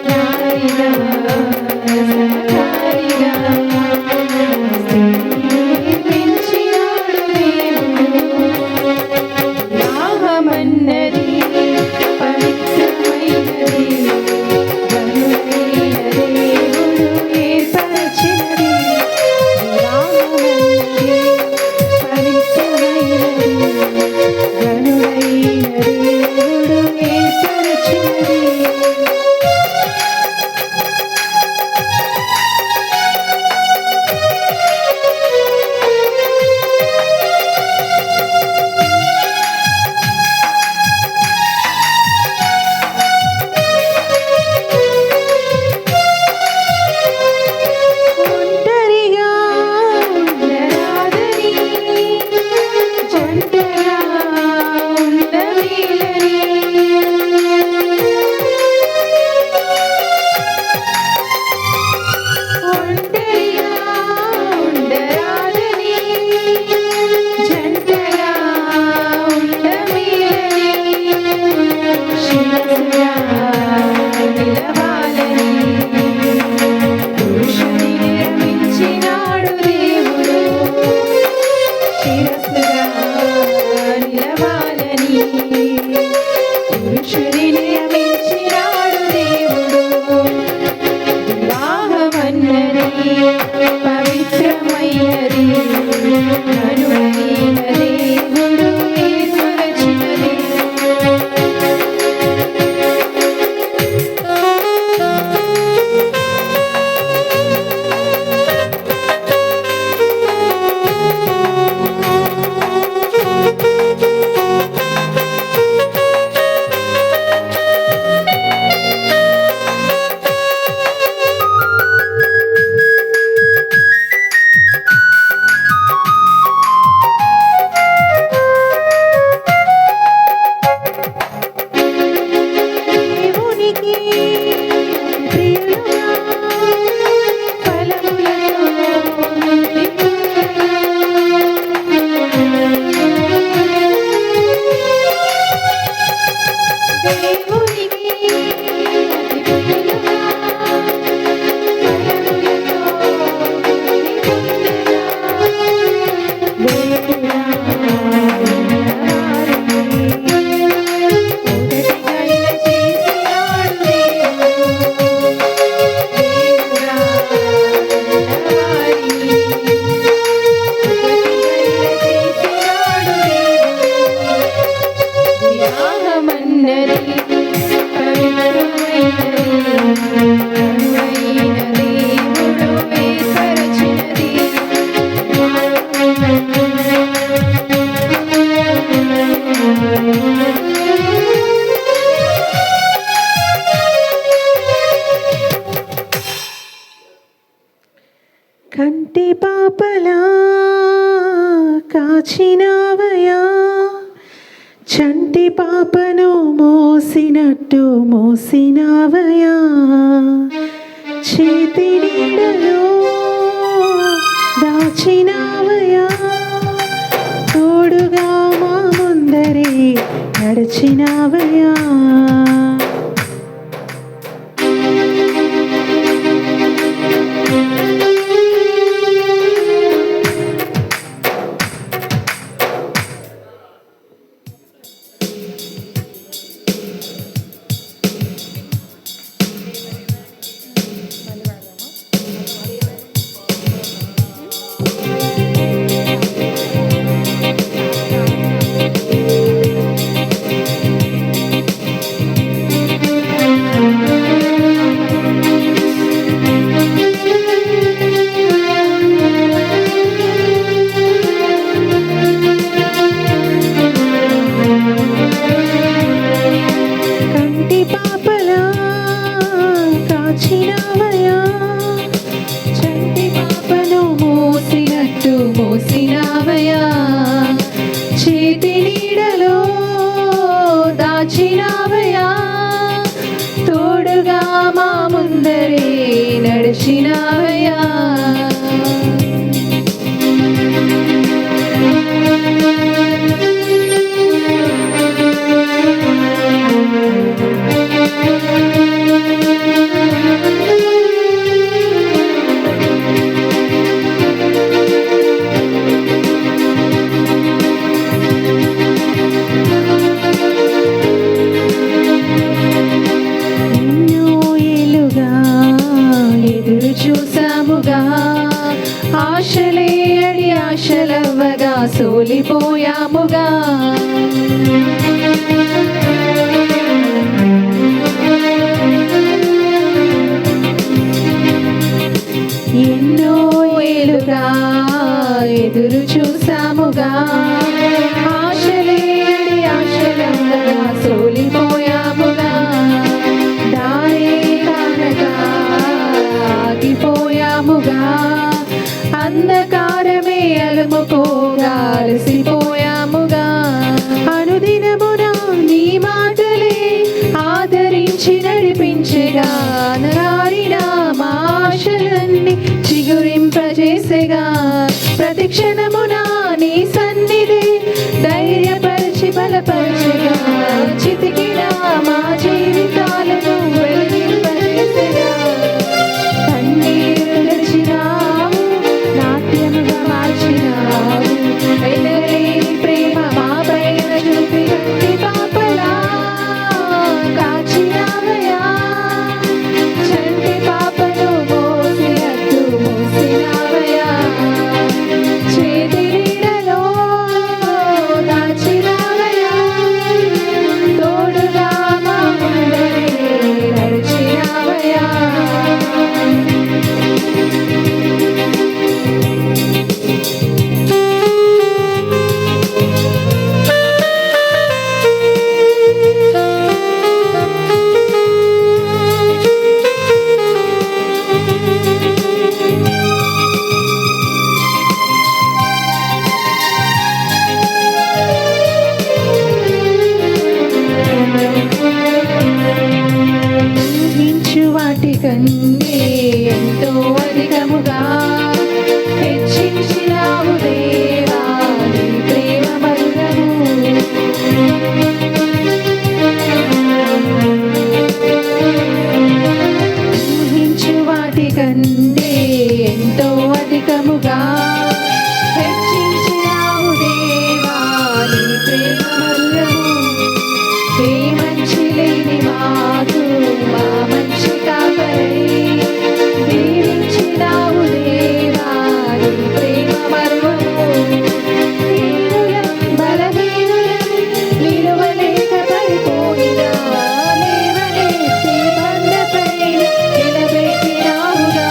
నారిగా సహకారిగా స్త్రీని మించినాడు దేవుడు వివాహమన్నది పవిత్రమైనది గనుడైన దేవుడు ఏర్పరచినది వివాహమన్నది పవిత్రమైనది గనుడైన దేవుడు ఏర్పరచినది కంటి పాపలా కాచినావయా, చంటి పాపను మోసినట్టు మోసినావయా, చేతి నీడలో దాచినావయా, తోడుగా మా ముందరే నడిచినావయా. కంటి పాపలా కాచినావయా, చంటి పాపను మోసినట్టు మోసినావయా, చేతి నీడలో దాచినావయా, తోడుగా మా ముందరే నడిచినావయా. ఎన్నో ఏళ్ళుగా ఎదురు చూసాముగా, ఆశలే అడి ఆశలవ్వగా సోలిపోయాముగా. ఎన్నో ఏళ్ళుగా ఎదురు చూసాముగా, ఆశలే అడి ఆశలవ్వగా సోలిపోయాముగా. దారే కానగా ఆగిపోయాముగా, అంధకారమే అలుముకోగా అలసిపోయాముగా. అనుదినమున నీ మాటలే ఆదరించి నడిపించగా, నరారిన మా ఆశలన్నీ చిగురింపజేసేగా. ప్రతి క్షణమున నీ సన్నిధి ధైర్యపరిచి బలపరచగా, చితికిన మా జీవితాలను వెలిగింపజేసేగా. కన్నీరు తుడిచినావు, నాట్యముగా మార్చినావు, ఎనలేని ప్రేమ మా పైన చూపి కంటి పాపలా కాచినావయా, చంటి పాపను మోసినట్టు మోసినావయా, చేతి నీడలో దాచినావయా, తోడుగా మా ముందరే నడిచినావయా. ఊహించు వాటికన్నే ఎంతో అధికముగా హెచ్చించినావు దేవా నీ ప్రేమ మధురము. ఊహించు వాటికన్నే ఎంతో అధికముగా హెచ్చించినావు దేవా నీ ప్రేమ మధురము. ఏ మంచి లేని మాకు మా మంచి కాపరై దీవించినావు దేవా నీ ప్రేమ మరువము. హీనులం బలహీనులం నిలువలేక పడిపోయినా, లేవనెత్తి బండపైన నిలబెట్టినావుగా.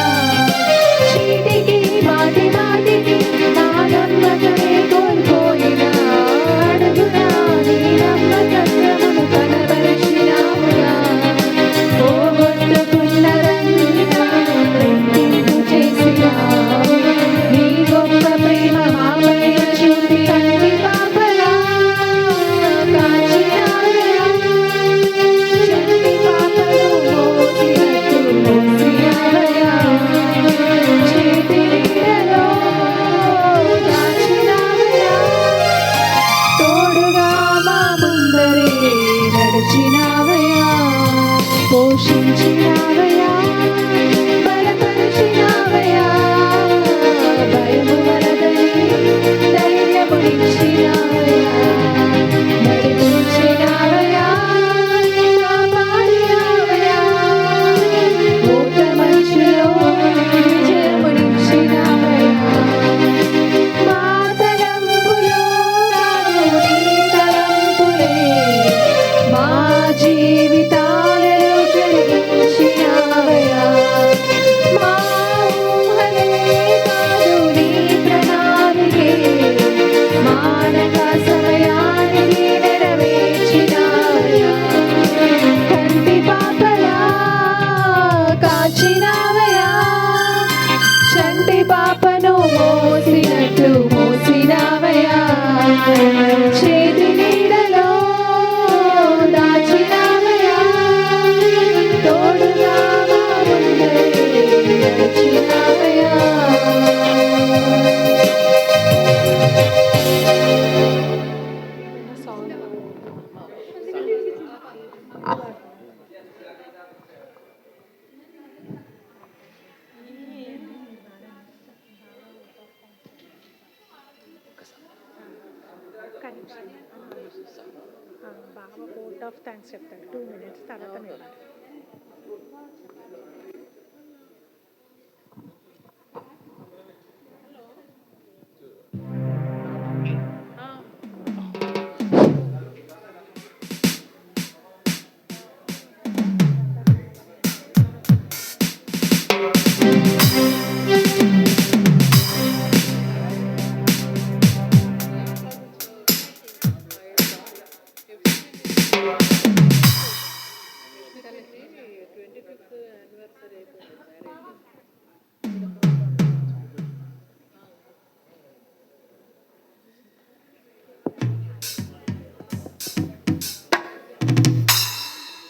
దాచినావయా చంటి పాపను మోసినట్టు మోసినావయా చేతి నీడలో దాచినావయా తోడుగా నడిచినావయా బాబా కోట్ ఆఫ్ థ్యాంక్స్ చెప్తాడు 2 minutes తర్వాత మీరు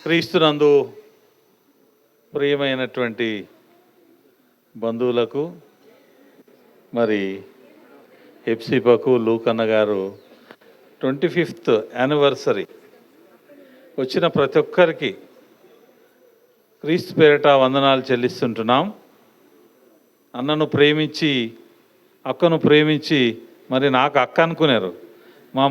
క్రీస్తునందు ప్రియమైనటువంటి బంధువులకు మరి హెప్సిబాకు లూకన్న గారు 25th యానివర్సరీ వచ్చిన ప్రతి ఒక్కరికి క్రీస్తు పేరిట వందనాలు చెల్లిస్తుంటున్నాం. అన్నను ప్రేమించి అక్కను ప్రేమించి మరి నాకు అక్క అనుకున్నారు. మా